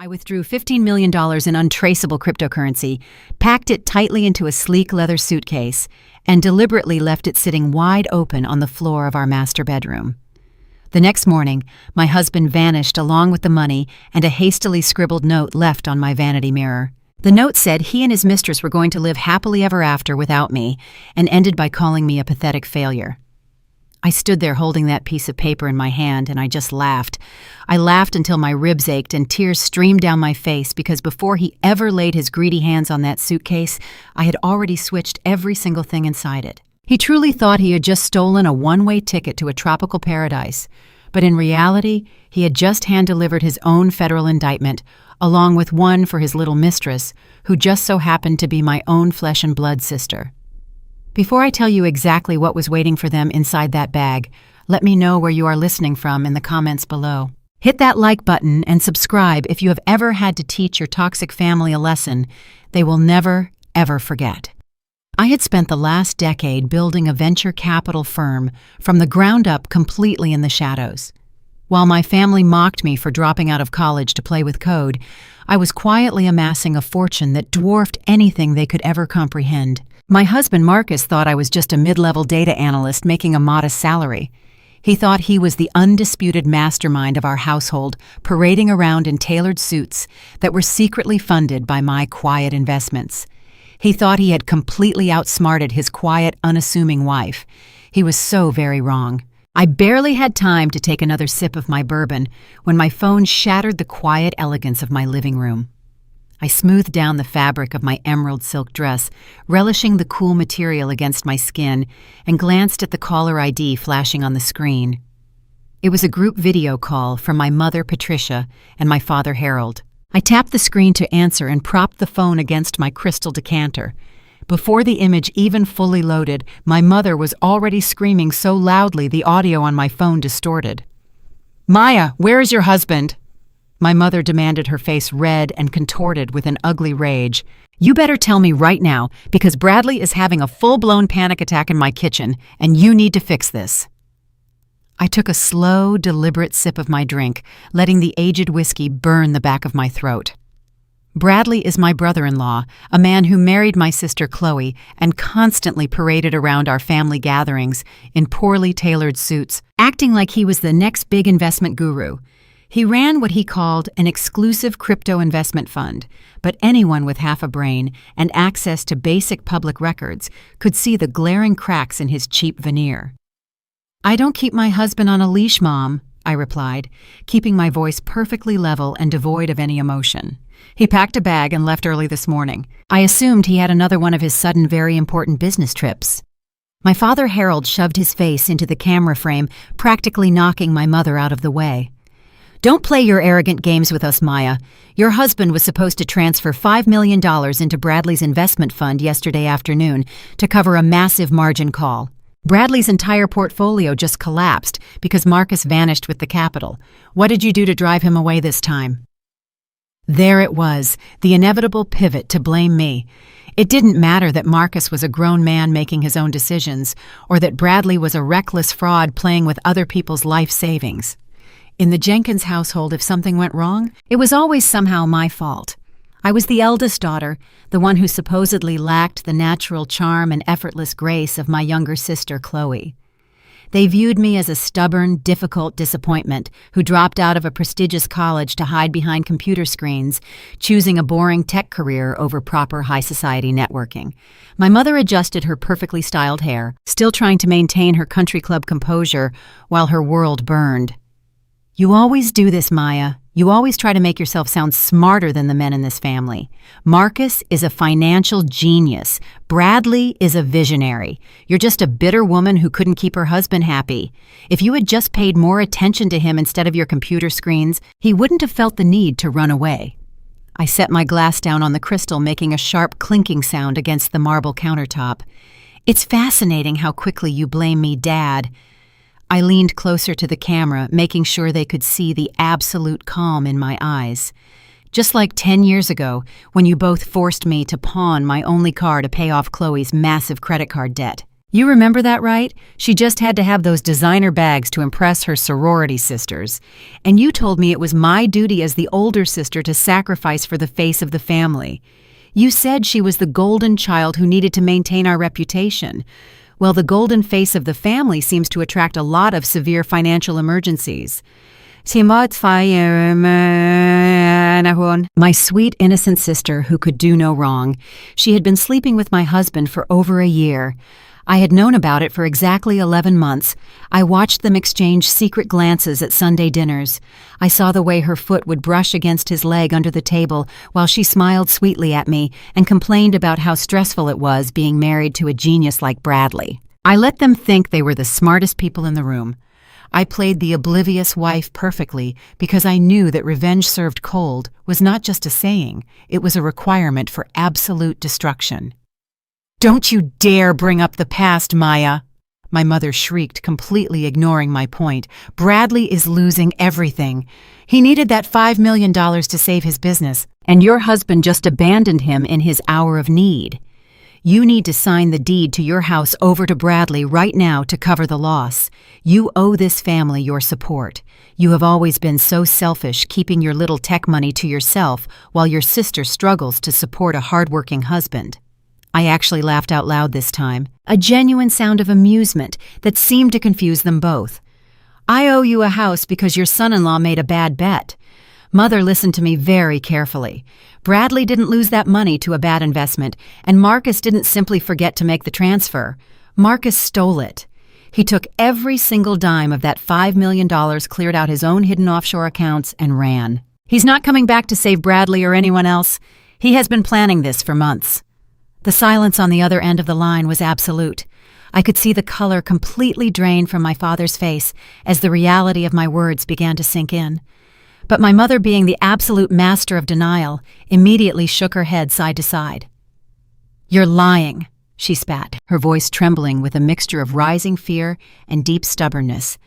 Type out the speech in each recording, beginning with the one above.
I withdrew $15 million in untraceable cryptocurrency, packed it tightly into a sleek leather suitcase, and deliberately left it sitting wide open on the floor of our master bedroom. The next morning, my husband vanished along with the money and a hastily scribbled note left on my vanity mirror. The note said he and his mistress were going to live happily ever after without me, and ended by calling me a pathetic failure. I stood there holding that piece of paper in my hand, and I just laughed. I laughed until my ribs ached and tears streamed down my face because before he ever laid his greedy hands on that suitcase, I had already switched every single thing inside it. He truly thought he had just stolen a one-way ticket to a tropical paradise, but in reality, he had just hand-delivered his own federal indictment, along with one for his little mistress, who just so happened to be my own flesh-and-blood sister. Before I tell you exactly what was waiting for them inside that bag, let me know where you are listening from in the comments below. Hit that like button and subscribe if you have ever had to teach your toxic family a lesson they will never, ever forget. I had spent the last decade building a venture capital firm from the ground up completely in the shadows. While my family mocked me for dropping out of college to play with code, I was quietly amassing a fortune that dwarfed anything they could ever comprehend. My husband Marcus thought I was just a mid-level data analyst making a modest salary. He thought he was the undisputed mastermind of our household, parading around in tailored suits that were secretly funded by my quiet investments. He thought he had completely outsmarted his quiet, unassuming wife. He was so very wrong. I barely had time to take another sip of my bourbon when my phone shattered the quiet elegance of my living room. I smoothed down the fabric of my emerald silk dress, relishing the cool material against my skin, and glanced at the caller ID flashing on the screen. It was a group video call from my mother, Patricia, and my father, Harold. I tapped the screen to answer and propped the phone against my crystal decanter. Before the image even fully loaded, my mother was already screaming so loudly the audio on my phone distorted. "Maya, where is your husband?" My mother demanded, her face red and contorted with an ugly rage. "You better tell me right now, because Bradley is having a full-blown panic attack in my kitchen, and you need to fix this." I took a slow, deliberate sip of my drink, letting the aged whiskey burn the back of my throat. Bradley is my brother-in-law, a man who married my sister Chloe and constantly paraded around our family gatherings in poorly tailored suits, acting like he was the next big investment guru. He ran what he called an exclusive crypto investment fund, but anyone with half a brain and access to basic public records could see the glaring cracks in his cheap veneer. "I don't keep my husband on a leash, Mom," I replied, keeping my voice perfectly level and devoid of any emotion. "He packed a bag and left early this morning. I assumed he had another one of his sudden very important business trips." My father Harold shoved his face into the camera frame, practically knocking my mother out of the way. "Don't play your arrogant games with us, Maya. Your husband was supposed to transfer $5 million into Bradley's investment fund yesterday afternoon to cover a massive margin call. Bradley's entire portfolio just collapsed because Marcus vanished with the capital. What did you do to drive him away this time?" There it was, the inevitable pivot to blame me. It didn't matter that Marcus was a grown man making his own decisions, or that Bradley was a reckless fraud playing with other people's life savings. In the Jenkins household, if something went wrong, it was always somehow my fault. I was the eldest daughter, the one who supposedly lacked the natural charm and effortless grace of my younger sister, Chloe. They viewed me as a stubborn, difficult disappointment who dropped out of a prestigious college to hide behind computer screens, choosing a boring tech career over proper high society networking. My mother adjusted her perfectly styled hair, still trying to maintain her country club composure while her world burned. "You always do this, Maya. You always try to make yourself sound smarter than the men in this family. Marcus is a financial genius. Bradley is a visionary. You're just a bitter woman who couldn't keep her husband happy. If you had just paid more attention to him instead of your computer screens, he wouldn't have felt the need to run away." I set my glass down on the crystal, making a sharp clinking sound against the marble countertop. "It's fascinating how quickly you blame me, Dad." I leaned closer to the camera, making sure they could see the absolute calm in my eyes. "Just like 10 years ago, when you both forced me to pawn my only car to pay off Chloe's massive credit card debt. You remember that, right? She just had to have those designer bags to impress her sorority sisters. And you told me it was my duty as the older sister to sacrifice for the face of the family. You said she was the golden child who needed to maintain our reputation. Well, the golden face of the family seems to attract a lot of severe financial emergencies. My sweet, innocent sister who could do no wrong. She had been sleeping with my husband for over a year. I had known about it for exactly 11 months. I watched them exchange secret glances at Sunday dinners. I saw the way her foot would brush against his leg under the table while she smiled sweetly at me and complained about how stressful it was being married to a genius like Bradley. I let them think they were the smartest people in the room. I played the oblivious wife perfectly because I knew that revenge served cold was not just a saying, it was a requirement for absolute destruction. "Don't you dare bring up the past, Maya!" My mother shrieked, completely ignoring my point. "Bradley is losing everything. He needed that $5 million to save his business, and your husband just abandoned him in his hour of need. You need to sign the deed to your house over to Bradley right now to cover the loss. You owe this family your support. You have always been so selfish, keeping your little tech money to yourself while your sister struggles to support a hardworking husband." I actually laughed out loud this time, a genuine sound of amusement that seemed to confuse them both. "I owe you a house because your son-in-law made a bad bet." Mother listened to me very carefully. Bradley didn't lose that money to a bad investment, and Marcus didn't simply forget to make the transfer. Marcus stole it. He took every single dime of that $5 million, cleared out his own hidden offshore accounts, and ran. He's not coming back to save Bradley or anyone else. He has been planning this for months. The silence on the other end of the line was absolute. I could see the color completely drain from my father's face as the reality of my words began to sink in. But my mother, being the absolute master of denial, immediately shook her head side to side. "You're lying," she spat, her voice trembling with a mixture of rising fear and deep stubbornness.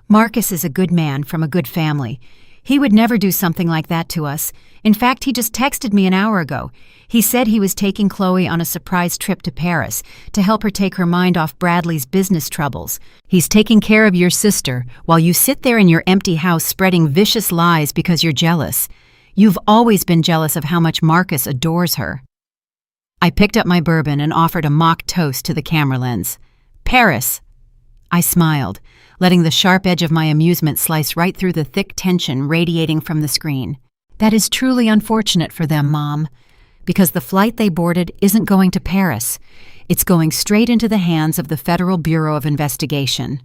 "Marcus is a good man from a good family. He would never do something like that to us. In fact, he just texted me an hour ago. He said he was taking Chloe on a surprise trip to Paris to help her take her mind off Bradley's business troubles. He's taking care of your sister while you sit there in your empty house spreading vicious lies because you're jealous. You've always been jealous of how much Marcus adores her." I picked up my bourbon and offered a mock toast to the camera lens. "Paris." I smiled, letting the sharp edge of my amusement slice right through the thick tension radiating from the screen. "That is truly unfortunate for them, Mom, because the flight they boarded isn't going to Paris. It's going straight into the hands of the Federal Bureau of Investigation."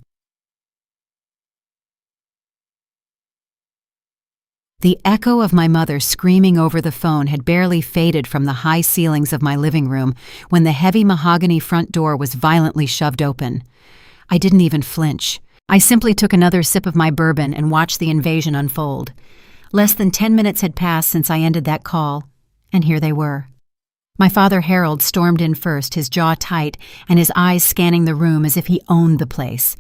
The echo of my mother screaming over the phone had barely faded from the high ceilings of my living room when the heavy mahogany front door was violently shoved open. I didn't even flinch. I simply took another sip of my bourbon and watched the invasion unfold. Less than 10 minutes had passed since I ended that call, and here they were. My father Harold stormed in first, his jaw tight and his eyes scanning the room as if he owned the place.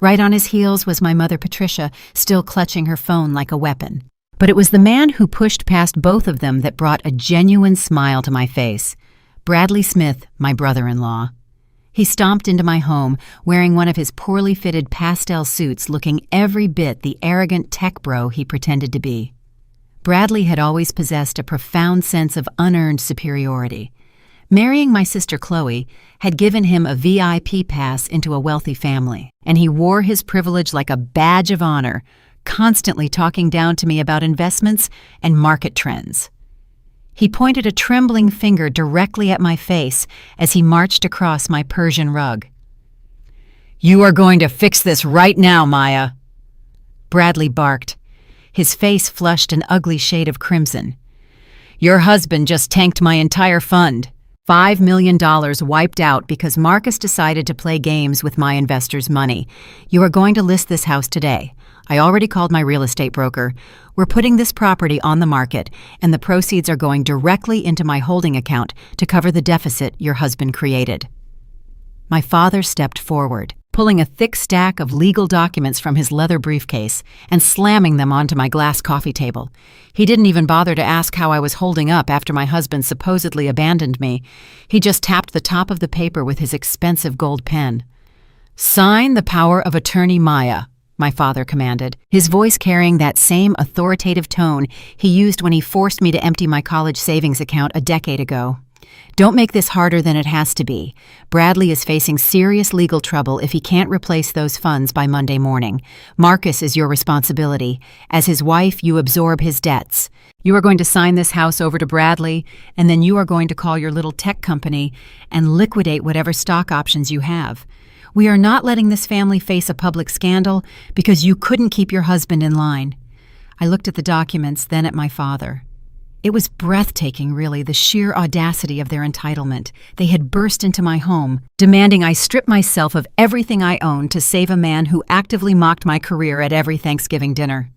Right on his heels was my mother Patricia, still clutching her phone like a weapon. But it was the man who pushed past both of them that brought a genuine smile to my face. Bradley Smith, my brother-in-law. He stomped into my home, wearing one of his poorly fitted pastel suits, looking every bit the arrogant tech bro he pretended to be. Bradley had always possessed a profound sense of unearned superiority. Marrying my sister Chloe had given him a VIP pass into a wealthy family, and he wore his privilege like a badge of honor, constantly talking down to me about investments and market trends. He pointed a trembling finger directly at my face as he marched across my Persian rug. "You are going to fix this right now, Maya." Bradley barked. His face flushed an ugly shade of crimson. "Your husband just tanked my entire fund. $5 million wiped out because Marcus decided to play games with my investors' money. You are going to list this house today. I already called my real estate broker. We're putting this property on the market, and the proceeds are going directly into my holding account to cover the deficit your husband created." My father stepped forward, pulling a thick stack of legal documents from his leather briefcase and slamming them onto my glass coffee table. He didn't even bother to ask how I was holding up after my husband supposedly abandoned me. He just tapped the top of the paper with his expensive gold pen. "Sign the power of attorney Maya," my father commanded, his voice carrying that same authoritative tone he used when he forced me to empty my college savings account a decade ago. "Don't make this harder than it has to be. Bradley is facing serious legal trouble if he can't replace those funds by Monday morning. Marcus is your responsibility. As his wife, you absorb his debts. You are going to sign this house over to Bradley, and then you are going to call your little tech company and liquidate whatever stock options you have. We are not letting this family face a public scandal because you couldn't keep your husband in line." I looked at the documents, then at my father. It was breathtaking, really, the sheer audacity of their entitlement. They had burst into my home, demanding I strip myself of everything I owned to save a man who actively mocked my career at every Thanksgiving dinner.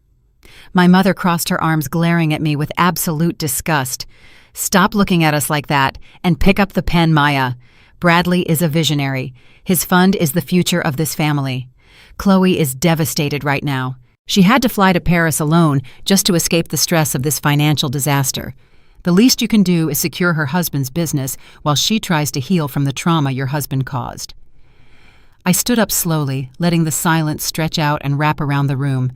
My mother crossed her arms, glaring at me with absolute disgust. "Stop looking at us like that, and pick up the pen, Maya. Bradley is a visionary. His fund is the future of this family. Chloe is devastated right now. She had to fly to Paris alone just to escape the stress of this financial disaster. The least you can do is secure her husband's business while she tries to heal from the trauma your husband caused." I stood up slowly, letting the silence stretch out and wrap around the room.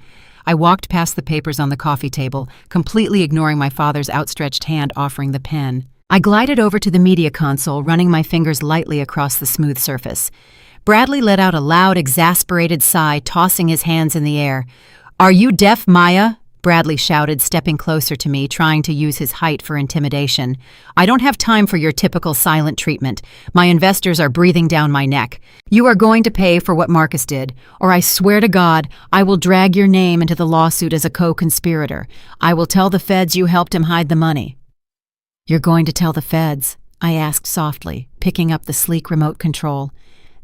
I walked past the papers on the coffee table, completely ignoring my father's outstretched hand offering the pen. I glided over to the media console, running my fingers lightly across the smooth surface. Bradley let out a loud, exasperated sigh, tossing his hands in the air. "Are you deaf, Maya?" Bradley shouted, stepping closer to me, trying to use his height for intimidation. "I don't have time for your typical silent treatment. My investors are breathing down my neck. You are going to pay for what Marcus did, or I swear to God, I will drag your name into the lawsuit as a co-conspirator. I will tell the feds you helped him hide the money." "You're going to tell the feds?" I asked softly, picking up the sleek remote control.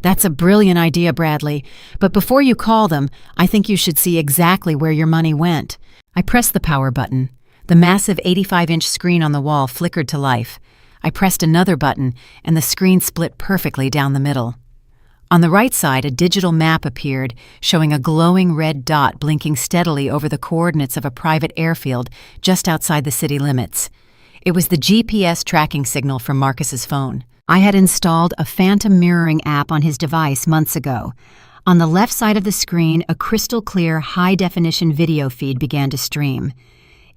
"That's a brilliant idea, Bradley, but before you call them, I think you should see exactly where your money went." I pressed the power button. The massive 85-inch screen on the wall flickered to life. I pressed another button, and the screen split perfectly down the middle. On the right side, a digital map appeared, showing a glowing red dot blinking steadily over the coordinates of a private airfield just outside the city limits. It was the GPS tracking signal from Marcus's phone. I had installed a phantom mirroring app on his device months ago. On the left side of the screen, a crystal-clear, high-definition video feed began to stream.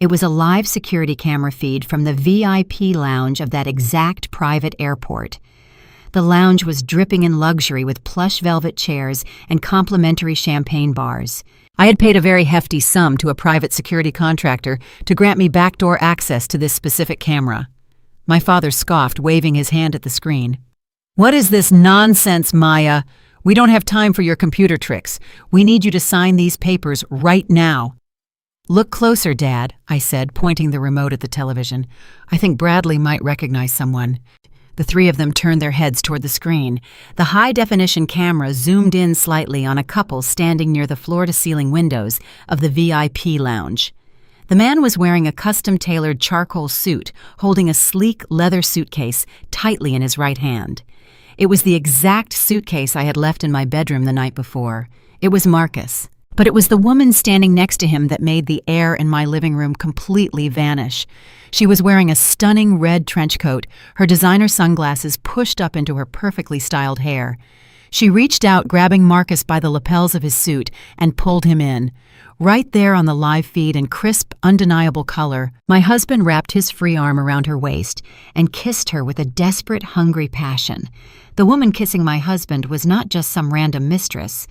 It was a live security camera feed from the VIP lounge of that exact private airport. The lounge was dripping in luxury with plush velvet chairs and complimentary champagne bars. I had paid a very hefty sum to a private security contractor to grant me backdoor access to this specific camera. My father scoffed, waving his hand at the screen. "What is this nonsense, Maya? We don't have time for your computer tricks. We need you to sign these papers right now." "Look closer, Dad," I said, pointing the remote at the television. "I think Bradley might recognize someone." The three of them turned their heads toward the screen. The high-definition camera zoomed in slightly on a couple standing near the floor-to-ceiling windows of the VIP lounge. The man was wearing a custom-tailored charcoal suit, holding a sleek leather suitcase tightly in his right hand. It was the exact suitcase I had left in my bedroom the night before. It was Marcus. But it was the woman standing next to him that made the air in my living room completely vanish. She was wearing a stunning red trench coat, her designer sunglasses pushed up into her perfectly styled hair. She reached out, grabbing Marcus by the lapels of his suit, and pulled him in. Right there on the live feed in crisp, undeniable color, my husband wrapped his free arm around her waist and kissed her with a desperate, hungry passion. The woman kissing my husband was not just some random mistress.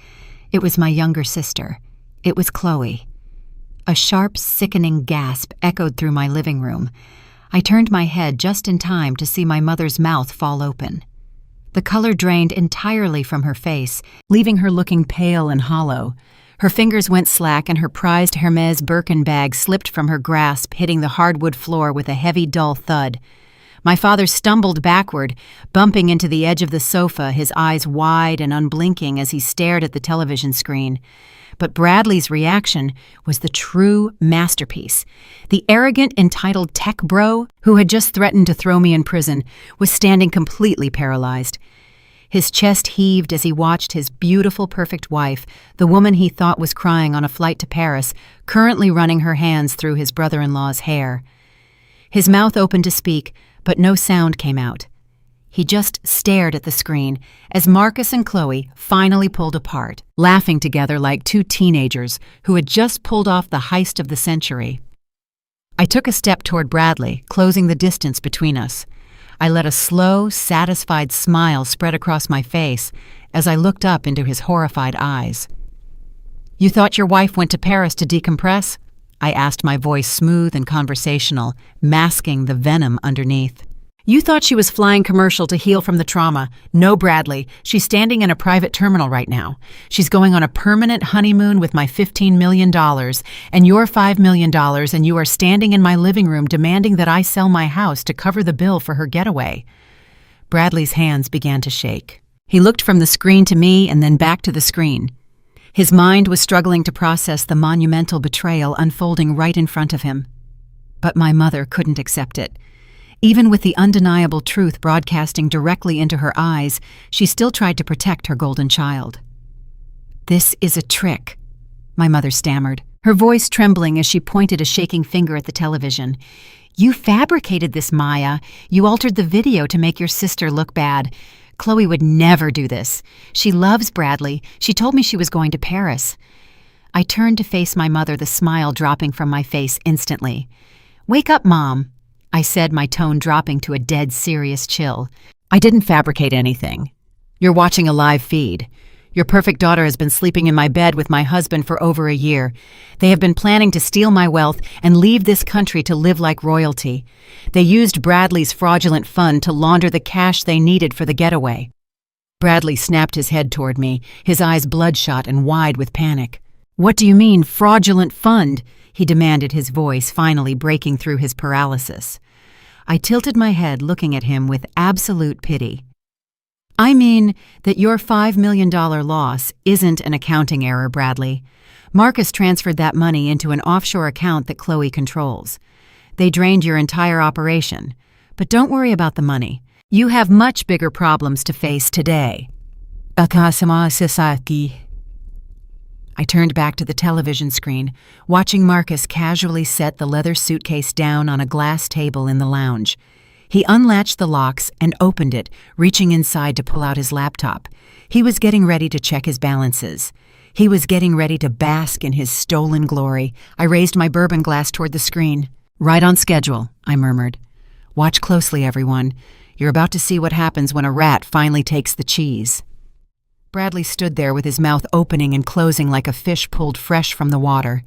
It was my younger sister. It was Chloe. A sharp, sickening gasp echoed through my living room. I turned my head just in time to see my mother's mouth fall open. The color drained entirely from her face, leaving her looking pale and hollow. Her fingers went slack and her prized Hermes Birkin bag slipped from her grasp, hitting the hardwood floor with a heavy, dull thud. My father stumbled backward, bumping into the edge of the sofa, his eyes wide and unblinking as he stared at the television screen. But Bradley's reaction was the true masterpiece. The arrogant, entitled tech bro, who had just threatened to throw me in prison, was standing completely paralyzed. His chest heaved as he watched his beautiful, perfect wife, the woman he thought was crying on a flight to Paris, currently running her hands through his brother-in-law's hair. His mouth opened to speak, but no sound came out. He just stared at the screen as Marcus and Chloe finally pulled apart, laughing together like two teenagers who had just pulled off the heist of the century. I took a step toward Bradley, closing the distance between us. I let a slow, satisfied smile spread across my face as I looked up into his horrified eyes. "You thought your wife went to Paris to decompress?" I asked, my voice smooth and conversational, masking the venom underneath. "You thought she was flying commercial to heal from the trauma. No, Bradley, she's standing in a private terminal right now. She's going on a permanent honeymoon with my $15 million and your $5 million, and you are standing in my living room demanding that I sell my house to cover the bill for her getaway." Bradley's hands began to shake. He looked from the screen to me and then back to the screen. His mind was struggling to process the monumental betrayal unfolding right in front of him. But my mother couldn't accept it. Even with the undeniable truth broadcasting directly into her eyes, she still tried to protect her golden child. "This is a trick," my mother stammered, her voice trembling as she pointed a shaking finger at the television. "You fabricated this, Maya. You altered the video to make your sister look bad. Chloe would never do this. She loves Bradley. She told me she was going to Paris." I turned to face my mother, the smile dropping from my face instantly. "Wake up, Mom," I said, my tone dropping to a dead serious chill. "I didn't fabricate anything. You're watching a live feed. Your perfect daughter has been sleeping in my bed with my husband for over a year. They have been planning to steal my wealth and leave this country to live like royalty. They used Bradley's fraudulent fund to launder the cash they needed for the getaway." Bradley snapped his head toward me, his eyes bloodshot and wide with panic. "What do you mean, fraudulent fund?" he demanded, his voice finally breaking through his paralysis. I tilted my head, looking at him with absolute pity. "I mean that your $5 million loss isn't an accounting error, Bradley. Marcus transferred that money into an offshore account that Chloe controls. They drained your entire operation. But don't worry about the money. You have much bigger problems to face today." I turned back to the television screen, watching Marcus casually set the leather suitcase down on a glass table in the lounge. He unlatched the locks and opened it, reaching inside to pull out his laptop. He was getting ready to check his balances. He was getting ready to bask in his stolen glory. I raised my bourbon glass toward the screen. "Right on schedule," I murmured. "Watch closely, everyone. You're about to see what happens when a rat finally takes the cheese." Bradley stood there with his mouth opening and closing like a fish pulled fresh from the water.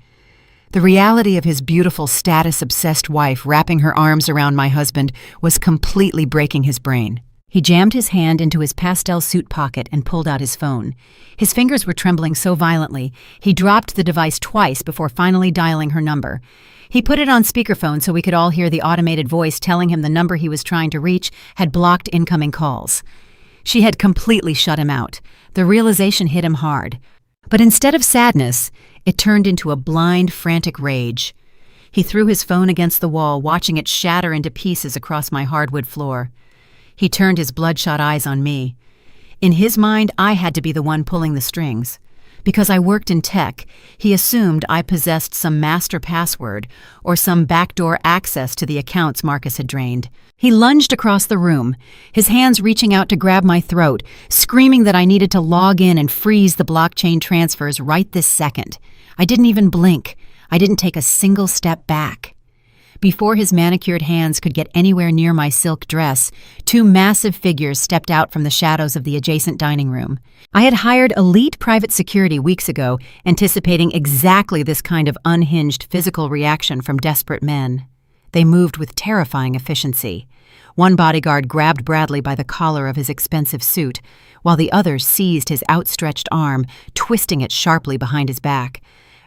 The reality of his beautiful, status-obsessed wife wrapping her arms around my husband was completely breaking his brain. He jammed his hand into his pastel suit pocket and pulled out his phone. His fingers were trembling so violently, he dropped the device twice before finally dialing her number. He put it on speakerphone so we could all hear the automated voice telling him the number he was trying to reach had blocked incoming calls. She had completely shut him out. The realization hit him hard. But instead of sadness, it turned into a blind, frantic rage. He threw his phone against the wall, watching it shatter into pieces across my hardwood floor. He turned his bloodshot eyes on me. In his mind, I had to be the one pulling the strings. Because I worked in tech, he assumed I possessed some master password or some backdoor access to the accounts Marcus had drained. He lunged across the room, his hands reaching out to grab my throat, screaming that I needed to log in and freeze the blockchain transfers right this second. I didn't even blink. I didn't take a single step back. Before his manicured hands could get anywhere near my silk dress, two massive figures stepped out from the shadows of the adjacent dining room. I had hired elite private security weeks ago, anticipating exactly this kind of unhinged physical reaction from desperate men. They moved with terrifying efficiency. One bodyguard grabbed Bradley by the collar of his expensive suit, while the other seized his outstretched arm, twisting it sharply behind his back.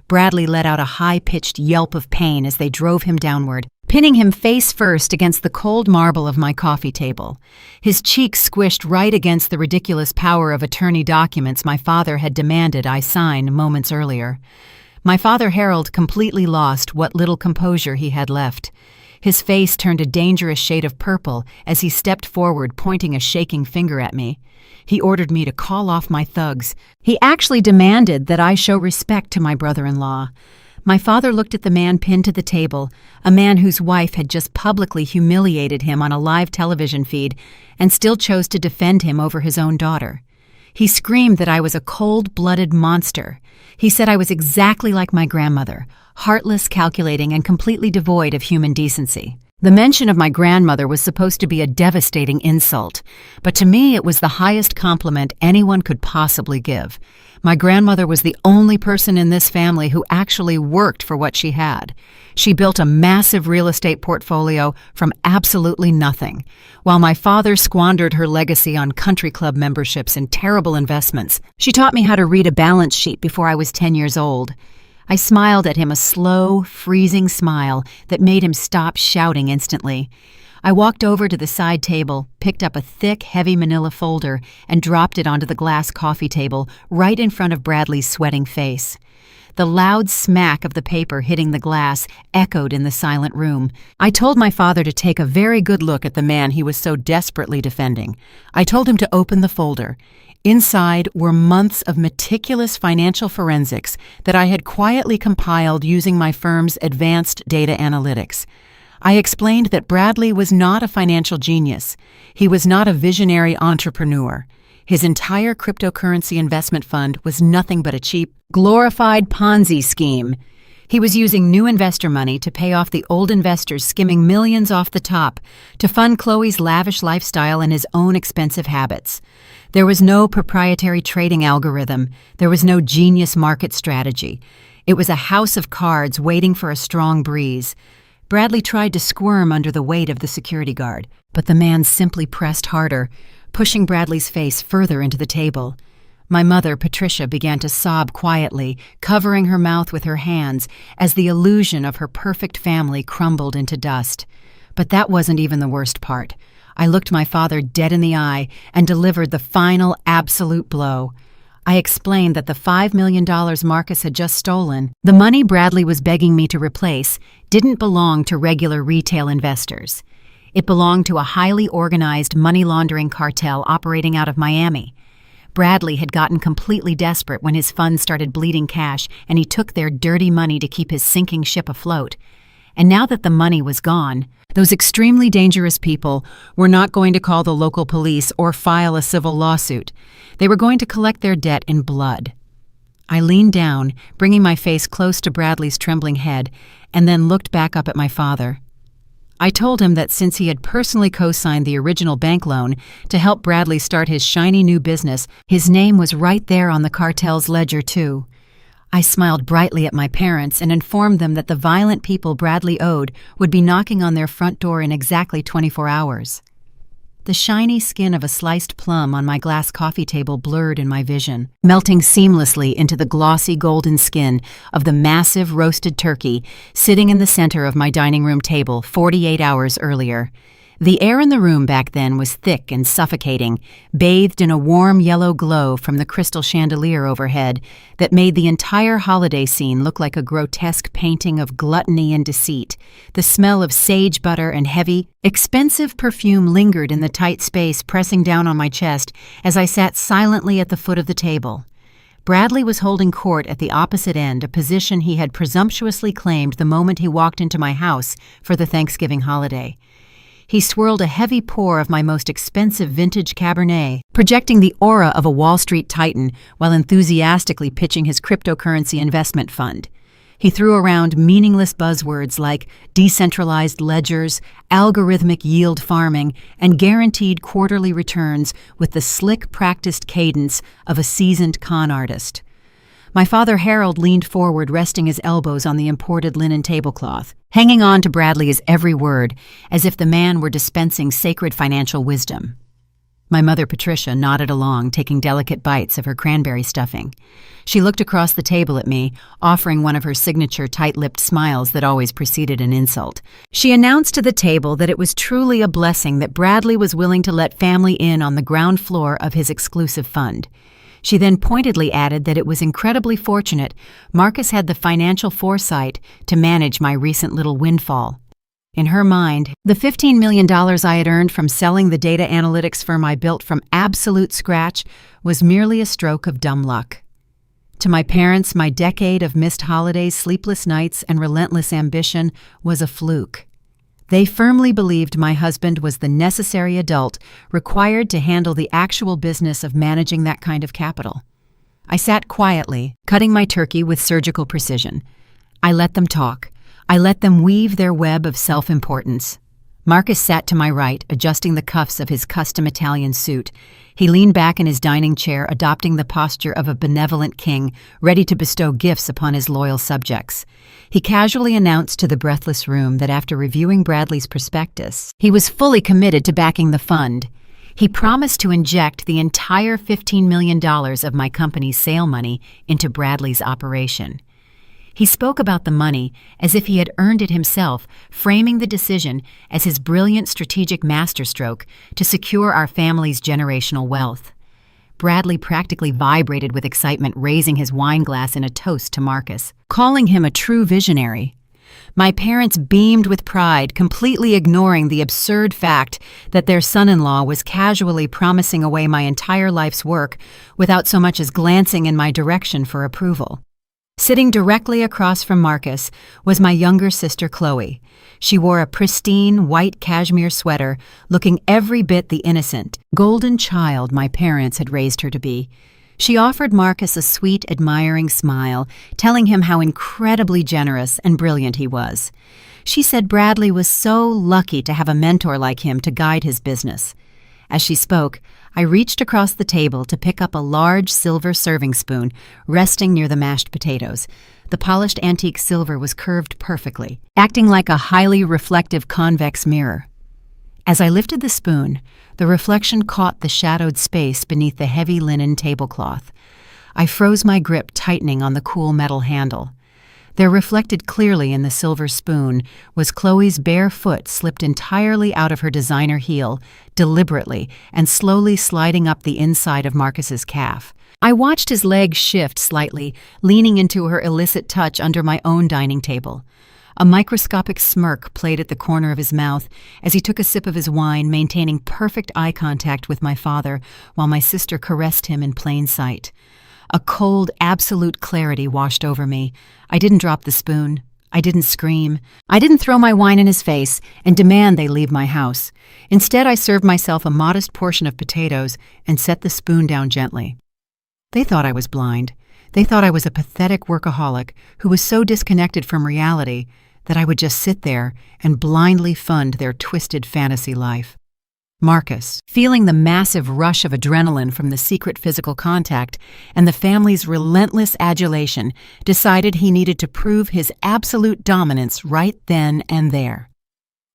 Bradley let out a high-pitched yelp of pain as they drove him downward, pinning him face first against the cold marble of my coffee table. His cheeks squished right against the ridiculous power of attorney documents my father had demanded I sign moments earlier. My father Harold completely lost what little composure he had left. His face turned a dangerous shade of purple as he stepped forward, pointing a shaking finger at me. He ordered me to call off my thugs. He actually demanded that I show respect to my brother-in-law. My father looked at the man pinned to the table, a man whose wife had just publicly humiliated him on a live television feed and still chose to defend him over his own daughter. He screamed that I was a cold-blooded monster. He said I was exactly like my grandmother, heartless, calculating, and completely devoid of human decency. The mention of my grandmother was supposed to be a devastating insult, but to me it was the highest compliment anyone could possibly give. My grandmother was the only person in this family who actually worked for what she had. She built a massive real estate portfolio from absolutely nothing, while my father squandered her legacy on country club memberships and terrible investments. She taught me how to read a balance sheet before I was 10 years old. I smiled at him, a slow, freezing smile that made him stop shouting instantly. I walked over to the side table, picked up a thick, heavy manila folder, and dropped it onto the glass coffee table right in front of Bradley's sweating face. The loud smack of the paper hitting the glass echoed in the silent room. I told my father to take a very good look at the man he was so desperately defending. I told him to open the folder. Inside were months of meticulous financial forensics that I had quietly compiled using my firm's advanced data analytics. I explained that Bradley was not a financial genius. He was not a visionary entrepreneur. His entire cryptocurrency investment fund was nothing but a cheap, glorified Ponzi scheme. He was using new investor money to pay off the old investors, skimming millions off the top, to fund Chloe's lavish lifestyle and his own expensive habits. There was no proprietary trading algorithm. There was no genius market strategy. It was a house of cards waiting for a strong breeze. Bradley tried to squirm under the weight of the security guard, but the man simply pressed harder, pushing Bradley's face further into the table. My mother, Patricia, began to sob quietly, covering her mouth with her hands as the illusion of her perfect family crumbled into dust. But that wasn't even the worst part. I looked my father dead in the eye and delivered the final absolute blow. I explained that the $5 million Marcus had just stolen, the money Bradley was begging me to replace, didn't belong to regular retail investors. It belonged to a highly organized money laundering cartel operating out of Miami. Bradley had gotten completely desperate when his funds started bleeding cash, and he took their dirty money to keep his sinking ship afloat. And now that the money was gone, those extremely dangerous people were not going to call the local police or file a civil lawsuit. They were going to collect their debt in blood. I leaned down, bringing my face close to Bradley's trembling head, and then looked back up at my father. I told him that since he had personally co-signed the original bank loan to help Bradley start his shiny new business, his name was right there on the cartel's ledger too. I smiled brightly at my parents and informed them that the violent people Bradley owed would be knocking on their front door in exactly 24 hours. The shiny skin of a sliced plum on my glass coffee table blurred in my vision, melting seamlessly into the glossy golden skin of the massive roasted turkey sitting in the center of my dining room table 48 hours earlier. The air in the room back then was thick and suffocating, bathed in a warm yellow glow from the crystal chandelier overhead that made the entire holiday scene look like a grotesque painting of gluttony and deceit. The smell of sage butter and heavy, expensive perfume lingered in the tight space pressing down on my chest as I sat silently at the foot of the table. Bradley was holding court at the opposite end, a position he had presumptuously claimed the moment he walked into my house for the Thanksgiving holiday. He swirled a heavy pour of my most expensive vintage Cabernet, projecting the aura of a Wall Street titan while enthusiastically pitching his cryptocurrency investment fund. He threw around meaningless buzzwords like decentralized ledgers, algorithmic yield farming, and guaranteed quarterly returns with the slick, practiced cadence of a seasoned con artist. My father Harold leaned forward, resting his elbows on the imported linen tablecloth, hanging on to Bradley's every word, as if the man were dispensing sacred financial wisdom. My mother Patricia nodded along, taking delicate bites of her cranberry stuffing. She looked across the table at me, offering one of her signature tight-lipped smiles that always preceded an insult. She announced to the table that it was truly a blessing that Bradley was willing to let family in on the ground floor of his exclusive fund. She then pointedly added that it was incredibly fortunate Marcus had the financial foresight to manage my recent little windfall. In her mind, the $15 million I had earned from selling the data analytics firm I built from absolute scratch was merely a stroke of dumb luck. To my parents, my decade of missed holidays, sleepless nights, and relentless ambition was a fluke. They firmly believed my husband was the necessary adult required to handle the actual business of managing that kind of capital. I sat quietly, cutting my turkey with surgical precision. I let them talk. I let them weave their web of self-importance. Marcus sat to my right, adjusting the cuffs of his custom Italian suit. He leaned back in his dining chair, adopting the posture of a benevolent king, ready to bestow gifts upon his loyal subjects. He casually announced to the breathless room that after reviewing Bradley's prospectus, he was fully committed to backing the fund. He promised to inject the entire $15 million of my company's sale money into Bradley's operation. He spoke about the money as if he had earned it himself, framing the decision as his brilliant strategic masterstroke to secure our family's generational wealth. Bradley practically vibrated with excitement, raising his wine glass in a toast to Marcus, calling him a true visionary. My parents beamed with pride, completely ignoring the absurd fact that their son-in-law was casually promising away my entire life's work without so much as glancing in my direction for approval. Sitting directly across from Marcus was my younger sister Chloe. She wore a pristine white cashmere sweater, looking every bit the innocent, golden child my parents had raised her to be. She offered Marcus a sweet, admiring smile, telling him how incredibly generous and brilliant he was. She said Bradley was so lucky to have a mentor like him to guide his business. As she spoke, I reached across the table to pick up a large silver serving spoon resting near the mashed potatoes. The polished antique silver was curved perfectly, acting like a highly reflective convex mirror. As I lifted the spoon, the reflection caught the shadowed space beneath the heavy linen tablecloth. I froze my grip, tightening on the cool metal handle. There, reflected clearly in the silver spoon, was Chloe's bare foot slipped entirely out of her designer heel, deliberately and slowly sliding up the inside of Marcus's calf. I watched his legs shift slightly, leaning into her illicit touch under my own dining table. A microscopic smirk played at the corner of his mouth as he took a sip of his wine, maintaining perfect eye contact with my father while my sister caressed him in plain sight. A cold, absolute clarity washed over me. I didn't drop the spoon. I didn't scream. I didn't throw my wine in his face and demand they leave my house. Instead, I served myself a modest portion of potatoes and set the spoon down gently. They thought I was blind. They thought I was a pathetic workaholic who was so disconnected from reality that I would just sit there and blindly fund their twisted fantasy life. Marcus, feeling the massive rush of adrenaline from the secret physical contact and the family's relentless adulation, decided he needed to prove his absolute dominance right then and there.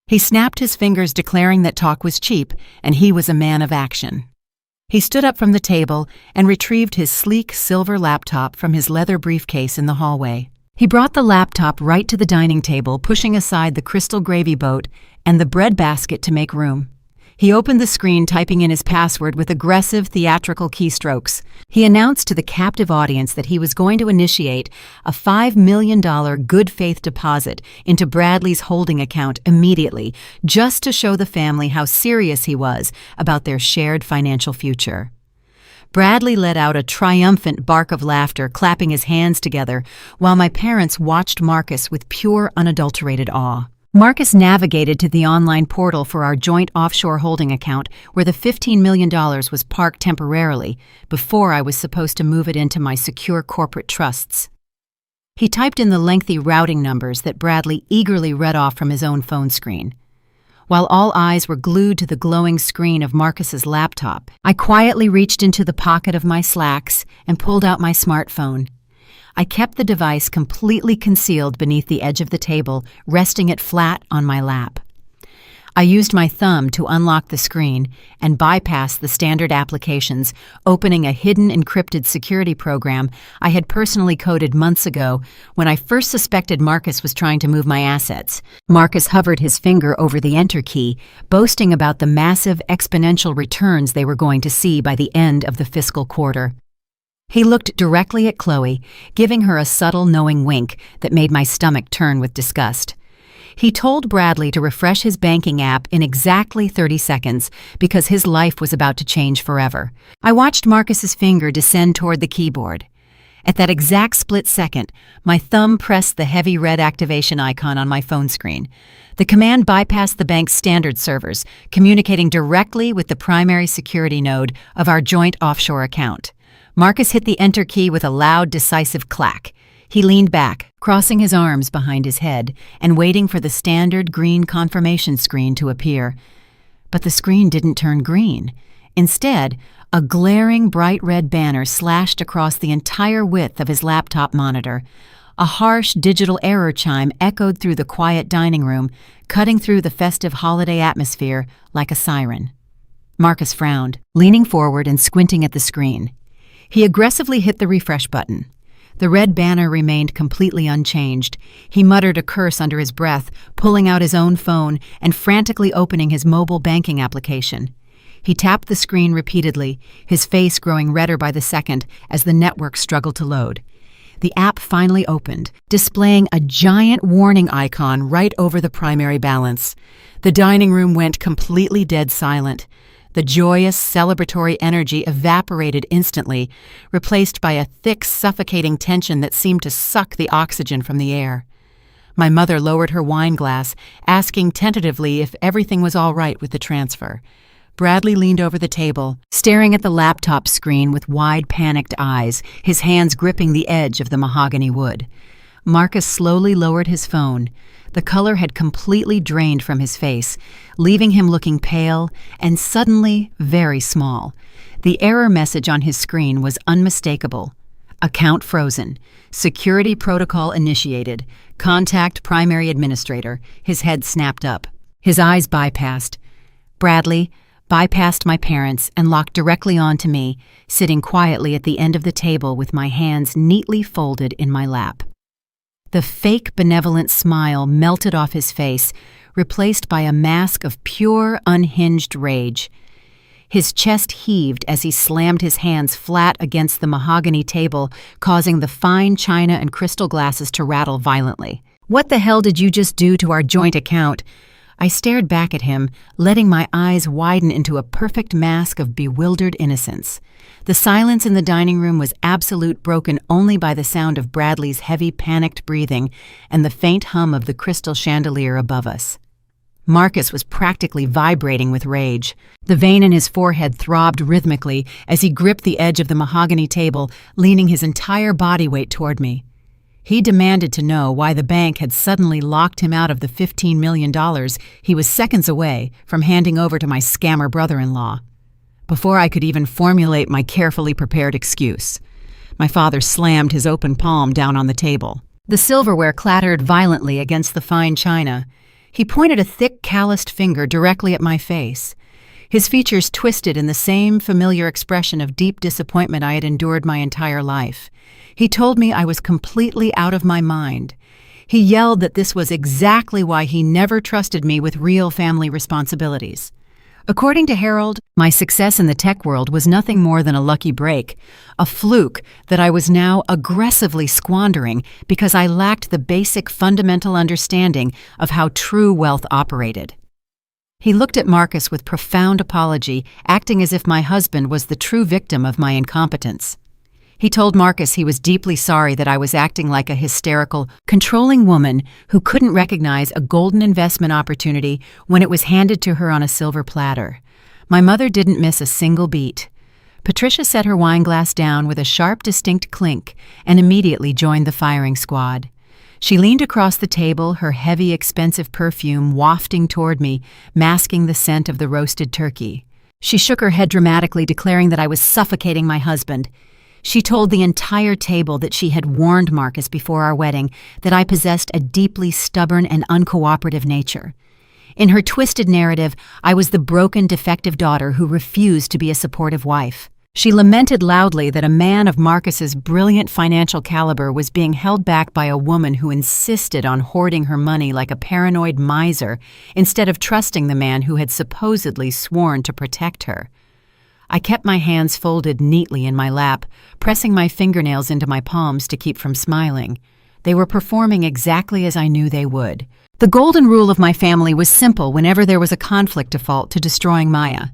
He snapped his fingers, declaring that talk was cheap and he was a man of action. He stood up from the table and retrieved his sleek silver laptop from his leather briefcase in the hallway. He brought the laptop right to the dining table, pushing aside the crystal gravy boat and the bread basket to make room. He opened the screen, typing in his password with aggressive, theatrical keystrokes. He announced to the captive audience that he was going to initiate a $5 million good faith deposit into Bradley's holding account immediately, just to show the family how serious he was about their shared financial future. Bradley let out a triumphant bark of laughter, clapping his hands together, while my parents watched Marcus with pure, unadulterated awe. Marcus navigated to the online portal for our joint offshore holding account, where the $15 million was parked temporarily before I was supposed to move it into my secure corporate trusts. He typed in the lengthy routing numbers that Bradley eagerly read off from his own phone screen. While all eyes were glued to the glowing screen of Marcus's laptop, I quietly reached into the pocket of my slacks and pulled out my smartphone. I kept the device completely concealed beneath the edge of the table, resting it flat on my lap. I used my thumb to unlock the screen and bypass the standard applications, opening a hidden encrypted security program I had personally coded months ago when I first suspected Marcus was trying to move my assets. Marcus hovered his finger over the Enter key, boasting about the massive exponential returns they were going to see by the end of the fiscal quarter. He looked directly at Chloe, giving her a subtle, knowing wink that made my stomach turn with disgust. He told Bradley to refresh his banking app in exactly 30 seconds because his life was about to change forever. I watched Marcus's finger descend toward the keyboard. At that exact split second, my thumb pressed the heavy red activation icon on my phone screen. The command bypassed the bank's standard servers, communicating directly with the primary security node of our joint offshore account. Marcus hit the enter key with a loud, decisive clack. He leaned back, crossing his arms behind his head and waiting for the standard green confirmation screen to appear. But the screen didn't turn green. Instead, a glaring bright red banner slashed across the entire width of his laptop monitor. A harsh digital error chime echoed through the quiet dining room, cutting through the festive holiday atmosphere like a siren. Marcus frowned, leaning forward and squinting at the screen. He aggressively hit the refresh button. The red banner remained completely unchanged. He muttered a curse under his breath, pulling out his own phone and frantically opening his mobile banking application. He tapped the screen repeatedly, his face growing redder by the second as the network struggled to load. The app finally opened, displaying a giant warning icon right over the primary balance. The dining room went completely dead silent. The joyous, celebratory energy evaporated instantly, replaced by a thick, suffocating tension that seemed to suck the oxygen from the air. My mother lowered her wine glass, asking tentatively if everything was all right with the transfer. Bradley leaned over the table, staring at the laptop screen with wide, panicked eyes, his hands gripping the edge of the mahogany wood. Marcus slowly lowered his phone. The color had completely drained from his face, leaving him looking pale and suddenly very small. The error message on his screen was unmistakable. Account frozen. Security protocol initiated. Contact primary administrator. His head snapped up. His eyes bypassed. Bradley bypassed my parents and locked directly onto me, sitting quietly at the end of the table with my hands neatly folded in my lap. The fake benevolent smile melted off his face, replaced by a mask of pure, unhinged rage. His chest heaved as he slammed his hands flat against the mahogany table, causing the fine china and crystal glasses to rattle violently. "What the hell did you just do to our joint account?" I stared back at him, letting my eyes widen into a perfect mask of bewildered innocence. The silence in the dining room was absolute, broken only by the sound of Bradley's heavy, panicked breathing and the faint hum of the crystal chandelier above us. Marcus was practically vibrating with rage. The vein in his forehead throbbed rhythmically as he gripped the edge of the mahogany table, leaning his entire body weight toward me. He demanded to know why the bank had suddenly locked him out of the $15 million he was seconds away from handing over to my scammer brother-in-law. Before I could even formulate my carefully prepared excuse, my father slammed his open palm down on the table. The silverware clattered violently against the fine china. He pointed a thick, calloused finger directly at my face. His features twisted in the same familiar expression of deep disappointment I had endured my entire life. He told me I was completely out of my mind. He yelled that this was exactly why he never trusted me with real family responsibilities. According to Harold, my success in the tech world was nothing more than a lucky break, a fluke that I was now aggressively squandering because I lacked the basic fundamental understanding of how true wealth operated. He looked at Marcus with profound apology, acting as if my husband was the true victim of my incompetence. He told Marcus he was deeply sorry that I was acting like a hysterical, controlling woman who couldn't recognize a golden investment opportunity when it was handed to her on a silver platter. My mother didn't miss a single beat. Patricia set her wine glass down with a sharp, distinct clink and immediately joined the firing squad. She leaned across the table, her heavy, expensive perfume wafting toward me, masking the scent of the roasted turkey. She shook her head dramatically, declaring that I was suffocating my husband. She told the entire table that she had warned Marcus before our wedding that I possessed a deeply stubborn and uncooperative nature. In her twisted narrative, I was the broken, defective daughter who refused to be a supportive wife. She lamented loudly that a man of Marcus's brilliant financial caliber was being held back by a woman who insisted on hoarding her money like a paranoid miser instead of trusting the man who had supposedly sworn to protect her. I kept my hands folded neatly in my lap, pressing my fingernails into my palms to keep from smiling. They were performing exactly as I knew they would. The golden rule of my family was simple whenever there was a conflict default to destroying Maya.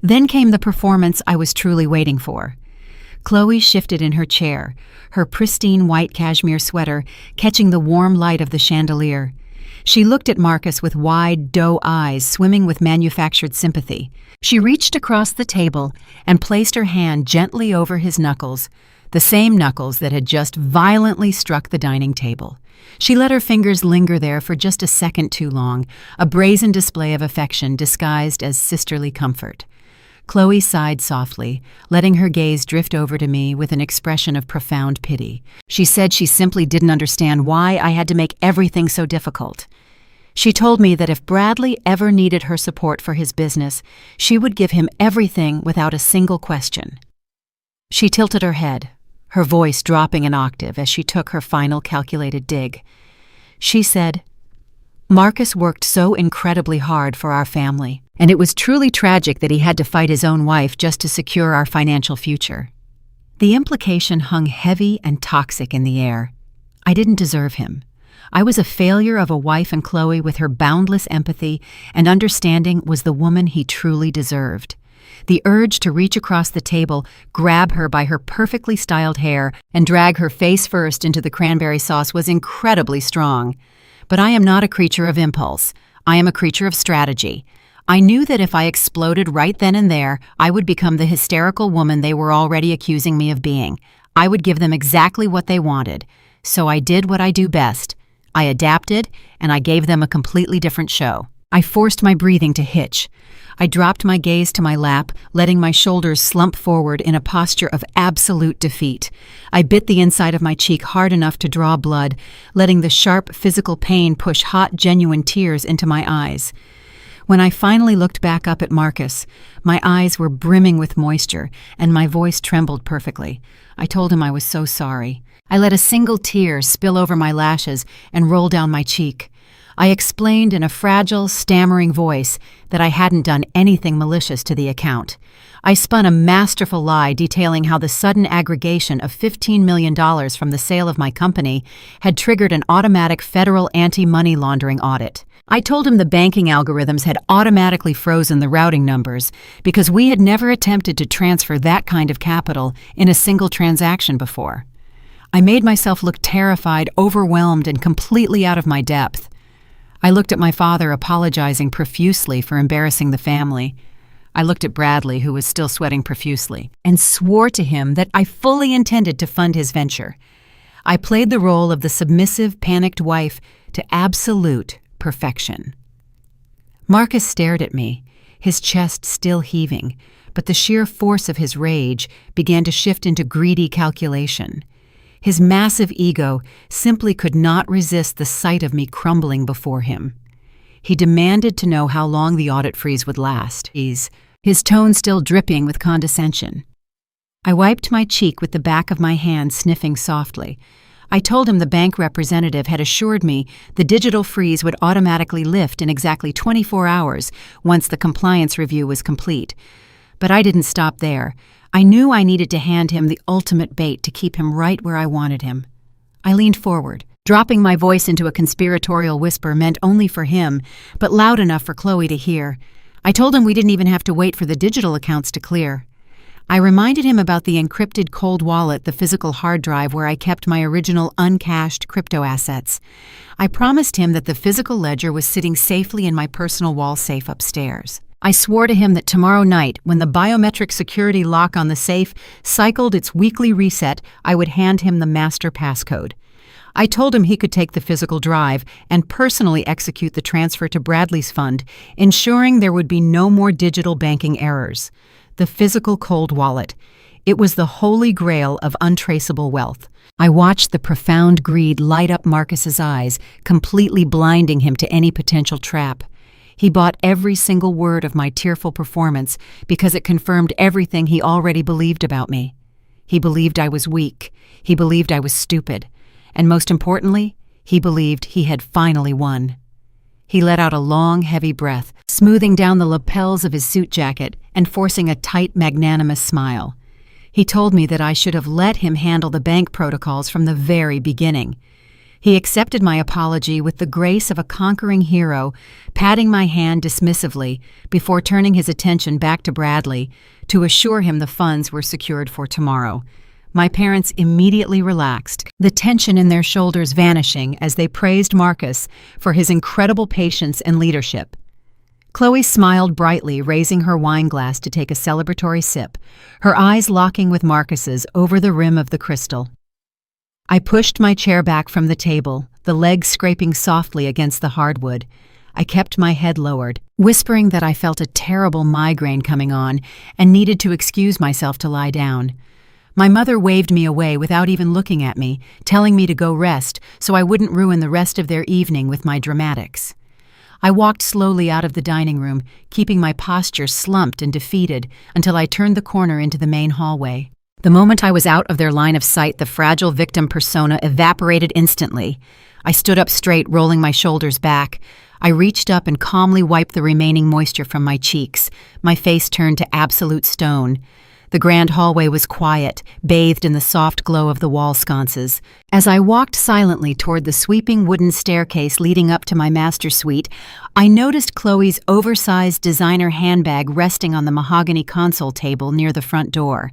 Then came the performance I was truly waiting for. Chloe shifted in her chair, her pristine white cashmere sweater catching the warm light of the chandelier. She looked at Marcus with wide, doe eyes swimming with manufactured sympathy. She reached across the table and placed her hand gently over his knuckles, the same knuckles that had just violently struck the dining table. She let her fingers linger there for just a second too long, a brazen display of affection disguised as sisterly comfort. Chloe sighed softly, letting her gaze drift over to me with an expression of profound pity. She said she simply didn't understand why I had to make everything so difficult. She told me that if Bradley ever needed her support for his business, she would give him everything without a single question. She tilted her head, her voice dropping an octave as she took her final calculated dig. She said, "Marcus worked so incredibly hard for our family, and it was truly tragic that he had to fight his own wife just to secure our financial future." The implication hung heavy and toxic in the air. I didn't deserve him. I was a failure of a wife, and Chloe, with her boundless empathy and understanding, was the woman he truly deserved. The urge to reach across the table, grab her by her perfectly styled hair, and drag her face first into the cranberry sauce was incredibly strong. But I am not a creature of impulse. I am a creature of strategy. I knew that if I exploded right then and there, I would become the hysterical woman they were already accusing me of being. I would give them exactly what they wanted. So I did what I do best. I adapted, and I gave them a completely different show. I forced my breathing to hitch. I dropped my gaze to my lap, letting my shoulders slump forward in a posture of absolute defeat. I bit the inside of my cheek hard enough to draw blood, letting the sharp physical pain push hot, genuine tears into my eyes. When I finally looked back up at Marcus, my eyes were brimming with moisture, and my voice trembled perfectly. I told him I was so sorry. I let a single tear spill over my lashes and roll down my cheek. I explained in a fragile, stammering voice that I hadn't done anything malicious to the account. I spun a masterful lie detailing how the sudden aggregation of $15 million from the sale of my company had triggered an automatic federal anti-money laundering audit. I told him the banking algorithms had automatically frozen the routing numbers because we had never attempted to transfer that kind of capital in a single transaction before. I made myself look terrified, overwhelmed, and completely out of my depth. I looked at my father, apologizing profusely for embarrassing the family. I looked at Bradley, who was still sweating profusely, and swore to him that I fully intended to fund his venture. I played the role of the submissive, panicked wife to absolute perfection. Marcus stared at me, his chest still heaving, but the sheer force of his rage began to shift into greedy calculation. His massive ego simply could not resist the sight of me crumbling before him. He demanded to know how long the audit freeze would last, his tone still dripping with condescension. I wiped my cheek with the back of my hand, sniffing softly. I told him the bank representative had assured me the digital freeze would automatically lift in exactly 24 hours once the compliance review was complete. But I didn't stop there. I knew I needed to hand him the ultimate bait to keep him right where I wanted him. I leaned forward, dropping my voice into a conspiratorial whisper meant only for him, but loud enough for Chloe to hear. I told him we didn't even have to wait for the digital accounts to clear. I reminded him about the encrypted cold wallet, the physical hard drive where I kept my original uncached crypto assets. I promised him that the physical ledger was sitting safely in my personal wall safe upstairs. I swore to him that tomorrow night, when the biometric security lock on the safe cycled its weekly reset, I would hand him the master passcode. I told him he could take the physical drive and personally execute the transfer to Bradley's fund, ensuring there would be no more digital banking errors. The physical cold wallet. It was the holy grail of untraceable wealth. I watched the profound greed light up Marcus's eyes, completely blinding him to any potential trap. He bought every single word of my tearful performance because it confirmed everything he already believed about me. He believed I was weak. He believed I was stupid. And most importantly, he believed he had finally won. He let out a long, heavy breath, smoothing down the lapels of his suit jacket and forcing a tight, magnanimous smile. He told me that I should have let him handle the bank protocols from the very beginning. He accepted my apology with the grace of a conquering hero, patting my hand dismissively before turning his attention back to Bradley to assure him the funds were secured for tomorrow. My parents immediately relaxed, the tension in their shoulders vanishing as they praised Marcus for his incredible patience and leadership. Chloe smiled brightly, raising her wine glass to take a celebratory sip, her eyes locking with Marcus's over the rim of the crystal. I pushed my chair back from the table, the legs scraping softly against the hardwood. I kept my head lowered, whispering that I felt a terrible migraine coming on and needed to excuse myself to lie down. My mother waved me away without even looking at me, telling me to go rest so I wouldn't ruin the rest of their evening with my dramatics. I walked slowly out of the dining room, keeping my posture slumped and defeated until I turned the corner into the main hallway. The moment I was out of their line of sight, the fragile victim persona evaporated instantly. I stood up straight, rolling my shoulders back. I reached up and calmly wiped the remaining moisture from my cheeks. My face turned to absolute stone. The grand hallway was quiet, bathed in the soft glow of the wall sconces. As I walked silently toward the sweeping wooden staircase leading up to my master suite, I noticed Chloe's oversized designer handbag resting on the mahogany console table near the front door.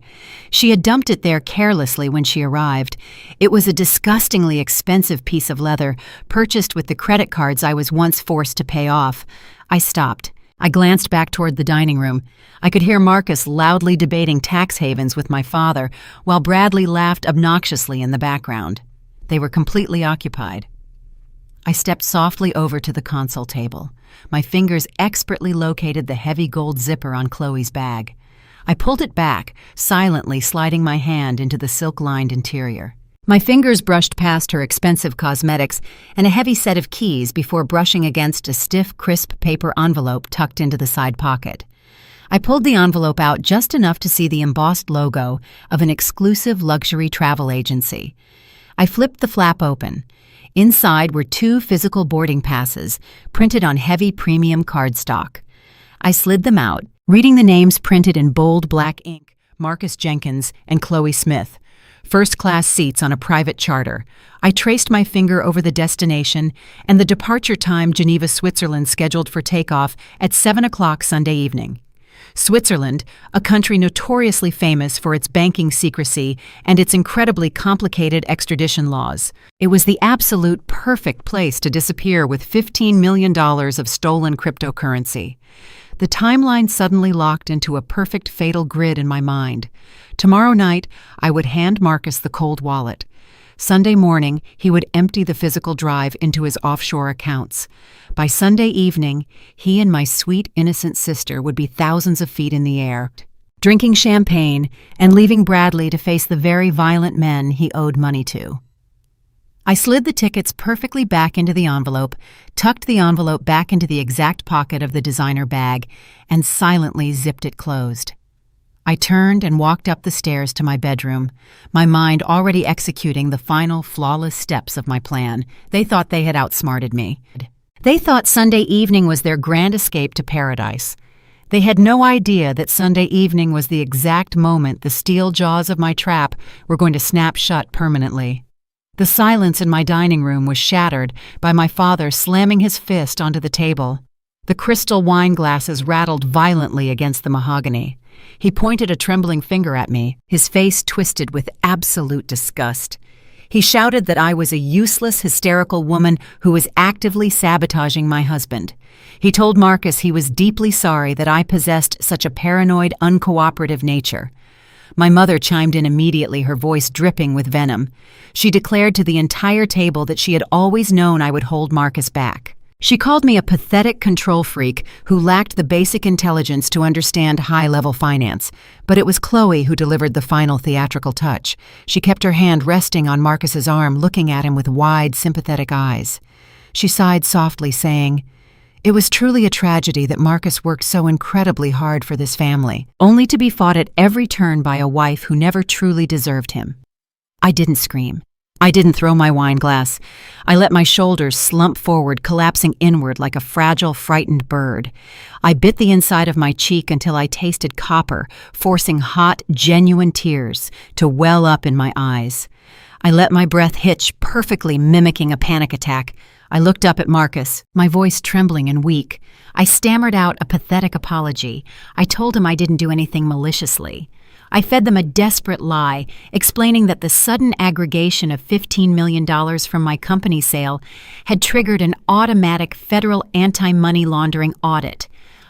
She had dumped it there carelessly when she arrived. It was a disgustingly expensive piece of leather, purchased with the credit cards I was once forced to pay off. I stopped. I glanced back toward the dining room. I could hear Marcus loudly debating tax havens with my father, while Bradley laughed obnoxiously in the background. They were completely occupied. I stepped softly over to the console table. My fingers expertly located the heavy gold zipper on Chloe's bag. I pulled it back, silently sliding my hand into the silk-lined interior. My fingers brushed past her expensive cosmetics and a heavy set of keys before brushing against a stiff, crisp paper envelope tucked into the side pocket. I pulled the envelope out just enough to see the embossed logo of an exclusive luxury travel agency. I flipped the flap open. Inside were 2 physical boarding passes, printed on heavy premium cardstock. I slid them out, reading the names printed in bold black ink: Marcus Jenkins and Chloe Smith. First-class seats on a private charter. I traced my finger over the destination and the departure time: Geneva, Switzerland, scheduled for takeoff at 7 o'clock Sunday evening. Switzerland, a country notoriously famous for its banking secrecy and its incredibly complicated extradition laws. It was the absolute perfect place to disappear with $15 million of stolen cryptocurrency. The timeline suddenly locked into a perfect fatal grid in my mind. Tomorrow night, I would hand Marcus the cold wallet. Sunday morning, he would empty the physical drive into his offshore accounts. By Sunday evening, he and my sweet, innocent sister would be thousands of feet in the air, drinking champagne and leaving Bradley to face the very violent men he owed money to. I slid the tickets perfectly back into the envelope, tucked the envelope back into the exact pocket of the designer bag, and silently zipped it closed. I turned and walked up the stairs to my bedroom, my mind already executing the final flawless steps of my plan. They thought they had outsmarted me. They thought Sunday evening was their grand escape to paradise. They had no idea that Sunday evening was the exact moment the steel jaws of my trap were going to snap shut permanently. The silence in my dining room was shattered by my father slamming his fist onto the table. The crystal wine glasses rattled violently against the mahogany. He pointed a trembling finger at me, his face twisted with absolute disgust. He shouted that I was a useless, hysterical woman who was actively sabotaging my husband. He told Marcus he was deeply sorry that I possessed such a paranoid, uncooperative nature. My mother chimed in immediately, her voice dripping with venom. She declared to the entire table that she had always known I would hold Marcus back. She called me a pathetic control freak who lacked the basic intelligence to understand high-level finance. But it was Chloe who delivered the final theatrical touch. She kept her hand resting on Marcus's arm, looking at him with wide, sympathetic eyes. She sighed softly, saying, "It was truly a tragedy that Marcus worked so incredibly hard for this family, only to be fought at every turn by a wife who never truly deserved him." I didn't scream. I didn't throw my wine glass. I let my shoulders slump forward, collapsing inward like a fragile, frightened bird. I bit the inside of my cheek until I tasted copper, forcing hot, genuine tears to well up in my eyes. I let my breath hitch, perfectly mimicking a panic attack. I looked up at Marcus, my voice trembling and weak. I stammered out a pathetic apology. I told him I didn't do anything maliciously. I fed them a desperate lie, explaining that the sudden aggregation of $15 million from my company sale had triggered an automatic federal anti-money laundering audit.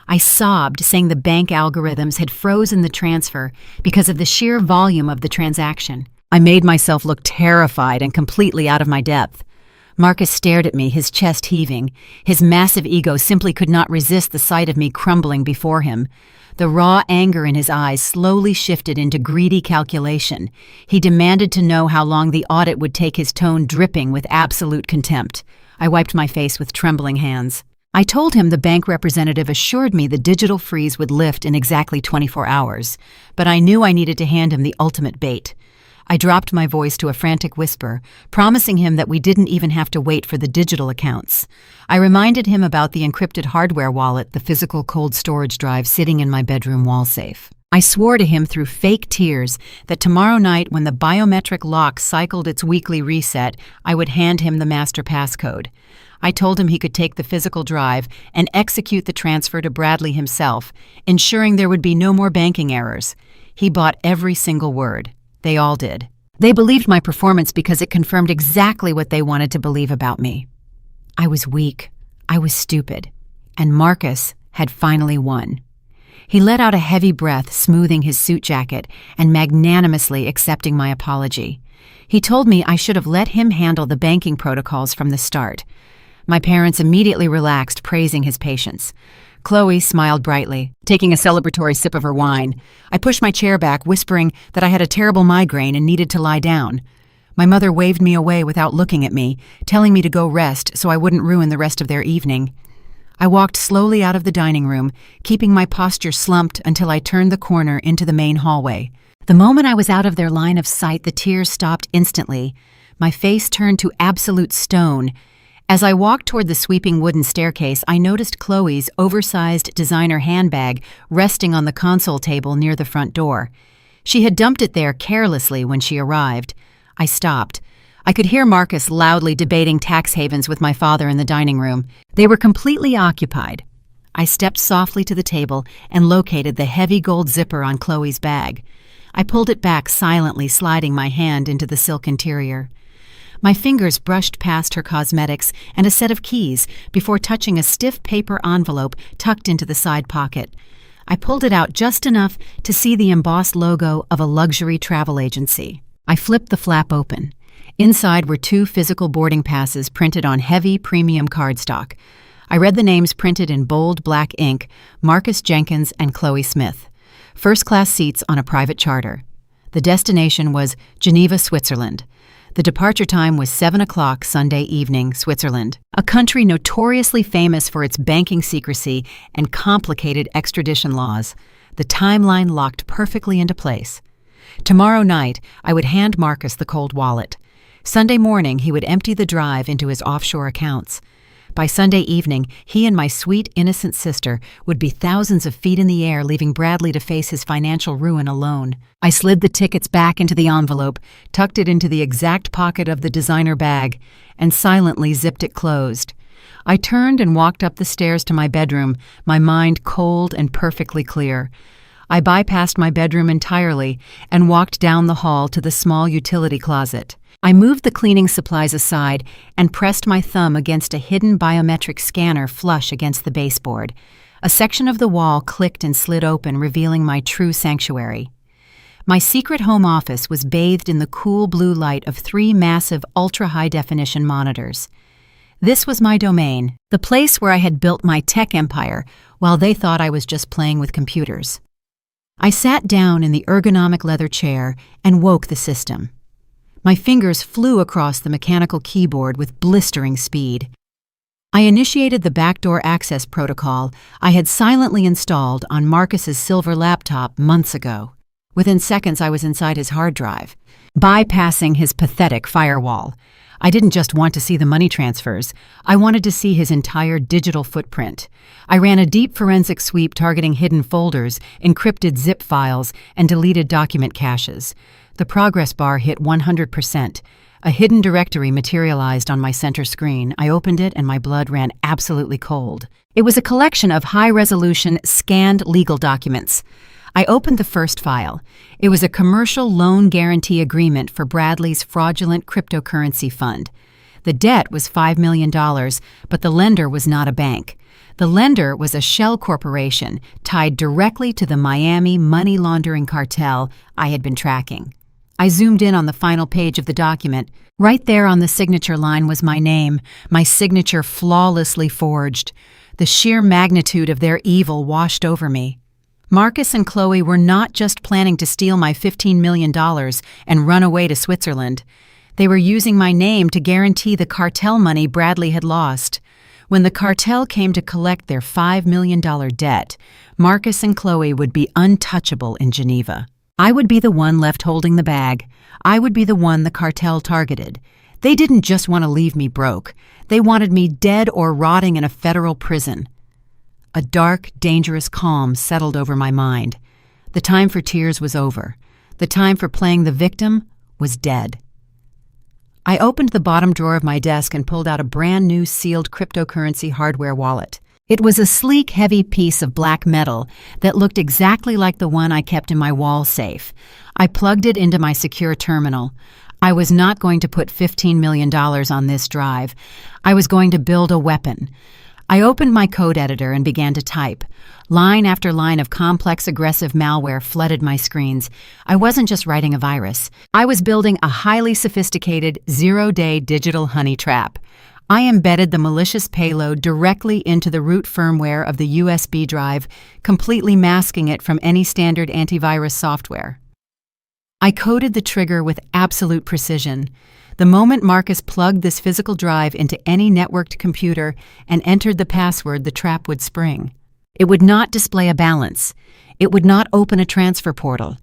I sobbed, saying the bank algorithms had frozen the transfer because of the sheer volume of the transaction. I made myself look terrified and completely out of my depth. Marcus stared at me, his chest heaving. His massive ego simply could not resist the sight of me crumbling before him. The raw anger in his eyes slowly shifted into greedy calculation. He demanded to know how long the audit would take, his tone dripping with absolute contempt. I wiped my face with trembling hands. I told him the bank representative assured me the digital freeze would lift in exactly 24 hours, but I knew I needed to hand him the ultimate bait. I dropped my voice to a frantic whisper, promising him that we didn't even have to wait for the digital accounts. I reminded him about the encrypted hardware wallet, the physical cold storage drive sitting in my bedroom wall safe. I swore to him through fake tears that tomorrow night, when the biometric lock cycled its weekly reset, I would hand him the master passcode. I told him he could take the physical drive and execute the transfer to Bradley himself, ensuring there would be no more banking errors. He bought every single word. They all did. They believed my performance because it confirmed exactly what they wanted to believe about me. I was weak. I was stupid. And Marcus had finally won. He let out a heavy breath, smoothing his suit jacket and magnanimously accepting my apology. He told me I should have let him handle the banking protocols from the start. My parents immediately relaxed, praising his patience. Chloe smiled brightly, taking a celebratory sip of her wine. I pushed my chair back, whispering that I had a terrible migraine and needed to lie down. My mother waved me away without looking at me, telling me to go rest so I wouldn't ruin the rest of their evening. I walked slowly out of the dining room, keeping my posture slumped until I turned the corner into the main hallway. The moment I was out of their line of sight, the tears stopped instantly. My face turned to absolute stone. As I walked toward the sweeping wooden staircase, I noticed Chloe's oversized designer handbag resting on the console table near the front door. She had dumped it there carelessly when she arrived. I stopped. I could hear Marcus loudly debating tax havens with my father in the dining room. They were completely occupied. I stepped softly to the table and located the heavy gold zipper on Chloe's bag. I pulled it back silently, sliding my hand into the silk interior. My fingers brushed past her cosmetics and a set of keys before touching a stiff paper envelope tucked into the side pocket. I pulled it out just enough to see the embossed logo of a luxury travel agency. I flipped the flap open. Inside were 2 physical boarding passes printed on heavy premium cardstock. I read the names printed in bold black ink: Marcus Jenkins and Chloe Smith. First-class seats on a private charter. The destination was Geneva, Switzerland. The departure time was 7 o'clock Sunday evening, Switzerland, a country notoriously famous for its banking secrecy and complicated extradition laws. The timeline locked perfectly into place. Tomorrow night, I would hand Marcus the cold wallet. Sunday morning, he would empty the drive into his offshore accounts. By Sunday evening, he and my sweet, innocent sister would be thousands of feet in the air, leaving Bradley to face his financial ruin alone. I slid the tickets back into the envelope, tucked it into the exact pocket of the designer bag, and silently zipped it closed. I turned and walked up the stairs to my bedroom, my mind cold and perfectly clear. I bypassed my bedroom entirely and walked down the hall to the small utility closet. I moved the cleaning supplies aside and pressed my thumb against a hidden biometric scanner flush against the baseboard. A section of the wall clicked and slid open, revealing my true sanctuary. My secret home office was bathed in the cool blue light of 3 massive ultra-high-definition monitors. This was my domain, the place where I had built my tech empire, while they thought I was just playing with computers. I sat down in the ergonomic leather chair and woke the system. My fingers flew across the mechanical keyboard with blistering speed. I initiated the backdoor access protocol I had silently installed on Marcus's silver laptop months ago. Within seconds, I was inside his hard drive, bypassing his pathetic firewall. I didn't just want to see the money transfers. I wanted to see his entire digital footprint. I ran a deep forensic sweep targeting hidden folders, encrypted zip files, and deleted document caches. The progress bar hit 100%. A hidden directory materialized on my center screen. I opened it and my blood ran absolutely cold. It was a collection of high-resolution, scanned legal documents. I opened the first file. It was a commercial loan guarantee agreement for Bradley's fraudulent cryptocurrency fund. The debt was $5 million, but the lender was not a bank. The lender was a shell corporation tied directly to the Miami money laundering cartel I had been tracking. I zoomed in on the final page of the document. Right there on the signature line was my name, my signature flawlessly forged. The sheer magnitude of their evil washed over me. Marcus and Chloe were not just planning to steal my $15 million and run away to Switzerland. They were using my name to guarantee the cartel money Bradley had lost. When the cartel came to collect their $5 million debt, Marcus and Chloe would be untouchable in Geneva. I would be the one left holding the bag. I would be the one the cartel targeted. They didn't just want to leave me broke. They wanted me dead or rotting in a federal prison. A dark, dangerous calm settled over my mind. The time for tears was over. The time for playing the victim was dead. I opened the bottom drawer of my desk and pulled out a brand new sealed cryptocurrency hardware wallet. It was a sleek, heavy piece of black metal that looked exactly like the one I kept in my wall safe. I plugged it into my secure terminal. I was not going to put $15 million on this drive. I was going to build a weapon. I opened my code editor and began to type. Line after line of complex, aggressive malware flooded my screens. I wasn't just writing a virus. I was building a highly sophisticated, zero-day digital honey trap. I embedded the malicious payload directly into the root firmware of the USB drive, completely masking it from any standard antivirus software. I coded the trigger with absolute precision. The moment Marcus plugged this physical drive into any networked computer and entered the password, the trap would spring. It would not display a balance. It would not open a transfer portal.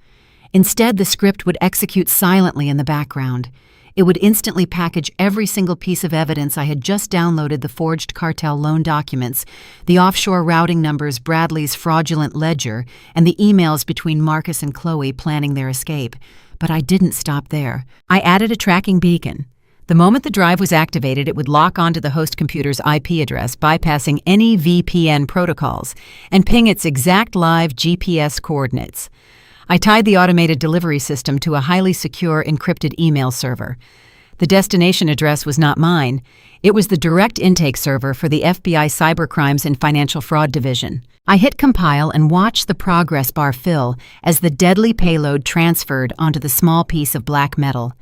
Instead, the script would execute silently in the background. It would instantly package every single piece of evidence I had just downloaded: the forged cartel loan documents, the offshore routing numbers, Bradley's fraudulent ledger, and the emails between Marcus and Chloe planning their escape. But I didn't stop there. I added a tracking beacon. The moment the drive was activated, it would lock onto the host computer's IP address, bypassing any VPN protocols, and ping its exact live GPS coordinates. I tied the automated delivery system to a highly secure encrypted email server. The destination address was not mine. It was the direct intake server for the FBI Cybercrimes and Financial Fraud Division. I hit compile and watched the progress bar fill as the deadly payload transferred onto the small piece of black metal.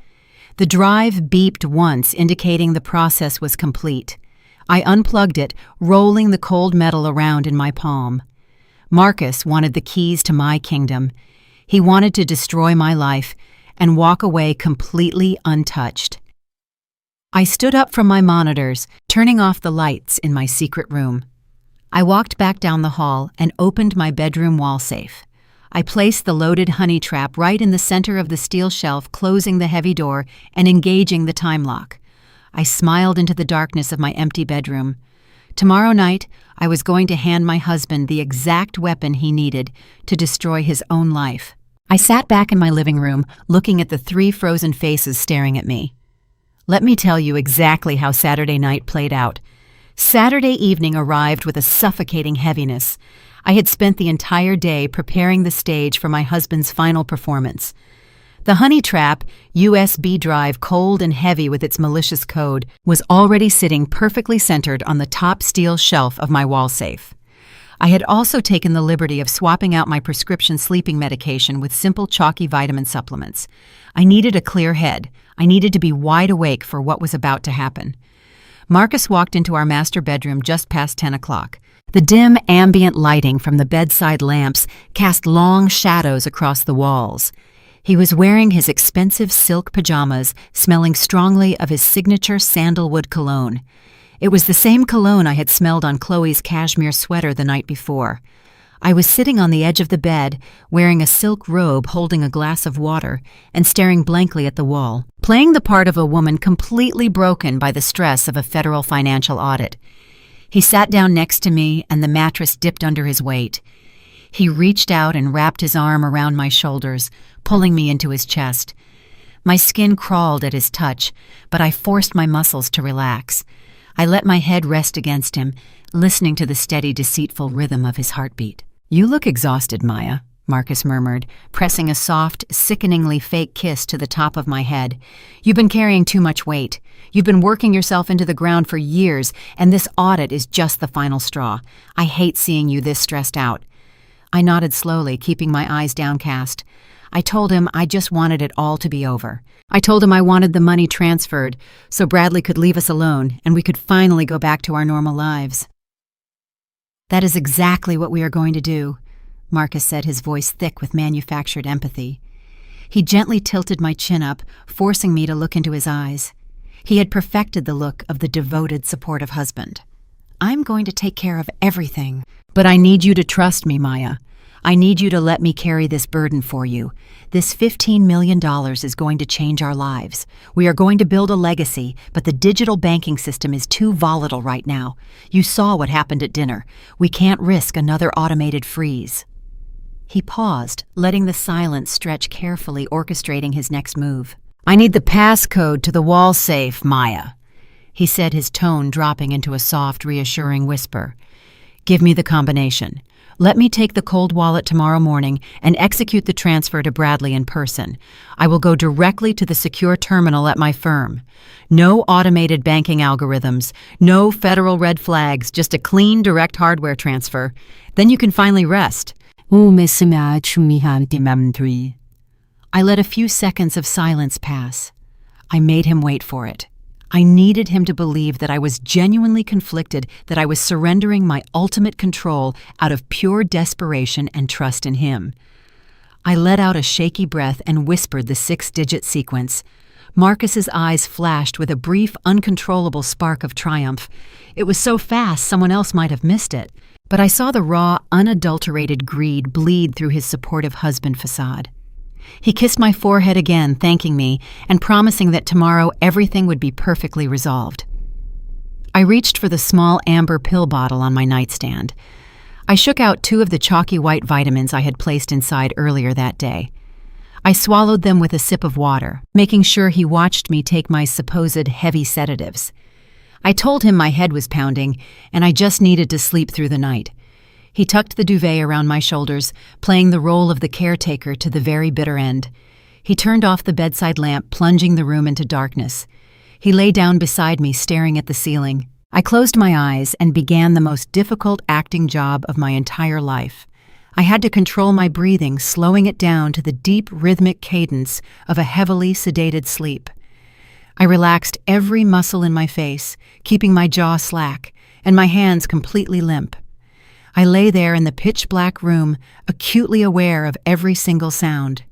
The drive beeped once, indicating the process was complete. I unplugged it, rolling the cold metal around in my palm. Marcus wanted the keys to my kingdom. He wanted to destroy my life and walk away completely untouched. I stood up from my monitors, turning off the lights in my secret room. I walked back down the hall and opened my bedroom wall safe. I placed the loaded honey trap right in the center of the steel shelf, closing the heavy door and engaging the time lock. I smiled into the darkness of my empty bedroom. Tomorrow night, I was going to hand my husband the exact weapon he needed to destroy his own life. I sat back in my living room, looking at the 3 frozen faces staring at me. Let me tell you exactly how Saturday night played out. Saturday evening arrived with a suffocating heaviness. I had spent the entire day preparing the stage for my husband's final performance. The honey trap, USB drive, cold and heavy with its malicious code, was already sitting perfectly centered on the top steel shelf of my wall safe. I had also taken the liberty of swapping out my prescription sleeping medication with simple chalky vitamin supplements. I needed a clear head. I needed to be wide awake for what was about to happen. Marcus walked into our master bedroom just past 10 o'clock. The dim, ambient lighting from the bedside lamps cast long shadows across the walls. He was wearing his expensive silk pajamas, smelling strongly of his signature sandalwood cologne. It was the same cologne I had smelled on Chloe's cashmere sweater the night before. I was sitting on the edge of the bed, wearing a silk robe, holding a glass of water, and staring blankly at the wall, playing the part of a woman completely broken by the stress of a federal financial audit. He sat down next to me, and the mattress dipped under his weight. He reached out and wrapped his arm around my shoulders, pulling me into his chest. My skin crawled at his touch, but I forced my muscles to relax. I let my head rest against him, listening to the steady, deceitful rhythm of his heartbeat. "You look exhausted, Maya," Marcus murmured, pressing a soft, sickeningly fake kiss to the top of my head. "You've been carrying too much weight. You've been working yourself into the ground for years, and this audit is just the final straw. I hate seeing you this stressed out." I nodded slowly, keeping my eyes downcast. I told him I just wanted it all to be over. I told him I wanted the money transferred so Bradley could leave us alone and we could finally go back to our normal lives. "That is exactly what we are going to do," Marcus said, his voice thick with manufactured empathy. He gently tilted my chin up, forcing me to look into his eyes. He had perfected the look of the devoted, supportive husband. "I'm going to take care of everything, but I need you to trust me, Maya. I need you to let me carry this burden for you. This $15 million is going to change our lives. We are going to build a legacy, but the digital banking system is too volatile right now. You saw what happened at dinner. We can't risk another automated freeze." He paused, letting the silence stretch carefully, orchestrating his next move. "I need the passcode to the wall safe, Maya," he said, his tone dropping into a soft, reassuring whisper. "Give me the combination. Let me take the cold wallet tomorrow morning and execute the transfer to Bradley in person. I will go directly to the secure terminal at my firm. No automated banking algorithms, no federal red flags, just a clean, direct hardware transfer. Then you can finally rest." I let a few seconds of silence pass. I made him wait for it. I needed him to believe that I was genuinely conflicted, that I was surrendering my ultimate control out of pure desperation and trust in him. I let out a shaky breath and whispered the 6-digit sequence. Marcus's eyes flashed with a brief, uncontrollable spark of triumph. It was so fast someone else might have missed it, but I saw the raw, unadulterated greed bleed through his supportive husband facade. He kissed my forehead again, thanking me, and promising that tomorrow everything would be perfectly resolved. I reached for the small amber pill bottle on my nightstand. I shook out 2 of the chalky white vitamins I had placed inside earlier that day. I swallowed them with a sip of water, making sure he watched me take my supposed heavy sedatives. I told him my head was pounding, and I just needed to sleep through the night. He tucked the duvet around my shoulders, playing the role of the caretaker to the very bitter end. He turned off the bedside lamp, plunging the room into darkness. He lay down beside me, staring at the ceiling. I closed my eyes and began the most difficult acting job of my entire life. I had to control my breathing, slowing it down to the deep, rhythmic cadence of a heavily sedated sleep. I relaxed every muscle in my face, keeping my jaw slack, and my hands completely limp. I lay there in the pitch-black room, acutely aware of every single sound.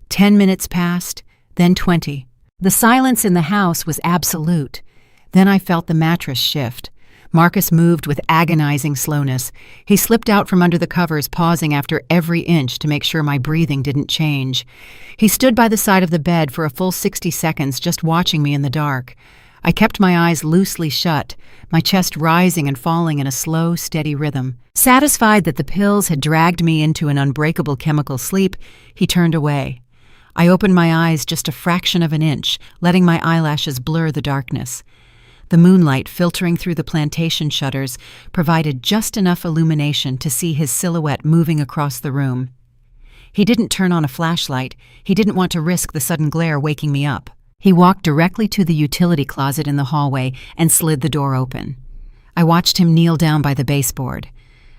10 minutes passed, then 20. The silence in the house was absolute. Then I felt the mattress shift. Marcus moved with agonizing slowness. He slipped out from under the covers, pausing after every inch to make sure my breathing didn't change. He stood by the side of the bed for a full 60 seconds, just watching me in the dark. I kept my eyes loosely shut, my chest rising and falling in a slow, steady rhythm. Satisfied that the pills had dragged me into an unbreakable chemical sleep, he turned away. I opened my eyes just a fraction of an inch, letting my eyelashes blur the darkness. The moonlight filtering through the plantation shutters provided just enough illumination to see his silhouette moving across the room. He didn't turn on a flashlight. He didn't want to risk the sudden glare waking me up. He walked directly to the utility closet in the hallway and slid the door open. I watched him kneel down by the baseboard.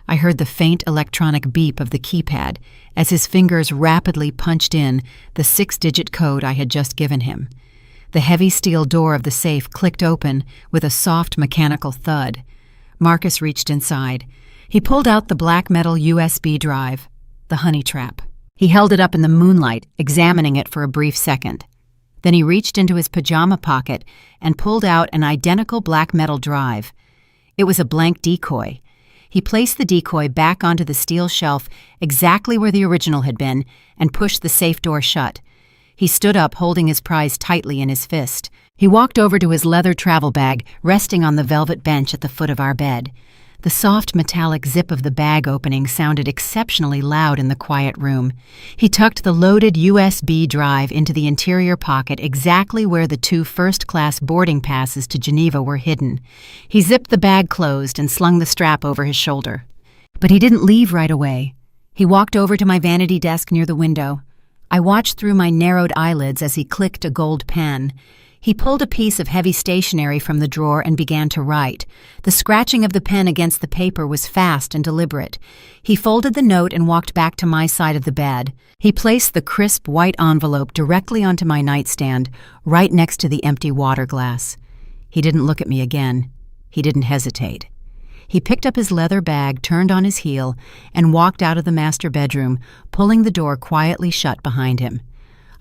I heard the faint electronic beep of the keypad as his fingers rapidly punched in the 6-digit code I had just given him. The heavy steel door of the safe clicked open with a soft mechanical thud. Marcus reached inside. He pulled out the black metal USB drive, the honey trap. He held it up in the moonlight, examining it for a brief second. Then he reached into his pajama pocket and pulled out an identical black metal drive. It was a blank decoy. He placed the decoy back onto the steel shelf exactly where the original had been and pushed the safe door shut. He stood up, holding his prize tightly in his fist. He walked over to his leather travel bag, resting on the velvet bench at the foot of our bed. The soft metallic zip of the bag opening sounded exceptionally loud in the quiet room. He tucked the loaded USB drive into the interior pocket exactly where the 2 first-class boarding passes to Geneva were hidden. He zipped the bag closed and slung the strap over his shoulder. But he didn't leave right away. He walked over to my vanity desk near the window. I watched through my narrowed eyelids as he clicked a gold pen. He pulled a piece of heavy stationery from the drawer and began to write. The scratching of the pen against the paper was fast and deliberate. He folded the note and walked back to my side of the bed. He placed the crisp white envelope directly onto my nightstand, right next to the empty water glass. He didn't look at me again. He didn't hesitate. He picked up his leather bag, turned on his heel, and walked out of the master bedroom, pulling the door quietly shut behind him.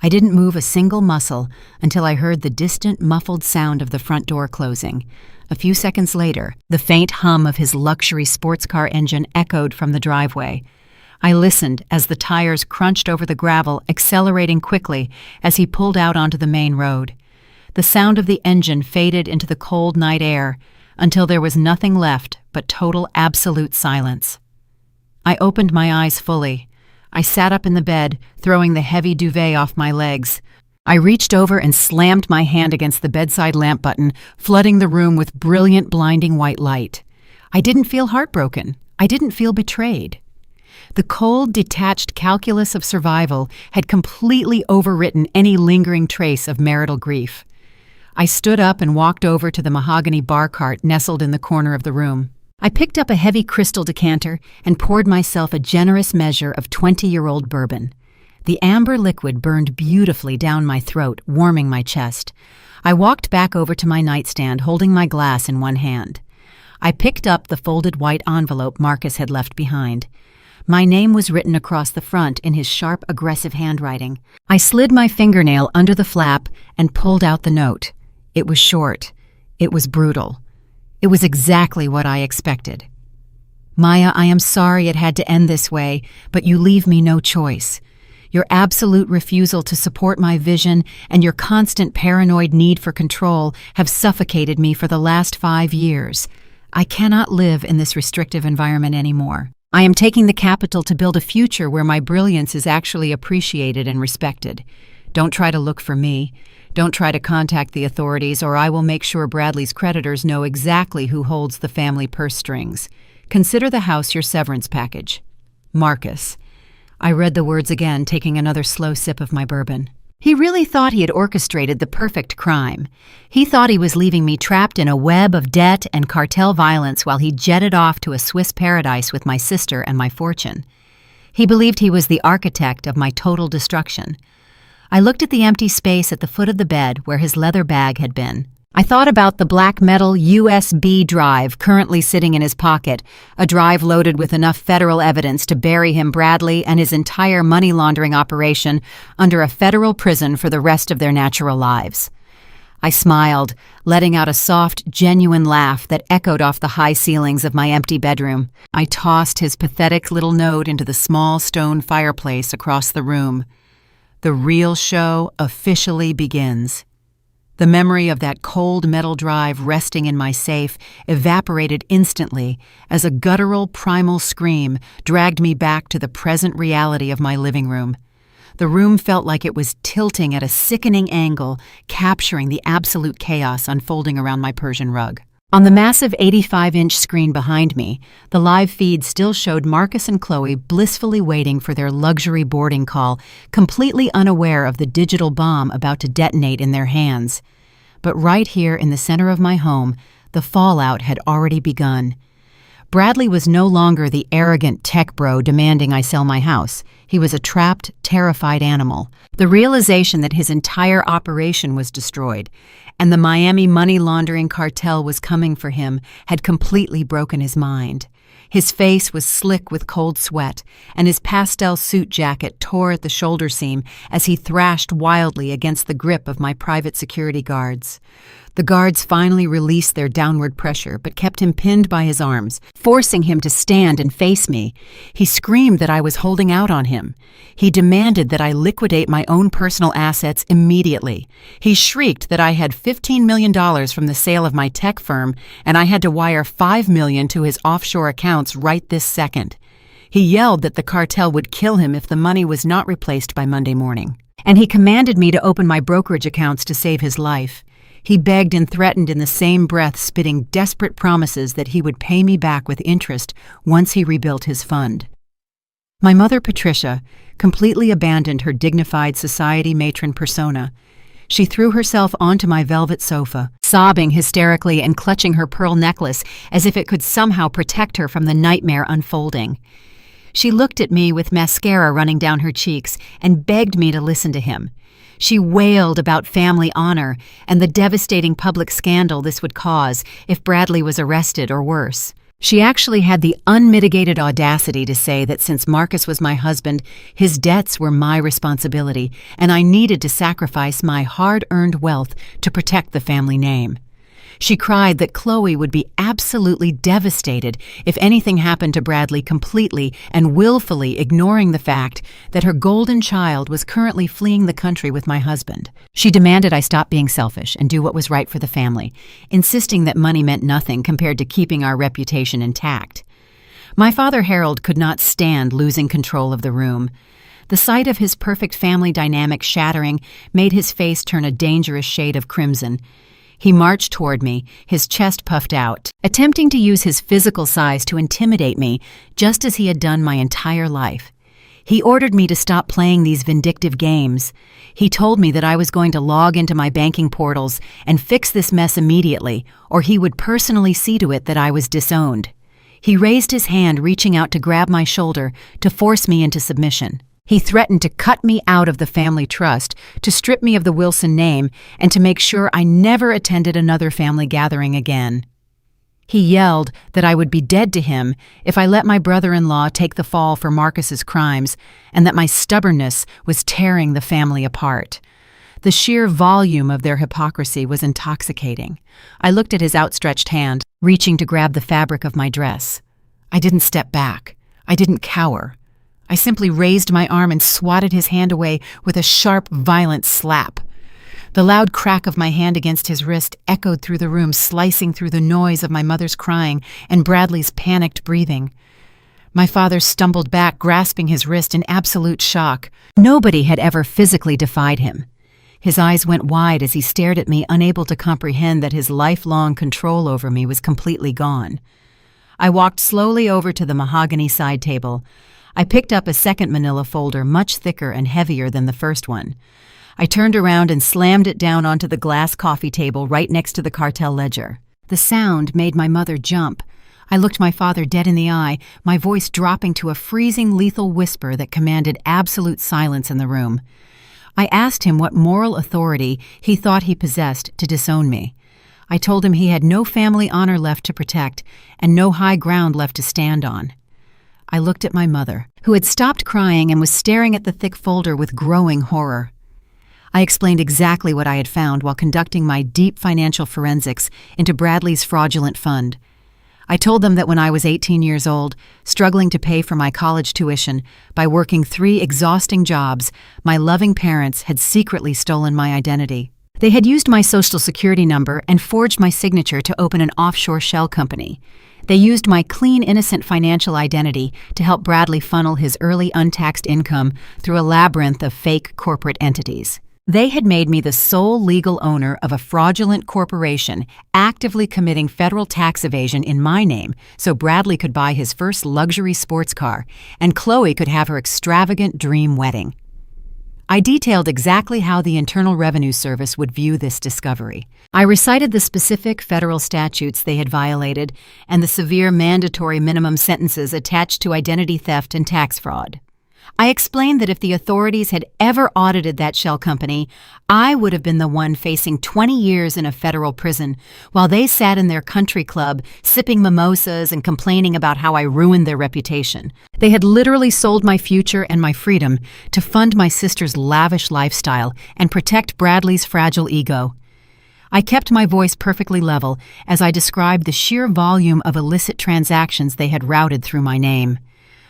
I didn't move a single muscle until I heard the distant, muffled sound of the front door closing. A few seconds later, the faint hum of his luxury sports car engine echoed from the driveway. I listened as the tires crunched over the gravel, accelerating quickly as he pulled out onto the main road. The sound of the engine faded into the cold night air until there was nothing left but total, absolute silence. I opened my eyes fully. I sat up in the bed, throwing the heavy duvet off my legs. I reached over and slammed my hand against the bedside lamp button, flooding the room with brilliant, blinding white light. I didn't feel heartbroken. I didn't feel betrayed. The cold, detached calculus of survival had completely overwritten any lingering trace of marital grief. I stood up and walked over to the mahogany bar cart nestled in the corner of the room. I picked up a heavy crystal decanter and poured myself a generous measure of 20-year-old bourbon. The amber liquid burned beautifully down my throat, warming my chest. I walked back over to my nightstand, holding my glass in one hand. I picked up the folded white envelope Marcus had left behind. My name was written across the front in his sharp, aggressive handwriting. I slid my fingernail under the flap and pulled out the note. It was short. It was brutal. It was exactly what I expected. Maya, I am sorry it had to end this way, but you leave me no choice. Your absolute refusal to support my vision and your constant paranoid need for control have suffocated me for the last 5 years. I cannot live in this restrictive environment anymore. I am taking the capital to build a future where my brilliance is actually appreciated and respected. Don't try to look for me. Don't try to contact the authorities, or I will make sure Bradley's creditors know exactly who holds the family purse strings. Consider the house your severance package. Marcus. I read the words again, taking another slow sip of my bourbon. He really thought he had orchestrated the perfect crime. He thought he was leaving me trapped in a web of debt and cartel violence while he jetted off to a Swiss paradise with my sister and my fortune. He believed he was the architect of my total destruction. I looked at the empty space at the foot of the bed where his leather bag had been. I thought about the black metal USB drive currently sitting in his pocket, a drive loaded with enough federal evidence to bury him, Bradley, and his entire money laundering operation under a federal prison for the rest of their natural lives. I smiled, letting out a soft, genuine laugh that echoed off the high ceilings of my empty bedroom. I tossed his pathetic little note into the small stone fireplace across the room. The real show officially begins. The memory of that cold metal drive resting in my safe evaporated instantly as a guttural, primal scream dragged me back to the present reality of my living room. The room felt like it was tilting at a sickening angle, capturing the absolute chaos unfolding around my Persian rug. On the massive 85-inch screen behind me, the live feed still showed Marcus and Chloe blissfully waiting for their luxury boarding call, completely unaware of the digital bomb about to detonate in their hands. But right here in the center of my home, the fallout had already begun. Bradley was no longer the arrogant tech bro demanding I sell my house. He was a trapped, terrified animal. The realization that his entire operation was destroyed and the Miami money laundering cartel was coming for him had completely broken his mind. His face was slick with cold sweat, and his pastel suit jacket tore at the shoulder seam as he thrashed wildly against the grip of my private security guards. The guards finally released their downward pressure, but kept him pinned by his arms, forcing him to stand and face me. He screamed that I was holding out on him. He demanded that I liquidate my own personal assets immediately. He shrieked that I had $15 million from the sale of my tech firm, and I had to wire $5 million to his offshore accounts right this second. He yelled that the cartel would kill him if the money was not replaced by Monday morning. And he commanded me to open my brokerage accounts to save his life. He begged and threatened in the same breath, spitting desperate promises that he would pay me back with interest once he rebuilt his fund. My mother, Patricia, completely abandoned her dignified society matron persona. She threw herself onto my velvet sofa, sobbing hysterically and clutching her pearl necklace as if it could somehow protect her from the nightmare unfolding. She looked at me with mascara running down her cheeks and begged me to listen to him. She wailed about family honor and the devastating public scandal this would cause if Bradley was arrested or worse. She actually had the unmitigated audacity to say that since Marcus was my husband, his debts were my responsibility, and I needed to sacrifice my hard-earned wealth to protect the family name. She cried that Chloe would be absolutely devastated if anything happened to Bradley, completely and willfully ignoring the fact that her golden child was currently fleeing the country with my husband. She demanded I stop being selfish and do what was right for the family, insisting that money meant nothing compared to keeping our reputation intact. My father, Harold, could not stand losing control of the room. The sight of his perfect family dynamic shattering made his face turn a dangerous shade of crimson. He marched toward me, his chest puffed out, attempting to use his physical size to intimidate me, just as he had done my entire life. He ordered me to stop playing these vindictive games. He told me that I was going to log into my banking portals and fix this mess immediately, or he would personally see to it that I was disowned. He raised his hand, reaching out to grab my shoulder to force me into submission. He threatened to cut me out of the family trust, to strip me of the Wilson name, and to make sure I never attended another family gathering again. He yelled that I would be dead to him if I let my brother-in-law take the fall for Marcus's crimes, and that my stubbornness was tearing the family apart. The sheer volume of their hypocrisy was intoxicating. I looked at his outstretched hand, reaching to grab the fabric of my dress. I didn't step back. I didn't cower. I simply raised my arm and swatted his hand away with a sharp, violent slap. The loud crack of my hand against his wrist echoed through the room, slicing through the noise of my mother's crying and Bradley's panicked breathing. My father stumbled back, grasping his wrist in absolute shock. Nobody had ever physically defied him. His eyes went wide as he stared at me, unable to comprehend that his lifelong control over me was completely gone. I walked slowly over to the mahogany side table. I picked up a second manila folder, much thicker and heavier than the first one. I turned around and slammed it down onto the glass coffee table right next to the cartel ledger. The sound made my mother jump. I looked my father dead in the eye, my voice dropping to a freezing, lethal whisper that commanded absolute silence in the room. I asked him what moral authority he thought he possessed to disown me. I told him he had no family honor left to protect and no high ground left to stand on. I looked at my mother, who had stopped crying and was staring at the thick folder with growing horror. I explained exactly what I had found while conducting my deep financial forensics into Bradley's fraudulent fund. I told them that when I was 18 years old, struggling to pay for my college tuition by working 3 exhausting jobs, my loving parents had secretly stolen my identity. They had used my social security number and forged my signature to open an offshore shell company. They used my clean, innocent financial identity to help Bradley funnel his early untaxed income through a labyrinth of fake corporate entities. They had made me the sole legal owner of a fraudulent corporation, actively committing federal tax evasion in my name so Bradley could buy his first luxury sports car and Chloe could have her extravagant dream wedding. I detailed exactly how the Internal Revenue Service would view this discovery. I recited the specific federal statutes they had violated and the severe mandatory minimum sentences attached to identity theft and tax fraud. I explained that if the authorities had ever audited that shell company, I would have been the one facing 20 years in a federal prison, while they sat in their country club, sipping mimosas and complaining about how I ruined their reputation. They had literally sold my future and my freedom to fund my sister's lavish lifestyle and protect Bradley's fragile ego. I kept my voice perfectly level as I described the sheer volume of illicit transactions they had routed through my name.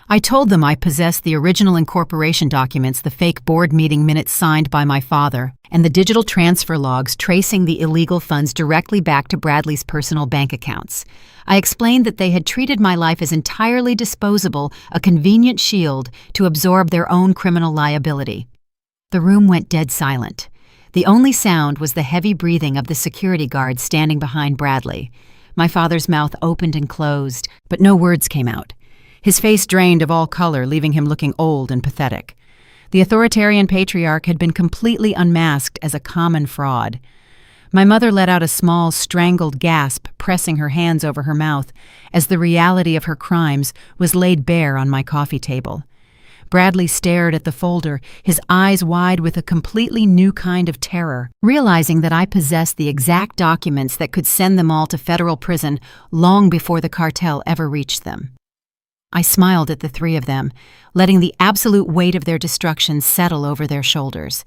I told them I possessed the original incorporation documents, the fake board meeting minutes signed by my father, and the digital transfer logs tracing the illegal funds directly back to Bradley's personal bank accounts. I explained that they had treated my life as entirely disposable, a convenient shield to absorb their own criminal liability. The room went dead silent. The only sound was the heavy breathing of the security guard standing behind Bradley. My father's mouth opened and closed, but no words came out. His face drained of all color, leaving him looking old and pathetic. The authoritarian patriarch had been completely unmasked as a common fraud. My mother let out a small, strangled gasp, pressing her hands over her mouth, as the reality of her crimes was laid bare on my coffee table. Bradley stared at the folder, his eyes wide with a completely new kind of terror, realizing that I possessed the exact documents that could send them all to federal prison long before the cartel ever reached them. I smiled at the three of them, letting the absolute weight of their destruction settle over their shoulders.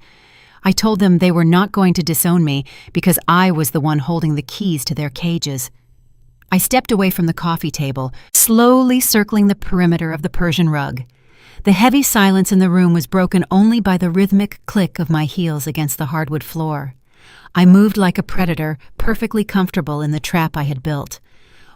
I told them they were not going to disown me because I was the one holding the keys to their cages. I stepped away from the coffee table, slowly circling the perimeter of the Persian rug. The heavy silence in the room was broken only by the rhythmic click of my heels against the hardwood floor. I moved like a predator, perfectly comfortable in the trap I had built.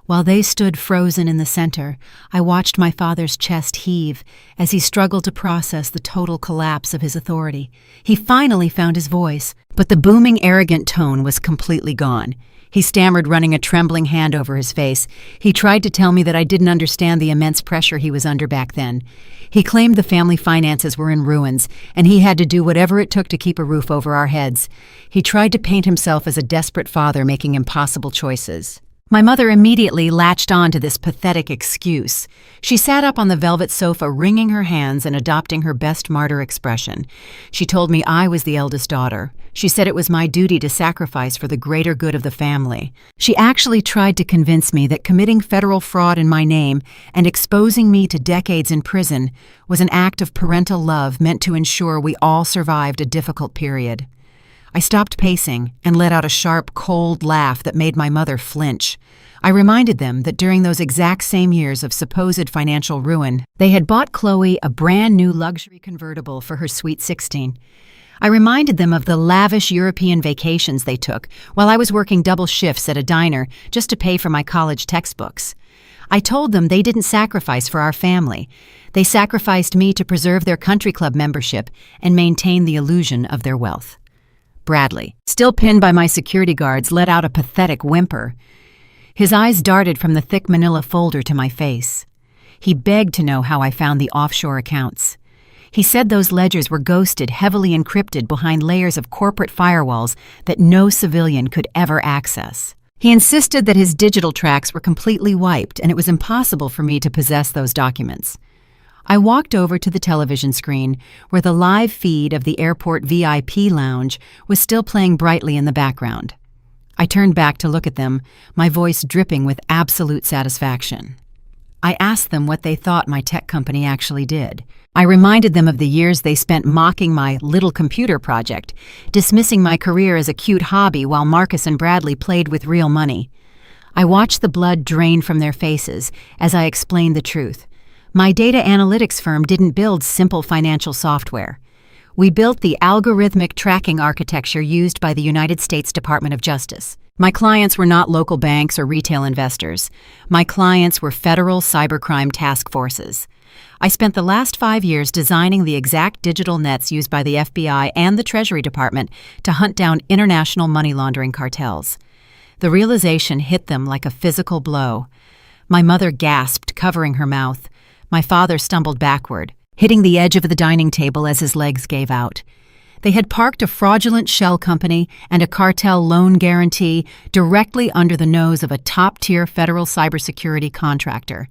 While they stood frozen in the center, I watched my father's chest heave as he struggled to process the total collapse of his authority. He finally found his voice, but the booming, arrogant tone was completely gone. He stammered, running a trembling hand over his face. He tried to tell me that I didn't understand the immense pressure he was under back then. He claimed the family finances were in ruins, and he had to do whatever it took to keep a roof over our heads. He tried to paint himself as a desperate father making impossible choices. My mother immediately latched on to this pathetic excuse. She sat up on the velvet sofa, wringing her hands and adopting her best martyr expression. She told me I was the eldest daughter. She said it was my duty to sacrifice for the greater good of the family. She actually tried to convince me that committing federal fraud in my name and exposing me to decades in prison was an act of parental love meant to ensure we all survived a difficult period. I stopped pacing and let out a sharp, cold laugh that made my mother flinch. I reminded them that during those exact same years of supposed financial ruin, they had bought Chloe a brand new luxury convertible for her sweet 16. I reminded them of the lavish European vacations they took while I was working double shifts at a diner just to pay for my college textbooks. I told them they didn't sacrifice for our family. They sacrificed me to preserve their country club membership and maintain the illusion of their wealth. Bradley, still pinned by my security guards, let out a pathetic whimper. His eyes darted from the thick manila folder to my face. He begged to know how I found the offshore accounts. He said those ledgers were ghosted, heavily encrypted behind layers of corporate firewalls that no civilian could ever access. He insisted that his digital tracks were completely wiped and it was impossible for me to possess those documents. I walked over to the television screen, where the live feed of the airport VIP lounge was still playing brightly in the background. I turned back to look at them, my voice dripping with absolute satisfaction. I asked them what they thought my tech company actually did. I reminded them of the years they spent mocking my little computer project, dismissing my career as a cute hobby while Marcus and Bradley played with real money. I watched the blood drain from their faces as I explained the truth. My data analytics firm didn't build simple financial software. We built the algorithmic tracking architecture used by the United States Department of Justice. My clients were not local banks or retail investors. My clients were federal cybercrime task forces. I spent the last 5 years designing the exact digital nets used by the FBI and the Treasury Department to hunt down international money laundering cartels. The realization hit them like a physical blow. My mother gasped, covering her mouth. My father stumbled backward, hitting the edge of the dining table as his legs gave out. They had parked a fraudulent shell company and a cartel loan guarantee directly under the nose of a top-tier federal cybersecurity contractor.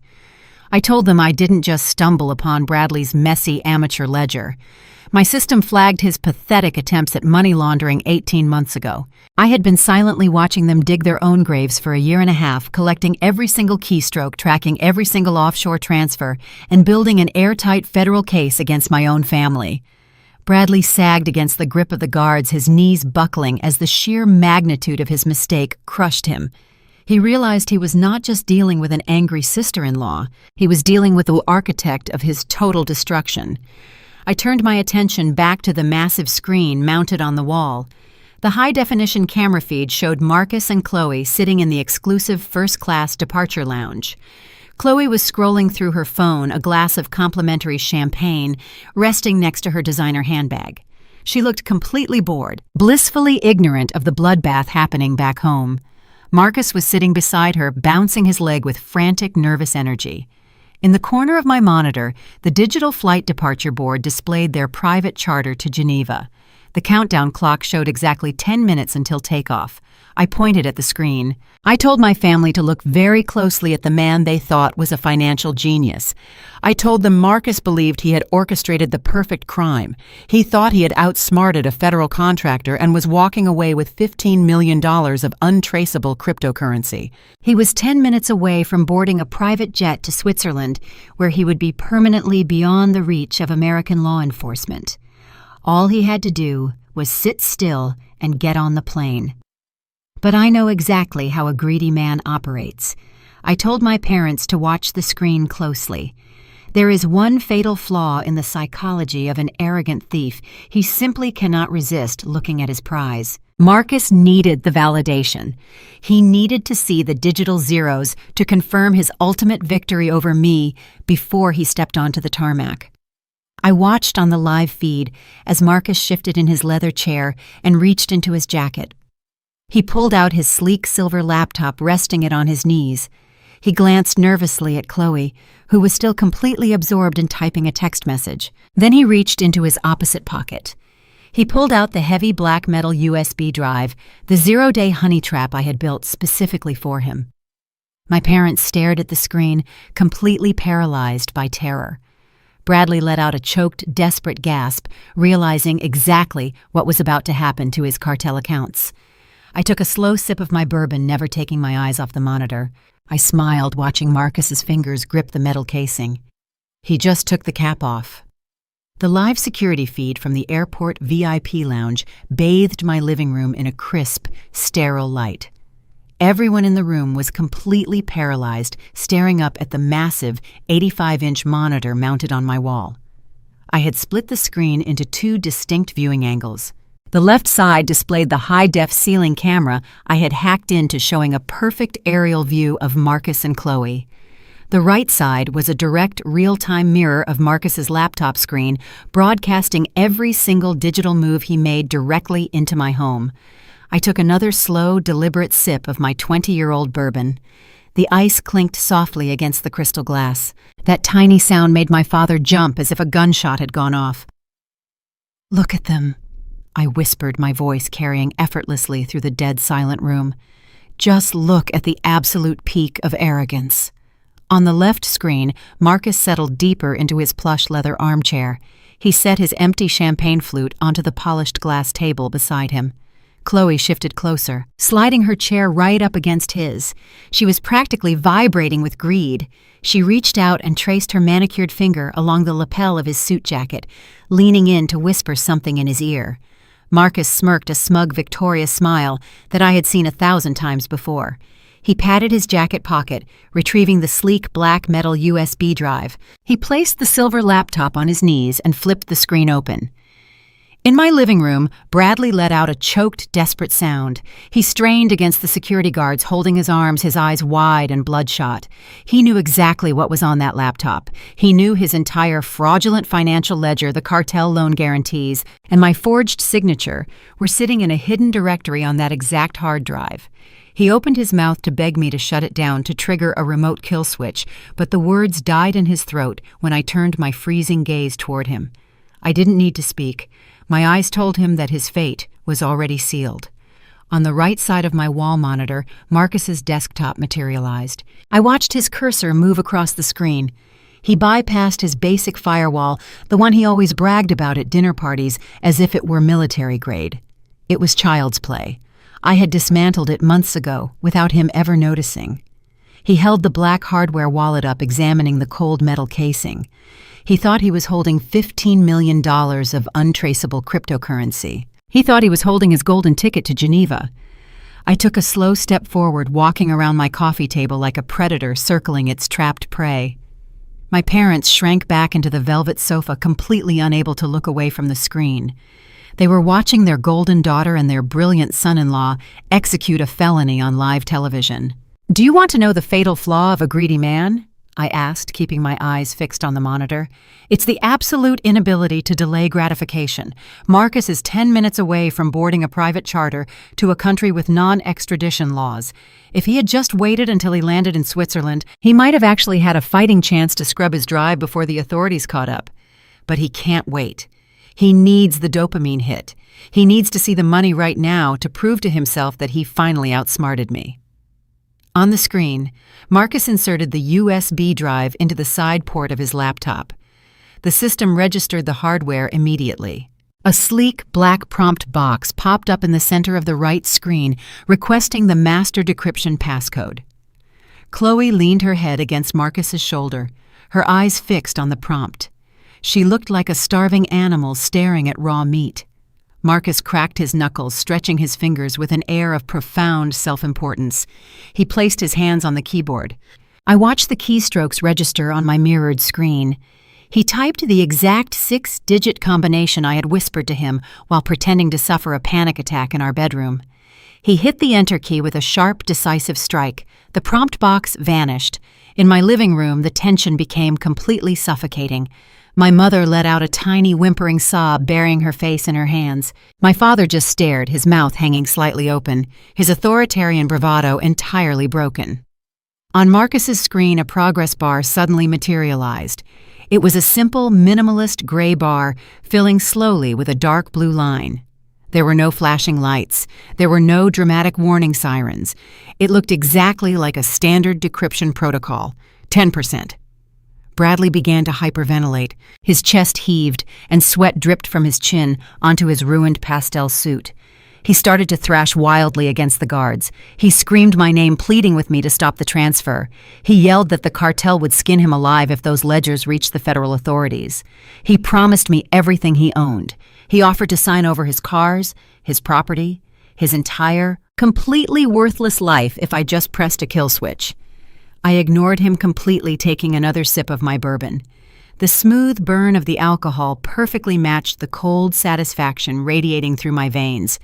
I told them I didn't just stumble upon Bradley's messy amateur ledger. My system flagged his pathetic attempts at money laundering 18 months ago. I had been silently watching them dig their own graves for a year and a half, collecting every single keystroke, tracking every single offshore transfer, and building an airtight federal case against my own family. Bradley sagged against the grip of the guards, his knees buckling as the sheer magnitude of his mistake crushed him. He realized he was not just dealing with an angry sister-in-law, he was dealing with the architect of his total destruction. I turned my attention back to the massive screen mounted on the wall. The high-definition camera feed showed Marcus and Chloe sitting in the exclusive first-class departure lounge. Chloe was scrolling through her phone, a glass of complimentary champagne resting next to her designer handbag. She looked completely bored, blissfully ignorant of the bloodbath happening back home. Marcus was sitting beside her, bouncing his leg with frantic, nervous energy. In the corner of my monitor, the digital flight departure board displayed their private charter to Geneva. The countdown clock showed exactly 10 minutes until takeoff. I pointed at the screen. I told my family to look very closely at the man they thought was a financial genius. I told them Marcus believed he had orchestrated the perfect crime. He thought he had outsmarted a federal contractor and was walking away with $15 million of untraceable cryptocurrency. He was 10 minutes away from boarding a private jet to Switzerland, where he would be permanently beyond the reach of American law enforcement. All he had to do was sit still and get on the plane. But I know exactly how a greedy man operates. I told my parents to watch the screen closely. There is one fatal flaw in the psychology of an arrogant thief. He simply cannot resist looking at his prize. Marcus needed the validation. He needed to see the digital zeros to confirm his ultimate victory over me before he stepped onto the tarmac. I watched on the live feed as Marcus shifted in his leather chair and reached into his jacket. He pulled out his sleek silver laptop, resting it on his knees. He glanced nervously at Chloe, who was still completely absorbed in typing a text message. Then he reached into his opposite pocket. He pulled out the heavy black metal USB drive, the zero-day honey trap I had built specifically for him. My parents stared at the screen, completely paralyzed by terror. Bradley let out a choked, desperate gasp, realizing exactly what was about to happen to his cartel accounts. I took a slow sip of my bourbon, never taking my eyes off the monitor. I smiled, watching Marcus's fingers grip the metal casing. He just took the cap off. The live security feed from the airport VIP lounge bathed my living room in a crisp, sterile light. Everyone in the room was completely paralyzed, staring up at the massive 85-inch monitor mounted on my wall. I had split the screen into two distinct viewing angles. The left side displayed the high-def ceiling camera I had hacked into, showing a perfect aerial view of Marcus and Chloe. The right side was a direct, real-time mirror of Marcus's laptop screen, broadcasting every single digital move he made directly into my home. I took another slow, deliberate sip of my 20-year-old bourbon. The ice clinked softly against the crystal glass. That tiny sound made my father jump as if a gunshot had gone off. "Look at them," I whispered, my voice carrying effortlessly through the dead silent room. "Just look at the absolute peak of arrogance." On the left screen, Marcus settled deeper into his plush leather armchair. He set his empty champagne flute onto the polished glass table beside him. Chloe shifted closer, sliding her chair right up against his. She was practically vibrating with greed. She reached out and traced her manicured finger along the lapel of his suit jacket, leaning in to whisper something in his ear. Marcus smirked a smug, victorious smile that I had seen 1,000 times before. He patted his jacket pocket, retrieving the sleek black metal USB drive. He placed the silver laptop on his knees and flipped the screen open. In my living room, Bradley let out a choked, desperate sound. He strained against the security guards, holding his arms, his eyes wide and bloodshot. He knew exactly what was on that laptop. He knew his entire fraudulent financial ledger, the cartel loan guarantees, and my forged signature were sitting in a hidden directory on that exact hard drive. He opened his mouth to beg me to shut it down, to trigger a remote kill switch, but the words died in his throat when I turned my freezing gaze toward him. I didn't need to speak. My eyes told him that his fate was already sealed. On the right side of my wall monitor, Marcus's desktop materialized. I watched his cursor move across the screen. He bypassed his basic firewall, the one he always bragged about at dinner parties, as if it were military grade. It was child's play. I had dismantled it months ago, without him ever noticing. He held the black hardware wallet up, examining the cold metal casing. He thought he was holding $15 million of untraceable cryptocurrency. He thought he was holding his golden ticket to Geneva. I took a slow step forward, walking around my coffee table like a predator circling its trapped prey. My parents shrank back into the velvet sofa, completely unable to look away from the screen. They were watching their golden daughter and their brilliant son-in-law execute a felony on live television. "Do you want to know the fatal flaw of a greedy man?" I asked, keeping my eyes fixed on the monitor. "It's the absolute inability to delay gratification. Marcus is 10 minutes away from boarding a private charter to a country with non-extradition laws. If he had just waited until he landed in Switzerland, he might have actually had a fighting chance to scrub his drive before the authorities caught up. But he can't wait. He needs the dopamine hit. He needs to see the money right now to prove to himself that he finally outsmarted me." On the screen, Marcus inserted the USB drive into the side port of his laptop. The system registered the hardware immediately. A sleek black prompt box popped up in the center of the right screen, requesting the master decryption passcode. Chloe leaned her head against Marcus's shoulder, her eyes fixed on the prompt. She looked like a starving animal staring at raw meat. Marcus cracked his knuckles, stretching his fingers with an air of profound self-importance. He placed his hands on the keyboard. I watched the keystrokes register on my mirrored screen. He typed the exact 6-digit combination I had whispered to him while pretending to suffer a panic attack in our bedroom. He hit the enter key with a sharp, decisive strike. The prompt box vanished. In my living room, the tension became completely suffocating. My mother let out a tiny whimpering sob, burying her face in her hands. My father just stared, his mouth hanging slightly open, his authoritarian bravado entirely broken. On Marcus's screen, a progress bar suddenly materialized. It was a simple, minimalist gray bar, filling slowly with a dark blue line. There were no flashing lights. There were no dramatic warning sirens. It looked exactly like a standard decryption protocol. 10%. Bradley began to hyperventilate. His chest heaved, and sweat dripped from his chin onto his ruined pastel suit. He started to thrash wildly against the guards. He screamed my name, pleading with me to stop the transfer. He yelled that the cartel would skin him alive if those ledgers reached the federal authorities. He promised me everything he owned. He offered to sign over his cars, his property, his entire, completely worthless life if I just pressed a kill switch. I ignored him completely, taking another sip of my bourbon. The smooth burn of the alcohol perfectly matched the cold satisfaction radiating through my veins.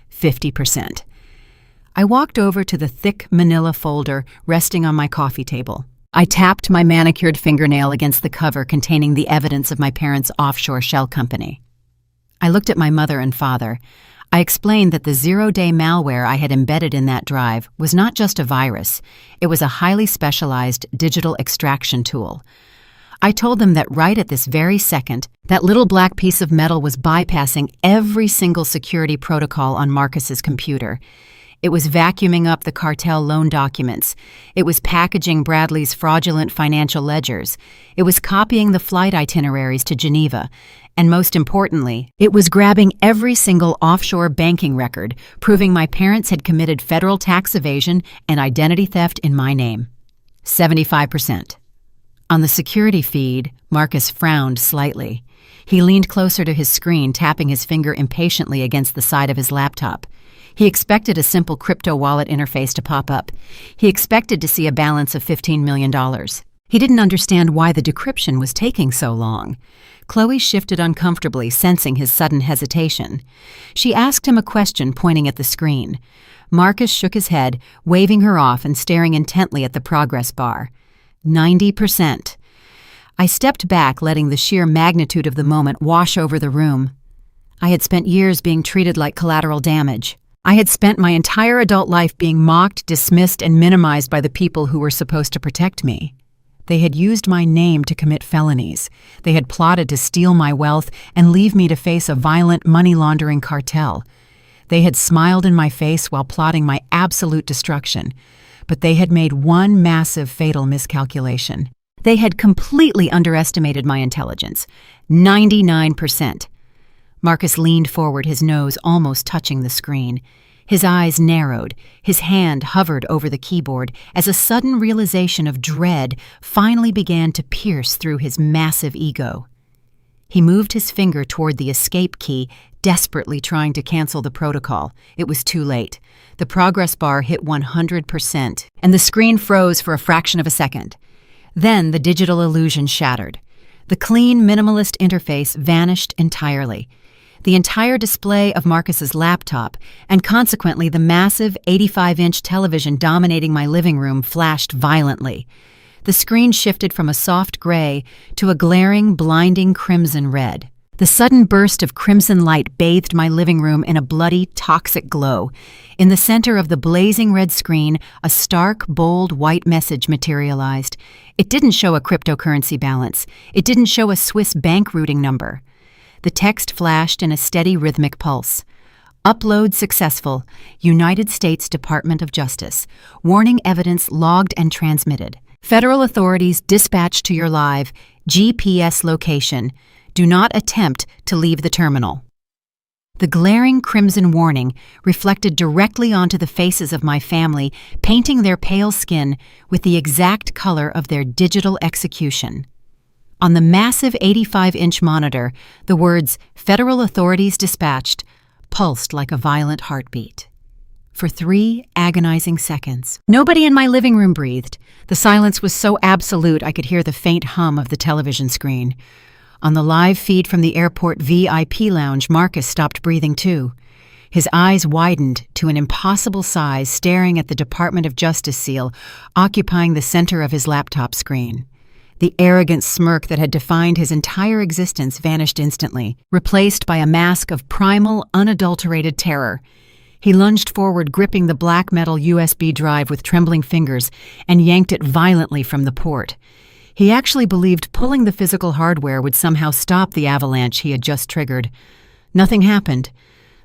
50%. I walked over to the thick manila folder resting on my coffee table. I tapped my manicured fingernail against the cover containing the evidence of my parents' offshore shell company. I looked at my mother and father. I explained that the zero-day malware I had embedded in that drive was not just a virus. It was a highly specialized digital extraction tool. I told them that right at this very second, that little black piece of metal was bypassing every single security protocol on Marcus's computer. It was vacuuming up the cartel loan documents. It was packaging Bradley's fraudulent financial ledgers. It was copying the flight itineraries to Geneva. And most importantly, it was grabbing every single offshore banking record, proving my parents had committed federal tax evasion and identity theft in my name. 75%. On the security feed, Marcus frowned slightly. He leaned closer to his screen, tapping his finger impatiently against the side of his laptop. He expected a simple crypto wallet interface to pop up. He expected to see a balance of $15 million. He didn't understand why the decryption was taking so long. Chloe shifted uncomfortably, sensing his sudden hesitation. She asked him a question, pointing at the screen. Marcus shook his head, waving her off and staring intently at the progress bar. 90%. I stepped back, letting the sheer magnitude of the moment wash over the room. I had spent years being treated like collateral damage. I had spent my entire adult life being mocked, dismissed, and minimized by the people who were supposed to protect me. They had used my name to commit felonies. They had plotted to steal my wealth and leave me to face a violent money-laundering cartel. They had smiled in my face while plotting my absolute destruction, but they had made one massive fatal miscalculation. They had completely underestimated my intelligence. 99%. Marcus leaned forward, his nose almost touching the screen. His eyes narrowed, his hand hovered over the keyboard as a sudden realization of dread finally began to pierce through his massive ego. He moved his finger toward the escape key, desperately trying to cancel the protocol. It was too late. The progress bar hit 100%, and the screen froze for a fraction of a second. Then the digital illusion shattered. The clean, minimalist interface vanished entirely. The entire display of Marcus's laptop, and consequently the massive 85-inch television dominating my living room, flashed violently. The screen shifted from a soft gray to a glaring, blinding crimson red. The sudden burst of crimson light bathed my living room in a bloody, toxic glow. In the center of the blazing red screen, a stark, bold white message materialized. It didn't show a cryptocurrency balance. It didn't show a Swiss bank routing number. The text flashed in a steady, rhythmic pulse. Upload successful. United States Department of Justice. Warning evidence logged and transmitted. Federal authorities dispatched to your live GPS location. Do not attempt to leave the terminal. The glaring crimson warning reflected directly onto the faces of my family, painting their pale skin with the exact color of their digital execution. On the massive 85-inch monitor, the words, "Federal authorities dispatched," pulsed like a violent heartbeat. For 3 agonizing seconds, nobody in my living room breathed. The silence was so absolute I could hear the faint hum of the television screen. On the live feed from the airport VIP lounge, Marcus stopped breathing too. His eyes widened to an impossible size, staring at the Department of Justice seal occupying the center of his laptop screen. The arrogant smirk that had defined his entire existence vanished instantly, replaced by a mask of primal, unadulterated terror. He lunged forward, gripping the black metal USB drive with trembling fingers, and yanked it violently from the port. He actually believed pulling the physical hardware would somehow stop the avalanche he had just triggered. Nothing happened.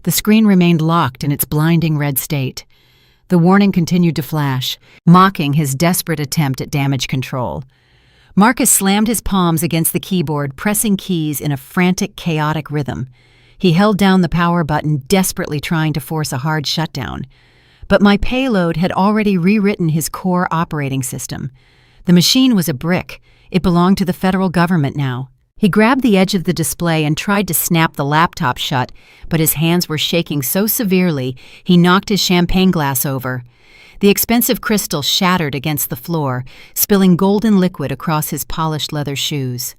The screen remained locked in its blinding red state. The warning continued to flash, mocking his desperate attempt at damage control. Marcus slammed his palms against the keyboard, pressing keys in a frantic, chaotic rhythm. He held down the power button, desperately trying to force a hard shutdown. But my payload had already rewritten his core operating system. The machine was a brick. It belonged to the federal government now. He grabbed the edge of the display and tried to snap the laptop shut, but his hands were shaking so severely he knocked his champagne glass over. The expensive crystal shattered against the floor, spilling golden liquid across his polished leather shoes.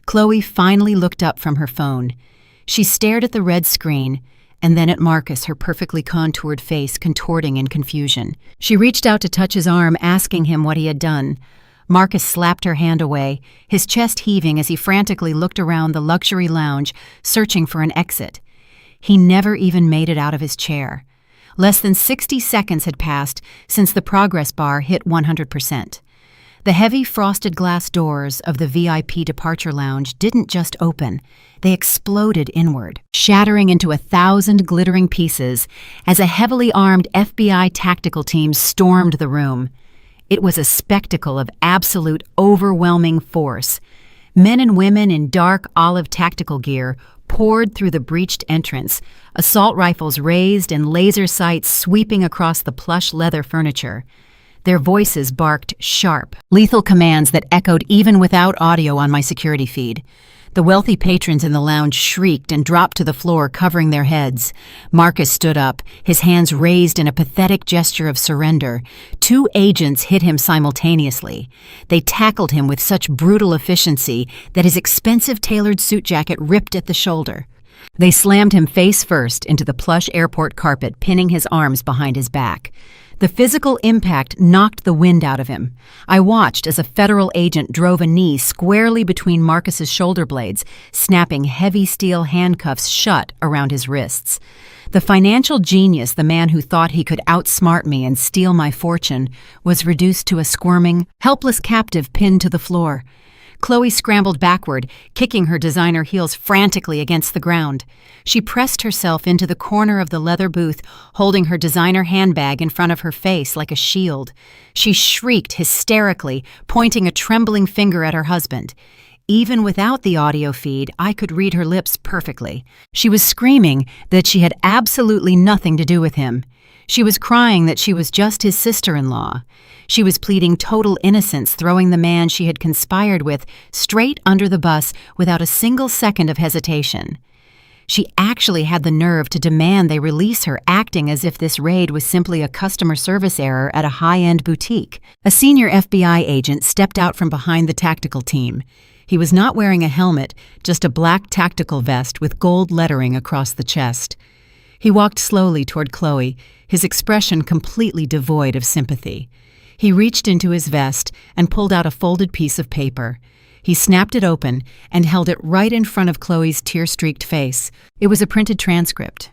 Chloe finally looked up from her phone. She stared at the red screen, and then at Marcus, her perfectly contoured face contorting in confusion. She reached out to touch his arm, asking him what he had done. Marcus slapped her hand away, his chest heaving as he frantically looked around the luxury lounge, searching for an exit. He never even made it out of his chair. Less than 60 seconds had passed since the progress bar hit 100%. The heavy frosted glass doors of the VIP departure lounge didn't just open, they exploded inward, shattering into 1,000 glittering pieces as a heavily armed FBI tactical team stormed the room. It was a spectacle of absolute, overwhelming force. Men and women in dark olive tactical gear poured through the breached entrance, assault rifles raised and laser sights sweeping across the plush leather furniture. Their voices barked sharp, lethal commands that echoed even without audio on my security feed. The wealthy patrons in the lounge shrieked and dropped to the floor, covering their heads. Marcus stood up, his hands raised in a pathetic gesture of surrender. 2 agents hit him simultaneously. They tackled him with such brutal efficiency that his expensive tailored suit jacket ripped at the shoulder. They slammed him face first into the plush airport carpet, pinning his arms behind his back. The physical impact knocked the wind out of him. I watched as a federal agent drove a knee squarely between Marcus's shoulder blades, snapping heavy steel handcuffs shut around his wrists. The financial genius, the man who thought he could outsmart me and steal my fortune, was reduced to a squirming, helpless captive pinned to the floor. Chloe scrambled backward, kicking her designer heels frantically against the ground. She pressed herself into the corner of the leather booth, holding her designer handbag in front of her face like a shield. She shrieked hysterically, pointing a trembling finger at her husband. Even without the audio feed, I could read her lips perfectly. She was screaming that she had absolutely nothing to do with him. She was crying that she was just his sister-in-law. She was pleading total innocence, throwing the man she had conspired with straight under the bus without a single second of hesitation. She actually had the nerve to demand they release her, acting as if this raid was simply a customer service error at a high-end boutique. A senior FBI agent stepped out from behind the tactical team. He was not wearing a helmet, just a black tactical vest with gold lettering across the chest. He walked slowly toward Chloe, his expression completely devoid of sympathy. He reached into his vest and pulled out a folded piece of paper. He snapped it open and held it right in front of Chloe's tear-streaked face. It was a printed transcript.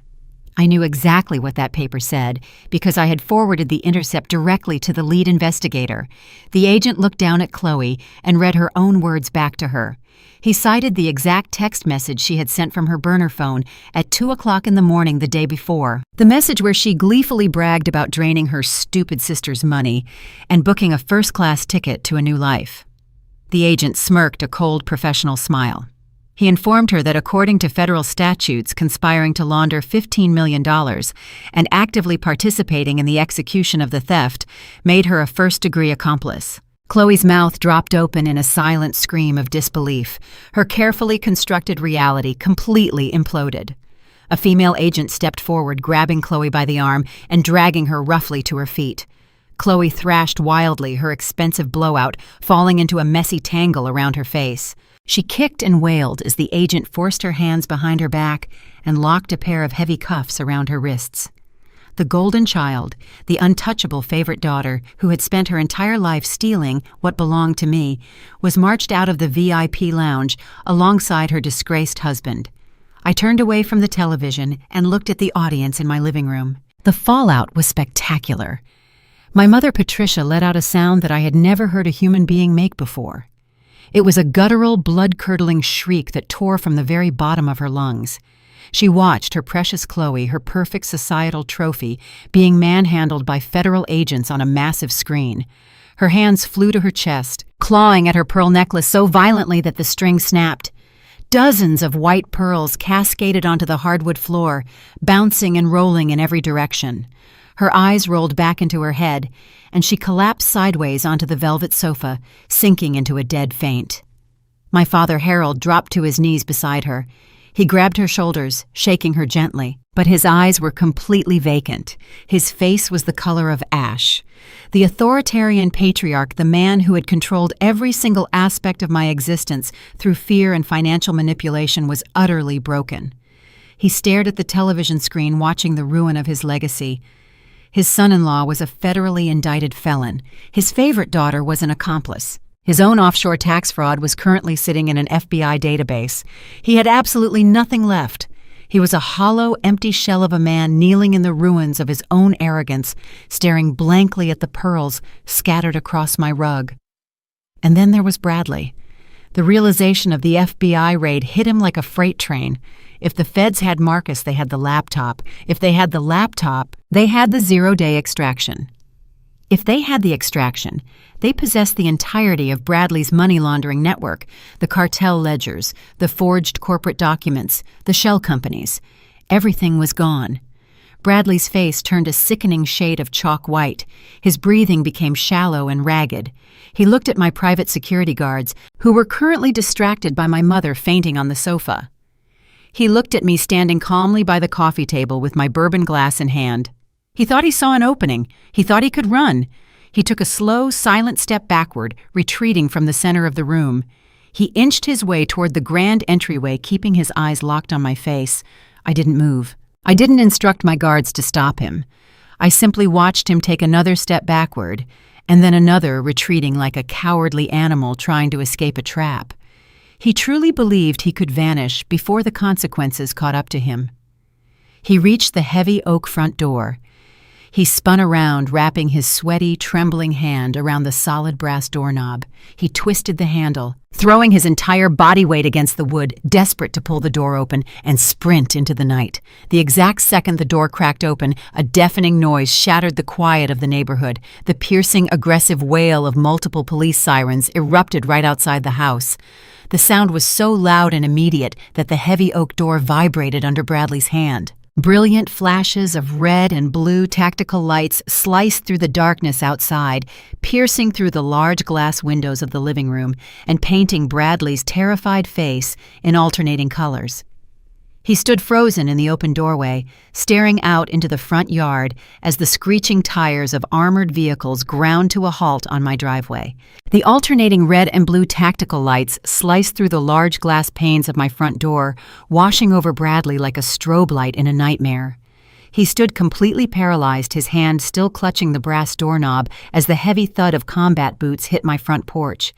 I knew exactly what that paper said because I had forwarded the intercept directly to the lead investigator. The agent looked down at Chloe and read her own words back to her. He cited the exact text message she had sent from her burner phone at 2 o'clock in the morning the day before. The message where she gleefully bragged about draining her stupid sister's money and booking a first-class ticket to a new life. The agent smirked a cold professional smile. He informed her that according to federal statutes, conspiring to launder $15 million and actively participating in the execution of the theft made her a first-degree accomplice. Chloe's mouth dropped open in a silent scream of disbelief. Her carefully constructed reality completely imploded. A female agent stepped forward, grabbing Chloe by the arm and dragging her roughly to her feet. Chloe thrashed wildly, her expensive blowout falling into a messy tangle around her face. She kicked and wailed as the agent forced her hands behind her back and locked a pair of heavy cuffs around her wrists. The golden child, the untouchable favorite daughter who had spent her entire life stealing what belonged to me, was marched out of the VIP lounge alongside her disgraced husband. I turned away from the television and looked at the audience in my living room. The fallout was spectacular. My mother Patricia let out a sound that I had never heard a human being make before. It was a guttural, blood-curdling shriek that tore from the very bottom of her lungs. She watched her precious Chloe, her perfect societal trophy, being manhandled by federal agents on a massive screen. Her hands flew to her chest, clawing at her pearl necklace so violently that the string snapped. Dozens of white pearls cascaded onto the hardwood floor, bouncing and rolling in every direction. Her eyes rolled back into her head, and she collapsed sideways onto the velvet sofa, sinking into a dead faint. My father Harold dropped to his knees beside her. He grabbed her shoulders, shaking her gently, but his eyes were completely vacant. His face was the color of ash. The authoritarian patriarch, the man who had controlled every single aspect of my existence through fear and financial manipulation, was utterly broken. He stared at the television screen, watching the ruin of his legacy. His son-in-law was a federally indicted felon. His favorite daughter was an accomplice. His own offshore tax fraud was currently sitting in an FBI database. He had absolutely nothing left. He was a hollow, empty shell of a man kneeling in the ruins of his own arrogance, staring blankly at the pearls scattered across my rug. And then there was Bradley. The realization of the FBI raid hit him like a freight train. If the feds had Marcus, they had the laptop. If they had the laptop, they had the zero-day extraction. If they had the extraction, they possessed the entirety of Bradley's money laundering network, the cartel ledgers, the forged corporate documents, the shell companies. Everything was gone. Bradley's face turned a sickening shade of chalk white. His breathing became shallow and ragged. He looked at my private security guards, who were currently distracted by my mother fainting on the sofa. He looked at me standing calmly by the coffee table with my bourbon glass in hand. He thought he saw an opening. He thought he could run. He took a slow, silent step backward, retreating from the center of the room. He inched his way toward the grand entryway, keeping his eyes locked on my face. I didn't move. I didn't instruct my guards to stop him. I simply watched him take another step backward, and then another, retreating like a cowardly animal trying to escape a trap. He truly believed he could vanish before the consequences caught up to him. He reached the heavy oak front door. He spun around, wrapping his sweaty, trembling hand around the solid brass doorknob. He twisted the handle, throwing his entire body weight against the wood, desperate to pull the door open and sprint into the night. The exact second the door cracked open, a deafening noise shattered the quiet of the neighborhood. The piercing, aggressive wail of multiple police sirens erupted right outside the house. The sound was so loud and immediate that the heavy oak door vibrated under Bradley's hand. Brilliant flashes of red and blue tactical lights sliced through the darkness outside, piercing through the large glass windows of the living room and painting Bradley's terrified face in alternating colors. He stood frozen in the open doorway, staring out into the front yard as the screeching tires of armored vehicles ground to a halt on my driveway. The alternating red and blue tactical lights sliced through the large glass panes of my front door, washing over Bradley like a strobe light in a nightmare. He stood completely paralyzed, his hand still clutching the brass doorknob as the heavy thud of combat boots hit my front porch.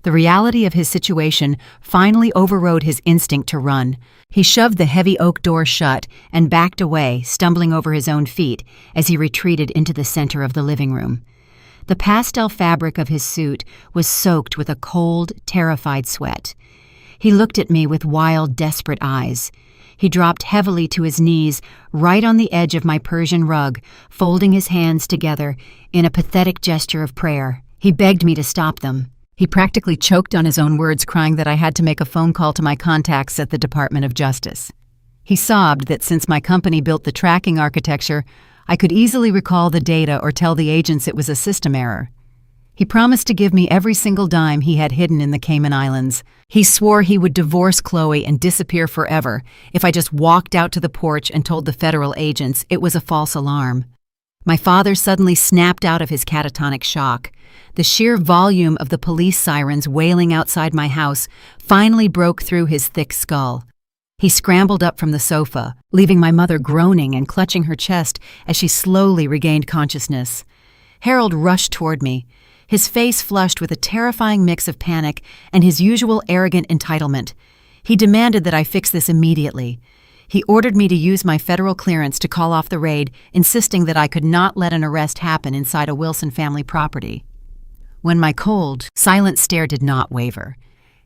The reality of his situation finally overrode his instinct to run. He shoved the heavy oak door shut and backed away, stumbling over his own feet as he retreated into the center of the living room. The pastel fabric of his suit was soaked with a cold, terrified sweat. He looked at me with wild, desperate eyes. He dropped heavily to his knees, right on the edge of my Persian rug, folding his hands together in a pathetic gesture of prayer. He begged me to stop them. He practically choked on his own words, crying that I had to make a phone call to my contacts at the Department of Justice. He sobbed that since my company built the tracking architecture, I could easily recall the data or tell the agents it was a system error. He promised to give me every single dime he had hidden in the Cayman Islands. He swore he would divorce Chloe and disappear forever if I just walked out to the porch and told the federal agents it was a false alarm. My father suddenly snapped out of his catatonic shock. The sheer volume of the police sirens wailing outside my house finally broke through his thick skull. He scrambled up from the sofa, leaving my mother groaning and clutching her chest as she slowly regained consciousness. Harold rushed toward me, his face flushed with a terrifying mix of panic and his usual arrogant entitlement. He demanded that I fix this immediately. He ordered me to use my federal clearance to call off the raid, insisting that I could not let an arrest happen inside a Wilson family property. When my cold, silent stare did not waver,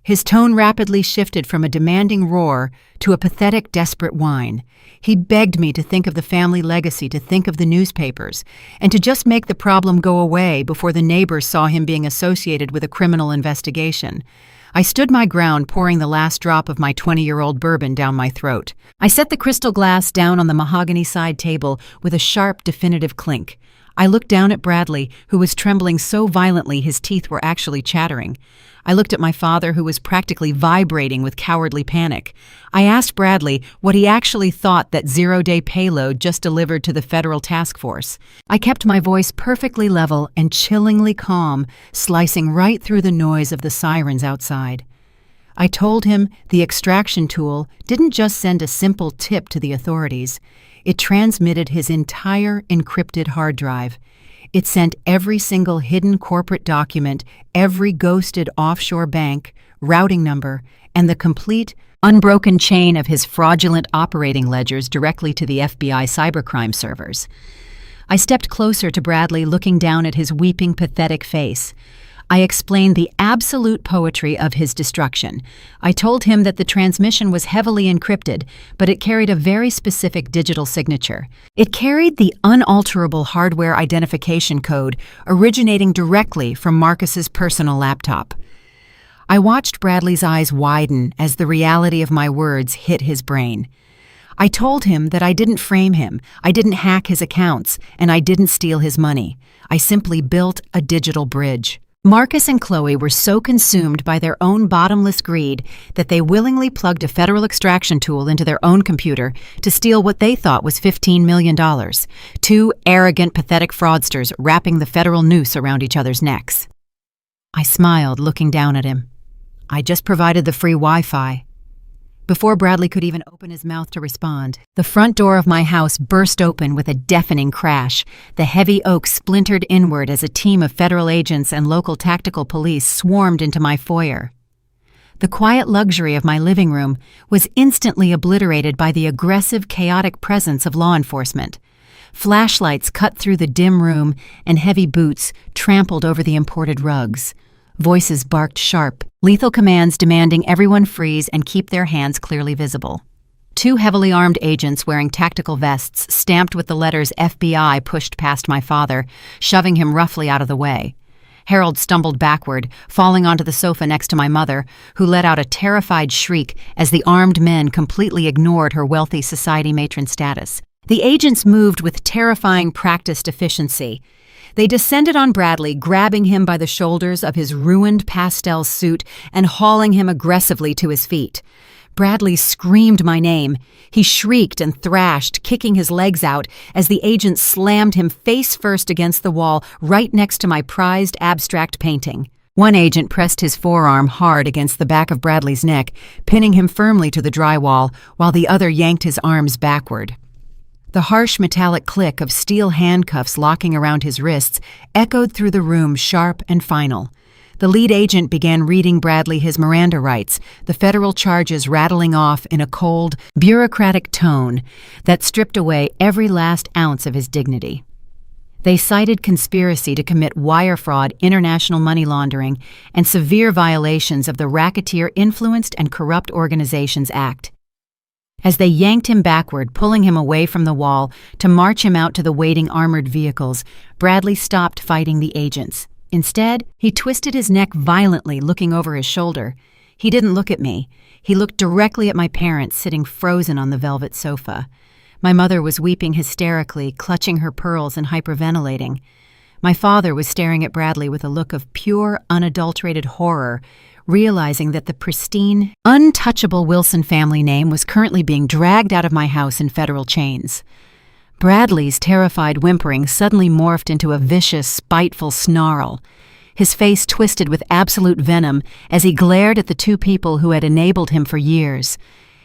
his tone rapidly shifted from a demanding roar to a pathetic, desperate whine. He begged me to think of the family legacy, to think of the newspapers, and to just make the problem go away before the neighbors saw him being associated with a criminal investigation. I stood my ground, pouring the last drop of my 20-year-old bourbon down my throat. I set the crystal glass down on the mahogany side table with a sharp, definitive clink. I looked down at Bradley, who was trembling so violently his teeth were actually chattering. I looked at my father, who was practically vibrating with cowardly panic. I asked Bradley what he actually thought that zero-day payload just delivered to the federal task force. I kept my voice perfectly level and chillingly calm, slicing right through the noise of the sirens outside. I told him the extraction tool didn't just send a simple tip to the authorities. It transmitted his entire encrypted hard drive. It sent every single hidden corporate document, every ghosted offshore bank, routing number, and the complete, unbroken chain of his fraudulent operating ledgers directly to the FBI cybercrime servers. I stepped closer to Bradley, looking down at his weeping, pathetic face. I explained the absolute poetry of his destruction. I told him that the transmission was heavily encrypted, but it carried a very specific digital signature. It carried the unalterable hardware identification code originating directly from Marcus's personal laptop. I watched Bradley's eyes widen as the reality of my words hit his brain. I told him that I didn't frame him, I didn't hack his accounts, and I didn't steal his money. I simply built a digital bridge. Marcus and Chloe were so consumed by their own bottomless greed that they willingly plugged a federal extraction tool into their own computer to steal what they thought was $15 million. Two arrogant, pathetic fraudsters wrapping the federal noose around each other's necks. I smiled, looking down at him. I just provided the free Wi-Fi. Before Bradley could even open his mouth to respond, the front door of my house burst open with a deafening crash. The heavy oak splintered inward as a team of federal agents and local tactical police swarmed into my foyer. The quiet luxury of my living room was instantly obliterated by the aggressive, chaotic presence of law enforcement. Flashlights cut through the dim room, and heavy boots trampled over the imported rugs. Voices barked sharp, lethal commands demanding everyone freeze and keep their hands clearly visible. Two heavily armed agents wearing tactical vests stamped with the letters FBI pushed past my father, shoving him roughly out of the way. Harold stumbled backward, falling onto the sofa next to my mother, who let out a terrified shriek as the armed men completely ignored her wealthy society matron status. The agents moved with terrifying practiced efficiency. They descended on Bradley, grabbing him by the shoulders of his ruined pastel suit and hauling him aggressively to his feet. Bradley screamed my name. He shrieked and thrashed, kicking his legs out as the agent slammed him face first against the wall right next to my prized abstract painting. One agent pressed his forearm hard against the back of Bradley's neck, pinning him firmly to the drywall, while the other yanked his arms backward. The harsh metallic click of steel handcuffs locking around his wrists echoed through the room, sharp and final. The lead agent began reading Bradley his Miranda rights, the federal charges rattling off in a cold, bureaucratic tone that stripped away every last ounce of his dignity. They cited conspiracy to commit wire fraud, international money laundering, and severe violations of the Racketeer Influenced and Corrupt Organizations Act. As they yanked him backward, pulling him away from the wall to march him out to the waiting armored vehicles, Bradley stopped fighting the agents. Instead, he twisted his neck violently, looking over his shoulder. He didn't look at me. He looked directly at my parents, sitting frozen on the velvet sofa. My mother was weeping hysterically, clutching her pearls and hyperventilating. My father was staring at Bradley with a look of pure, unadulterated horror, realizing that the pristine, untouchable Wilson family name was currently being dragged out of my house in federal chains. Bradley's terrified whimpering suddenly morphed into a vicious, spiteful snarl. His face twisted with absolute venom as he glared at the two people who had enabled him for years.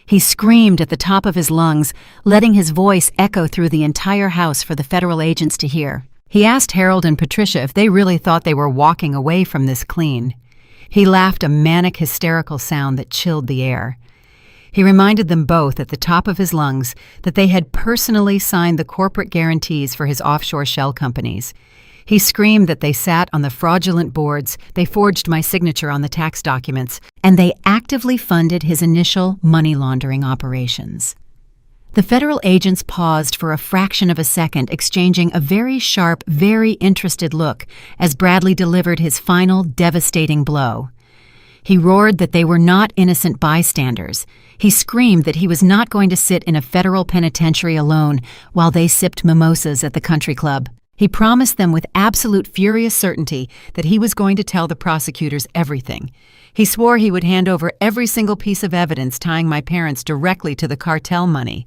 He screamed at the top of his lungs, letting his voice echo through the entire house for the federal agents to hear. He asked Harold and Patricia if they really thought they were walking away from this clean. He laughed a manic, hysterical sound that chilled the air. He reminded them both at the top of his lungs that they had personally signed the corporate guarantees for his offshore shell companies. He screamed that they sat on the fraudulent boards, they forged my signature on the tax documents, and they actively funded his initial money laundering operations. The federal agents paused for a fraction of a second, exchanging a very sharp, very interested look as Bradley delivered his final devastating blow. He roared that they were not innocent bystanders. He screamed that he was not going to sit in a federal penitentiary alone while they sipped mimosas at the country club. He promised them with absolute furious certainty that he was going to tell the prosecutors everything. He swore he would hand over every single piece of evidence tying my parents directly to the cartel money.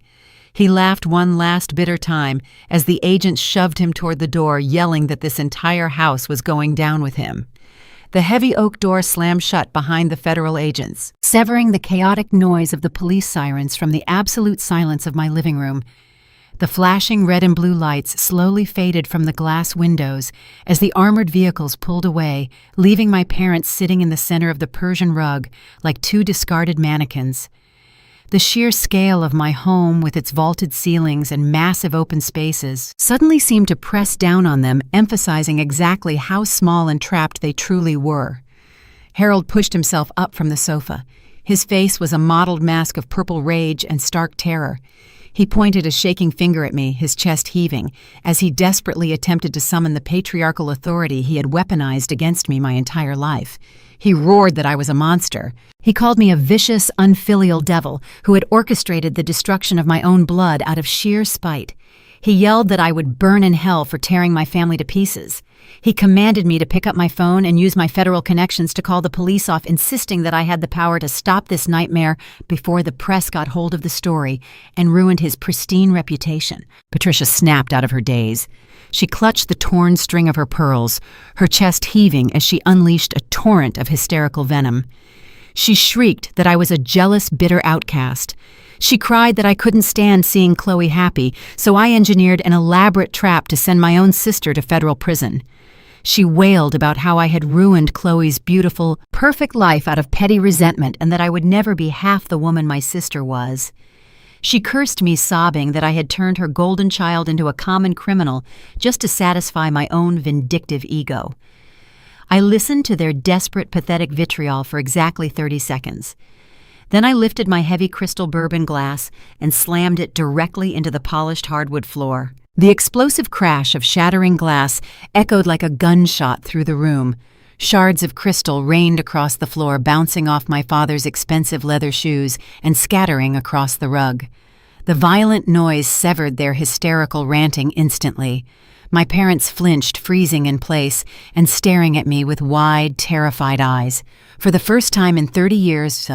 He laughed one last bitter time as the agents shoved him toward the door, yelling that this entire house was going down with him. The heavy oak door slammed shut behind the federal agents, severing the chaotic noise of the police sirens from the absolute silence of my living room. The flashing red and blue lights slowly faded from the glass windows as the armored vehicles pulled away, leaving my parents sitting in the center of the Persian rug like two discarded mannequins. The sheer scale of my home, with its vaulted ceilings and massive open spaces, suddenly seemed to press down on them, emphasizing exactly how small and trapped they truly were. Harold pushed himself up from the sofa. His face was a mottled mask of purple rage and stark terror. He pointed a shaking finger at me, his chest heaving, as he desperately attempted to summon the patriarchal authority he had weaponized against me my entire life. He roared that I was a monster. He called me a vicious, unfilial devil who had orchestrated the destruction of my own blood out of sheer spite. He yelled that I would burn in hell for tearing my family to pieces. He commanded me to pick up my phone and use my federal connections to call the police off, insisting that I had the power to stop this nightmare before the press got hold of the story and ruined his pristine reputation. Patricia snapped out of her daze. She clutched the torn string of her pearls, her chest heaving as she unleashed a torrent of hysterical venom. She shrieked that I was a jealous, bitter outcast. She cried that I couldn't stand seeing Chloe happy, so I engineered an elaborate trap to send my own sister to federal prison. She wailed about how I had ruined Chloe's beautiful, perfect life out of petty resentment and that I would never be half the woman my sister was. She cursed me, sobbing that I had turned her golden child into a common criminal just to satisfy my own vindictive ego. I listened to their desperate, pathetic vitriol for exactly 30 seconds. Then I lifted my heavy crystal bourbon glass and slammed it directly into the polished hardwood floor. The explosive crash of shattering glass echoed like a gunshot through the room. Shards of crystal rained across the floor, bouncing off my father's expensive leather shoes and scattering across the rug. The violent noise severed their hysterical ranting instantly. My parents flinched, freezing in place and staring at me with wide, terrified eyes. For the first time in 30 years,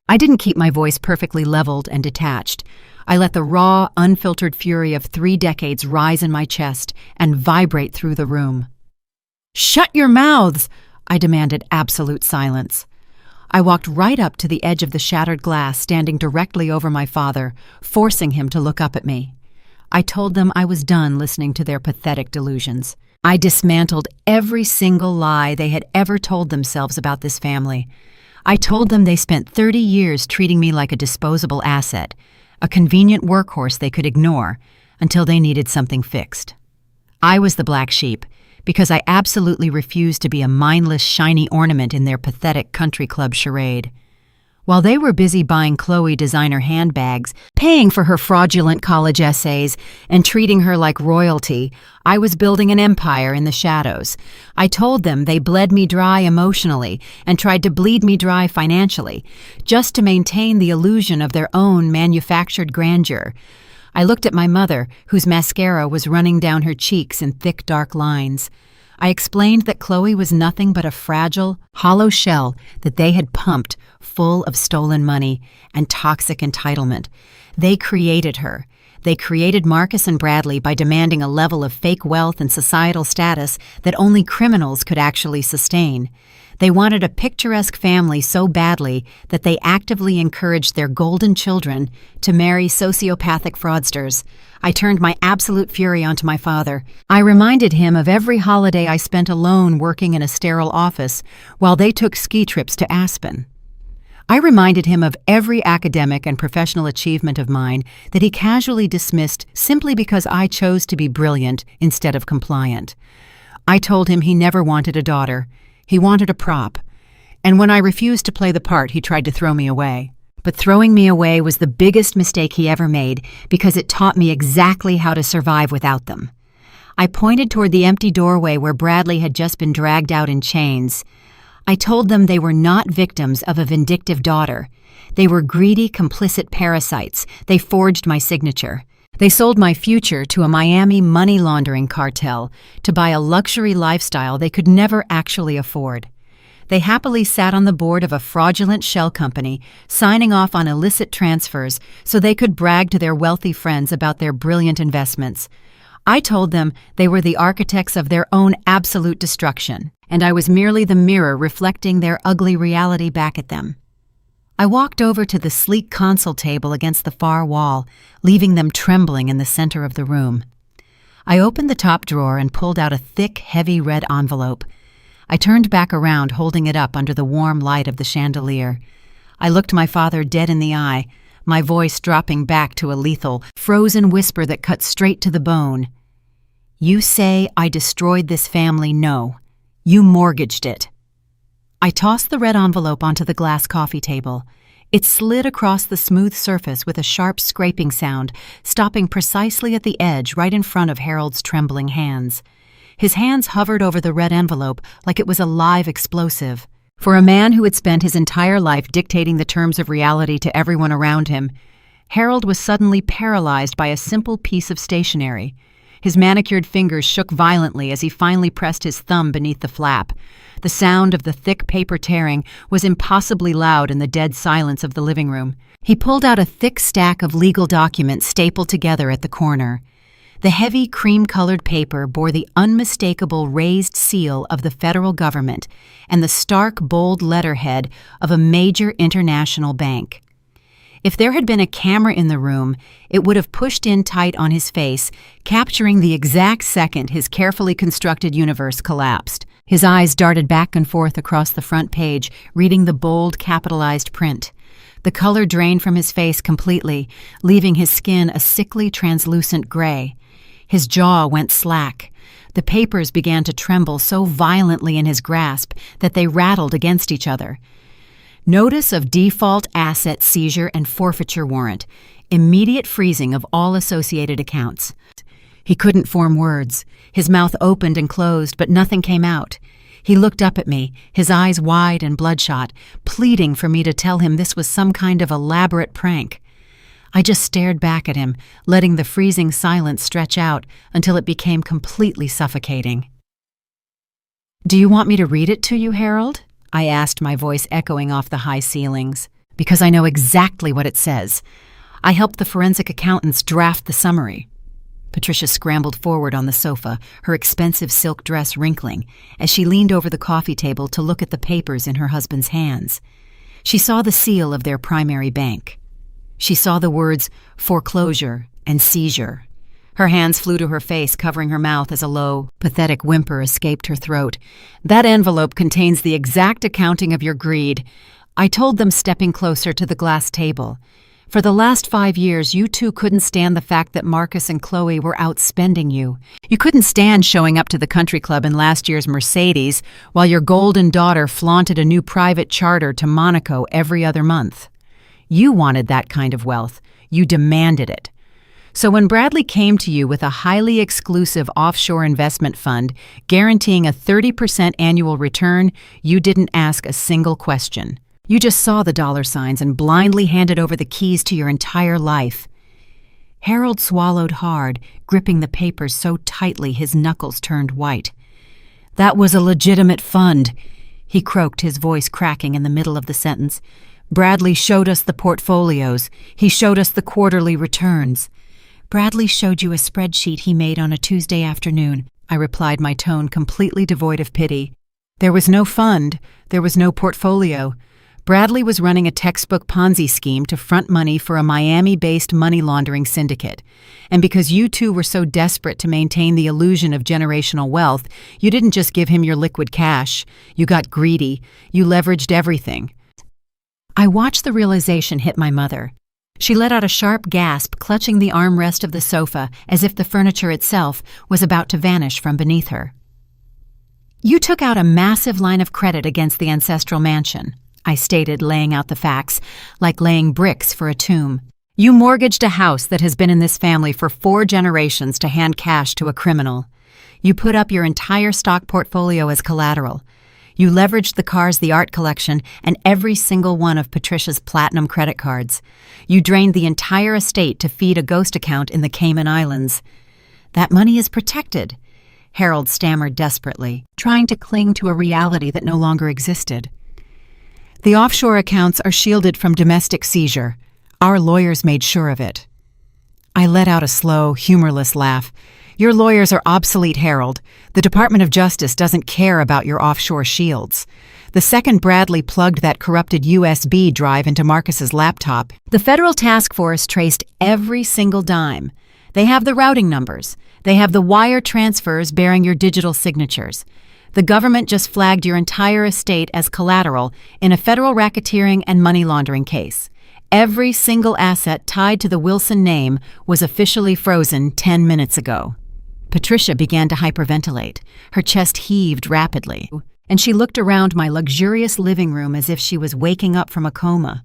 I didn't keep my voice perfectly leveled and detached. I let the raw, unfiltered fury of 3 decades rise in my chest and vibrate through the room. "Shut your mouths!" I demanded absolute silence. I walked right up to the edge of the shattered glass, standing directly over my father, forcing him to look up at me. I told them I was done listening to their pathetic delusions. I dismantled every single lie they had ever told themselves about this family. I told them they spent 30 years treating me like a disposable asset, a convenient workhorse they could ignore until they needed something fixed. I was the black sheep, because I absolutely refused to be a mindless, shiny ornament in their pathetic country club charade. While they were busy buying Chloe designer handbags, paying for her fraudulent college essays, and treating her like royalty, I was building an empire in the shadows. I told them they bled me dry emotionally and tried to bleed me dry financially, just to maintain the illusion of their own manufactured grandeur. I looked at my mother, whose mascara was running down her cheeks in thick, dark lines. I explained that Chloe was nothing but a fragile, hollow shell that they had pumped full of stolen money and toxic entitlement. They created her. They created Marcus and Bradley by demanding a level of fake wealth and societal status that only criminals could actually sustain. They wanted a picturesque family so badly that they actively encouraged their golden children to marry sociopathic fraudsters. I turned my absolute fury onto my father. I reminded him of every holiday I spent alone working in a sterile office while they took ski trips to Aspen. I reminded him of every academic and professional achievement of mine that he casually dismissed simply because I chose to be brilliant instead of compliant. I told him he never wanted a daughter. He wanted a prop. And when I refused to play the part, he tried to throw me away. But throwing me away was the biggest mistake he ever made because it taught me exactly how to survive without them. I pointed toward the empty doorway where Bradley had just been dragged out in chains. I told them they were not victims of a vindictive daughter. They were greedy, complicit parasites. They forged my signature. They sold my future to a Miami money laundering cartel to buy a luxury lifestyle they could never actually afford. They happily sat on the board of a fraudulent shell company, signing off on illicit transfers so they could brag to their wealthy friends about their brilliant investments. I told them they were the architects of their own absolute destruction, and I was merely the mirror reflecting their ugly reality back at them. I walked over to the sleek console table against the far wall, leaving them trembling in the center of the room. I opened the top drawer and pulled out a thick, heavy red envelope. I turned back around, holding it up under the warm light of the chandelier. I looked my father dead in the eye, my voice dropping back to a lethal, frozen whisper that cut straight to the bone. "You say I destroyed this family? No. You mortgaged it." I tossed the red envelope onto the glass coffee table. It slid across the smooth surface with a sharp scraping sound, stopping precisely at the edge right in front of Harold's trembling hands. His hands hovered over the red envelope like it was a live explosive. For a man who had spent his entire life dictating the terms of reality to everyone around him, Harold was suddenly paralyzed by a simple piece of stationery. His manicured fingers shook violently as he finally pressed his thumb beneath the flap. The sound of the thick paper tearing was impossibly loud in the dead silence of the living room. He pulled out a thick stack of legal documents stapled together at the corner. The heavy cream-colored paper bore the unmistakable raised seal of the federal government and the stark, bold letterhead of a major international bank. If there had been a camera in the room, it would have pushed in tight on his face, capturing the exact second his carefully constructed universe collapsed. His eyes darted back and forth across the front page, reading the bold, capitalized print. The color drained from his face completely, leaving his skin a sickly, translucent gray. His jaw went slack. The papers began to tremble so violently in his grasp that they rattled against each other. Notice of default asset seizure and forfeiture warrant. Immediate freezing of all associated accounts. He couldn't form words. His mouth opened and closed, but nothing came out. He looked up at me, his eyes wide and bloodshot, pleading for me to tell him this was some kind of elaborate prank. I just stared back at him, letting the freezing silence stretch out until it became completely suffocating. "Do you want me to read it to you, Harold?" I asked, my voice echoing off the high ceilings. "Because I know exactly what it says. I helped the forensic accountants draft the summary." Patricia scrambled forward on the sofa, her expensive silk dress wrinkling, as she leaned over the coffee table to look at the papers in her husband's hands. She saw the seal of their primary bank. She saw the words foreclosure and seizure. Her hands flew to her face, covering her mouth as a low, pathetic whimper escaped her throat. "That envelope contains the exact accounting of your greed," I told them, stepping closer to the glass table. "For the last 5 years, you two couldn't stand the fact that Marcus and Chloe were outspending you. You couldn't stand showing up to the country club in last year's Mercedes while your golden daughter flaunted a new private charter to Monaco every other month. You wanted that kind of wealth. You demanded it. So when Bradley came to you with a highly exclusive offshore investment fund guaranteeing a 30% annual return, you didn't ask a single question. You just saw the dollar signs and blindly handed over the keys to your entire life." Harold swallowed hard, gripping the papers so tightly his knuckles turned white. "That was a legitimate fund," he croaked, his voice cracking in the middle of the sentence. "Bradley showed us the portfolios. He showed us the quarterly returns." "Bradley showed you a spreadsheet he made on a Tuesday afternoon," I replied, my tone completely devoid of pity. "There was no fund. There was no portfolio. Bradley was running a textbook Ponzi scheme to front money for a Miami-based money laundering syndicate. And because you two were so desperate to maintain the illusion of generational wealth, you didn't just give him your liquid cash. You got greedy. You leveraged everything." I watched the realization hit my mother. She let out a sharp gasp, clutching the armrest of the sofa as if the furniture itself was about to vanish from beneath her. "You took out a massive line of credit against the ancestral mansion," I stated, laying out the facts, like laying bricks for a tomb. "You mortgaged a house that has been in this family for 4 generations to hand cash to a criminal. You put up your entire stock portfolio as collateral. You leveraged the cars, the art collection, and every single one of Patricia's platinum credit cards. You drained the entire estate to feed a ghost account in the Cayman Islands. That money is protected," Harold stammered desperately, trying to cling to a reality that no longer existed. "The offshore accounts are shielded from domestic seizure. Our lawyers made sure of it." I let out a slow, humorless laugh. "Your lawyers are obsolete, Harold. The Department of Justice doesn't care about your offshore shields. The second Bradley plugged that corrupted USB drive into Marcus's laptop, the federal task force traced every single dime. They have the routing numbers. They have the wire transfers bearing your digital signatures. The government just flagged your entire estate as collateral in a federal racketeering and money laundering case. Every single asset tied to the Wilson name was officially frozen 10 minutes ago." Patricia began to hyperventilate. Her chest heaved rapidly, and she looked around my luxurious living room as if she was waking up from a coma.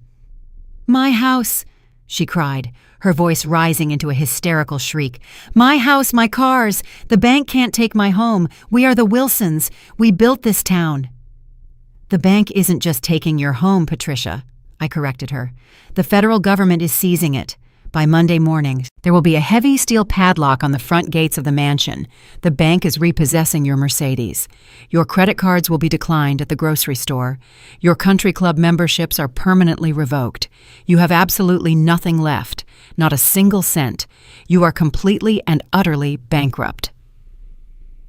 "My house," she cried, her voice rising into a hysterical shriek. "My house, my cars. The bank can't take my home. We are the Wilsons. We built this town." "The bank isn't just taking your home, Patricia," I corrected her. "The federal government is seizing it. By Monday morning, there will be a heavy steel padlock on the front gates of the mansion. The bank is repossessing your Mercedes. Your credit cards will be declined at the grocery store. Your country club memberships are permanently revoked. You have absolutely nothing left, not a single cent. You are completely and utterly bankrupt."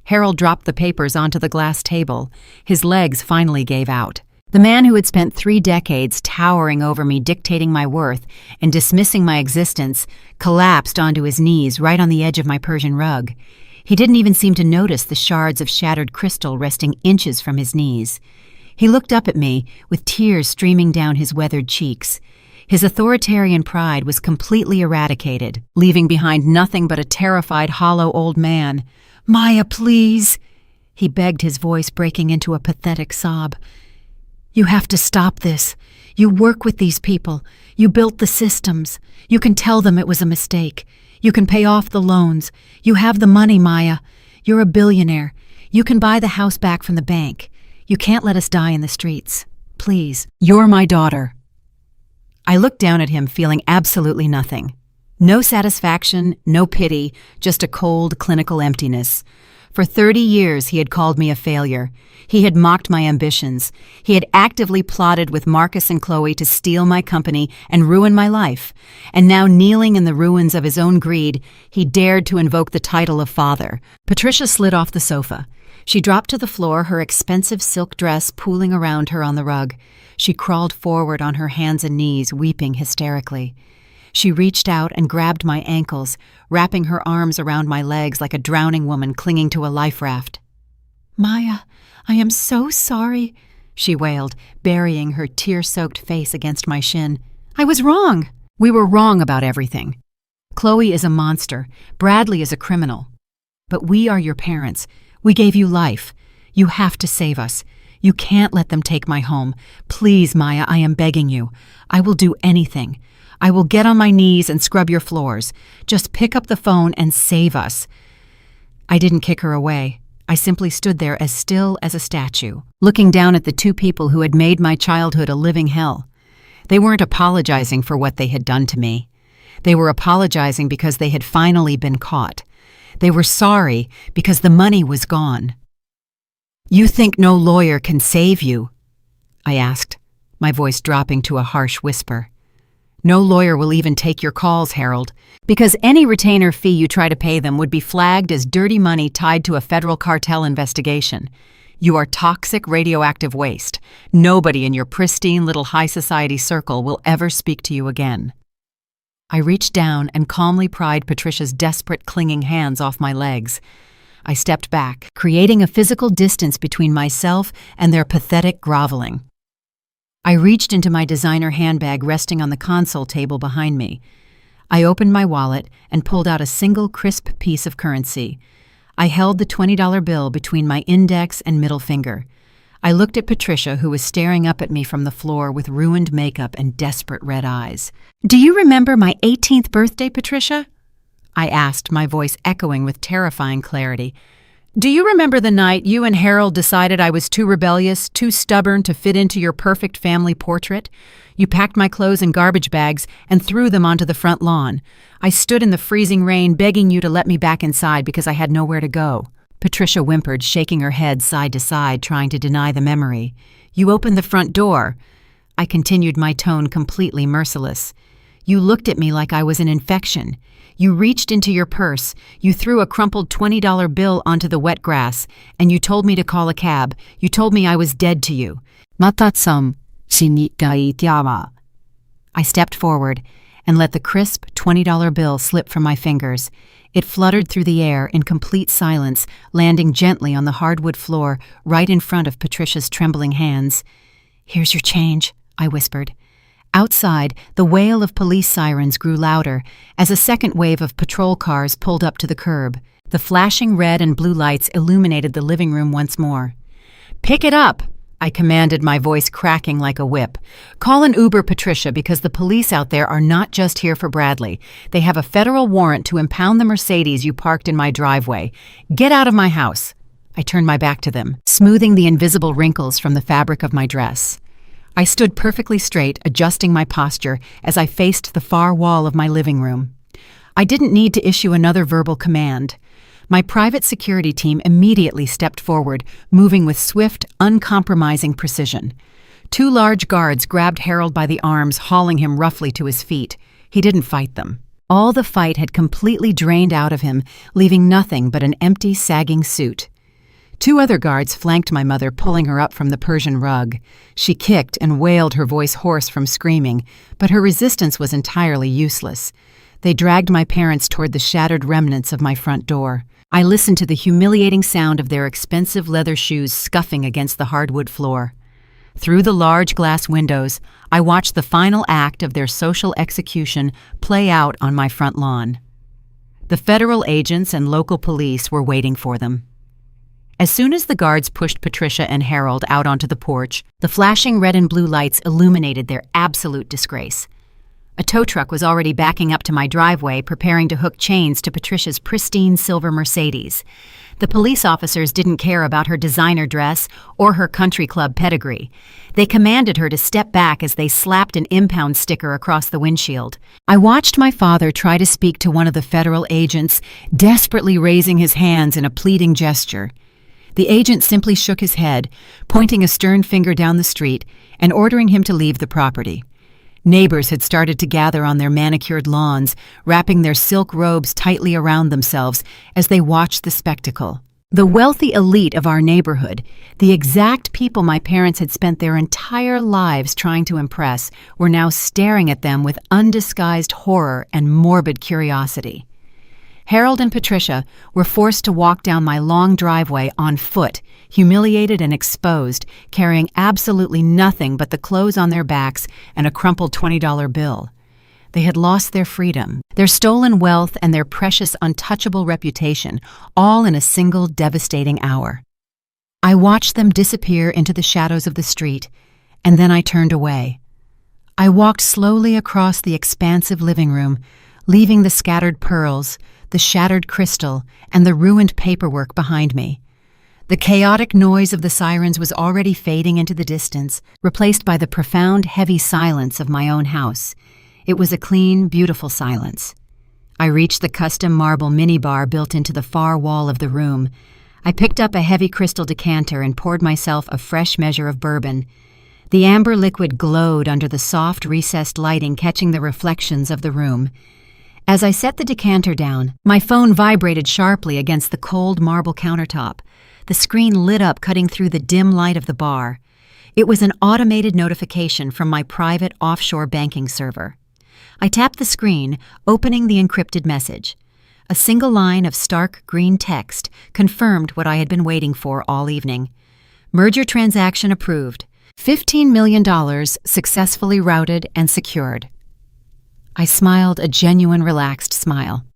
Harold dropped the papers onto the glass table. His legs finally gave out. The man who had spent 3 decades towering over me, dictating my worth and dismissing my existence, collapsed onto his knees right on the edge of my Persian rug. He didn't even seem to notice the shards of shattered crystal resting inches from his knees. He looked up at me, with tears streaming down his weathered cheeks. His authoritarian pride was completely eradicated, leaving behind nothing but a terrified, hollow old man. "Maya, please," he begged, his voice breaking into a pathetic sob. "You have to stop this. You work with these people. You built the systems. You can tell them it was a mistake. You can pay off the loans. You have the money, Maya. You're a billionaire. You can buy the house back from the bank. You can't let us die in the streets. Please, you're my daughter." I looked down at him, feeling absolutely nothing. No satisfaction, no pity, just a cold, clinical emptiness. For 30 years, he had called me a failure. He had mocked my ambitions. He had actively plotted with Marcus and Chloe to steal my company and ruin my life. And now, kneeling in the ruins of his own greed, he dared to invoke the title of father. Patricia slid off the sofa. She dropped to the floor, her expensive silk dress pooling around her on the rug. She crawled forward on her hands and knees, weeping hysterically. She reached out and grabbed my ankles, wrapping her arms around my legs like a drowning woman clinging to a life raft. "Maya, I am so sorry," she wailed, burying her tear-soaked face against my shin. "I was wrong. We were wrong about everything. Chloe is a monster. Bradley is a criminal. But we are your parents. We gave you life. You have to save us. You can't let them take my home. Please, Maya, I am begging you. I will do anything. I will get on my knees and scrub your floors. Just pick up the phone and save us." I didn't kick her away. I simply stood there as still as a statue, looking down at the two people who had made my childhood a living hell. They weren't apologizing for what they had done to me. They were apologizing because they had finally been caught. They were sorry because the money was gone. "You think no lawyer can save you?" I asked, my voice dropping to a harsh whisper. "No lawyer will even take your calls, Harold, because any retainer fee you try to pay them would be flagged as dirty money tied to a federal cartel investigation. You are toxic radioactive waste. Nobody in your pristine little high society circle will ever speak to you again." I reached down and calmly pried Patricia's desperate, clinging hands off my legs. I stepped back, creating a physical distance between myself and their pathetic groveling. I reached into my designer handbag resting on the console table behind me. I opened my wallet and pulled out a single crisp piece of currency. I held the $20 bill between my index and middle finger. I looked at Patricia, who was staring up at me from the floor with ruined makeup and desperate red eyes. "Do you remember my 18th birthday, Patricia?" I asked, my voice echoing with terrifying clarity. "Do you remember the night you and Harold decided I was too rebellious, too stubborn to fit into your perfect family portrait? You packed my clothes in garbage bags and threw them onto the front lawn. I stood in the freezing rain begging you to let me back inside because I had nowhere to go." Patricia whimpered, shaking her head side to side, trying to deny the memory. "You opened the front door." I continued, my tone completely merciless. "You looked at me like I was an infection. You reached into your purse, you threw a crumpled $20 bill onto the wet grass, and you told me to call a cab. You told me I was dead to you." I stepped forward and let the crisp $20 bill slip from my fingers. It fluttered through the air in complete silence, landing gently on the hardwood floor right in front of Patricia's trembling hands. "Here's your change," I whispered. Outside, the wail of police sirens grew louder as a second wave of patrol cars pulled up to the curb. The flashing red and blue lights illuminated the living room once more. "Pick it up," I commanded, my voice cracking like a whip. "Call an Uber, Patricia, because the police out there are not just here for Bradley. They have a federal warrant to impound the Mercedes you parked in my driveway. Get out of my house." I turned my back to them, smoothing the invisible wrinkles from the fabric of my dress. I stood perfectly straight, adjusting my posture as I faced the far wall of my living room. I didn't need to issue another verbal command. My private security team immediately stepped forward, moving with swift, uncompromising precision. Two large guards grabbed Harold by the arms, hauling him roughly to his feet. He didn't fight them. All the fight had completely drained out of him, leaving nothing but an empty, sagging suit. Two other guards flanked my mother, pulling her up from the Persian rug. She kicked and wailed, her voice hoarse from screaming, but her resistance was entirely useless. They dragged my parents toward the shattered remnants of my front door. I listened to the humiliating sound of their expensive leather shoes scuffing against the hardwood floor. Through the large glass windows, I watched the final act of their social execution play out on my front lawn. The federal agents and local police were waiting for them. As soon as the guards pushed Patricia and Harold out onto the porch, the flashing red and blue lights illuminated their absolute disgrace. A tow truck was already backing up to my driveway, preparing to hook chains to Patricia's pristine silver Mercedes. The police officers didn't care about her designer dress or her country club pedigree. They commanded her to step back as they slapped an impound sticker across the windshield. I watched my father try to speak to one of the federal agents, desperately raising his hands in a pleading gesture. The agent simply shook his head, pointing a stern finger down the street and ordering him to leave the property. Neighbors had started to gather on their manicured lawns, wrapping their silk robes tightly around themselves as they watched the spectacle. The wealthy elite of our neighborhood, the exact people my parents had spent their entire lives trying to impress, were now staring at them with undisguised horror and morbid curiosity. Harold and Patricia were forced to walk down my long driveway on foot, humiliated and exposed, carrying absolutely nothing but the clothes on their backs and a crumpled $20 bill. They had lost their freedom, their stolen wealth, and their precious untouchable reputation, all in a single devastating hour. I watched them disappear into the shadows of the street, and then I turned away. I walked slowly across the expansive living room, leaving the scattered pearls, the shattered crystal, and the ruined paperwork behind me. The chaotic noise of the sirens was already fading into the distance, replaced by the profound, heavy silence of my own house. It was a clean, beautiful silence. I reached the custom marble minibar built into the far wall of the room. I picked up a heavy crystal decanter and poured myself a fresh measure of bourbon. The amber liquid glowed under the soft, recessed lighting, catching the reflections of the room. As I set the decanter down, my phone vibrated sharply against the cold marble countertop. The screen lit up, cutting through the dim light of the bar. It was an automated notification from my private offshore banking server. I tapped the screen, opening the encrypted message. A single line of stark green text confirmed what I had been waiting for all evening. Merger transaction approved. $15 million successfully routed and secured. I smiled a genuine, relaxed smile.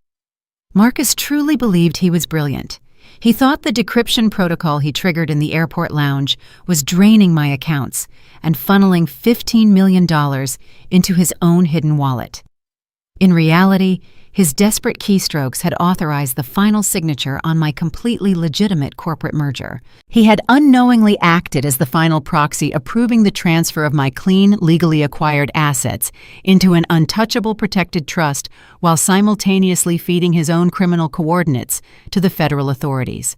Marcus truly believed he was brilliant. He thought the decryption protocol he triggered in the airport lounge was draining my accounts and funneling $15 million into his own hidden wallet. In reality, his desperate keystrokes had authorized the final signature on my completely legitimate corporate merger. He had unknowingly acted as the final proxy, approving the transfer of my clean, legally acquired assets into an untouchable protected trust while simultaneously feeding his own criminal coordinates to the federal authorities.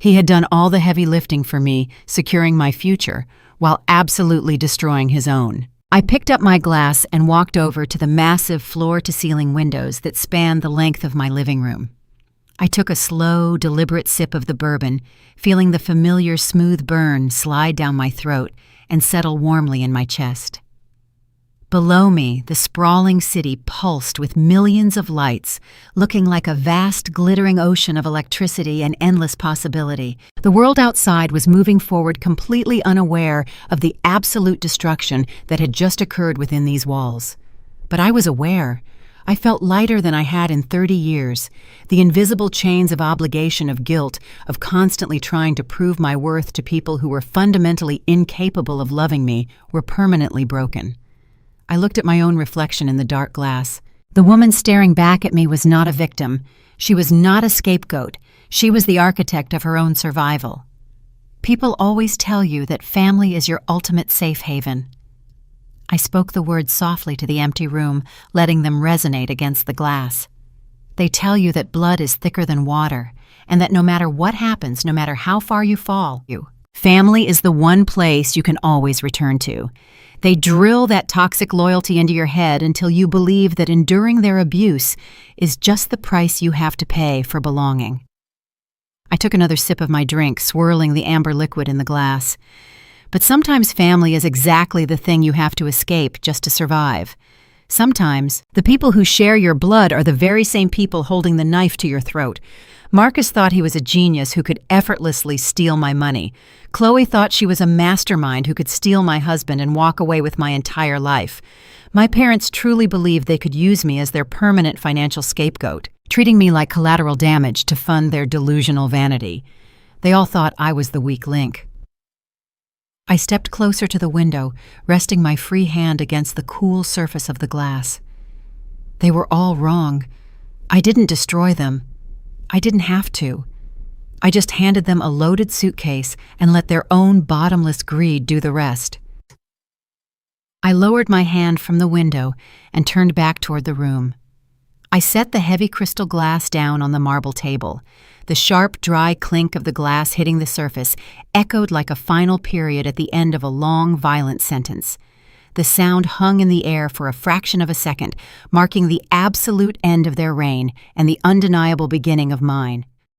He had done all the heavy lifting for me, securing my future, while absolutely destroying his own. I picked up my glass and walked over to the massive floor-to-ceiling windows that spanned the length of my living room. I took a slow, deliberate sip of the bourbon, feeling the familiar smooth burn slide down my throat and settle warmly in my chest. Below me, the sprawling city pulsed with millions of lights, looking like a vast, glittering ocean of electricity and endless possibility. The world outside was moving forward completely unaware of the absolute destruction that had just occurred within these walls. But I was aware. I felt lighter than I had in 30 years. The invisible chains of obligation, of guilt, of constantly trying to prove my worth to people who were fundamentally incapable of loving me were permanently broken. I looked at my own reflection in the dark glass. The woman staring back at me was not a victim. She was not a scapegoat. She was the architect of her own survival. People always tell you that family is your ultimate safe haven. I spoke the words softly to the empty room, letting them resonate against the glass. They tell you that blood is thicker than water, and that no matter what happens, no matter how far you fall, family is the one place you can always return to. They drill that toxic loyalty into your head until you believe that enduring their abuse is just the price you have to pay for belonging. I took another sip of my drink, swirling the amber liquid in the glass. But sometimes family is exactly the thing you have to escape just to survive. Sometimes the people who share your blood are the very same people holding the knife to your throat. Marcus thought he was a genius who could effortlessly steal my money. Chloe thought she was a mastermind who could steal my husband and walk away with my entire life. My parents truly believed they could use me as their permanent financial scapegoat, treating me like collateral damage to fund their delusional vanity. They all thought I was the weak link. I stepped closer to the window, resting my free hand against the cool surface of the glass. They were all wrong. I didn't destroy them. I didn't have to. I just handed them a loaded suitcase and let their own bottomless greed do the rest. I lowered my hand from the window and turned back toward the room. I set the heavy crystal glass down on the marble table. The sharp, dry clink of the glass hitting the surface echoed like a final period at the end of a long, violent sentence. The sound hung in the air for a fraction of a second, marking the absolute end of their reign and the undeniable beginning of mine.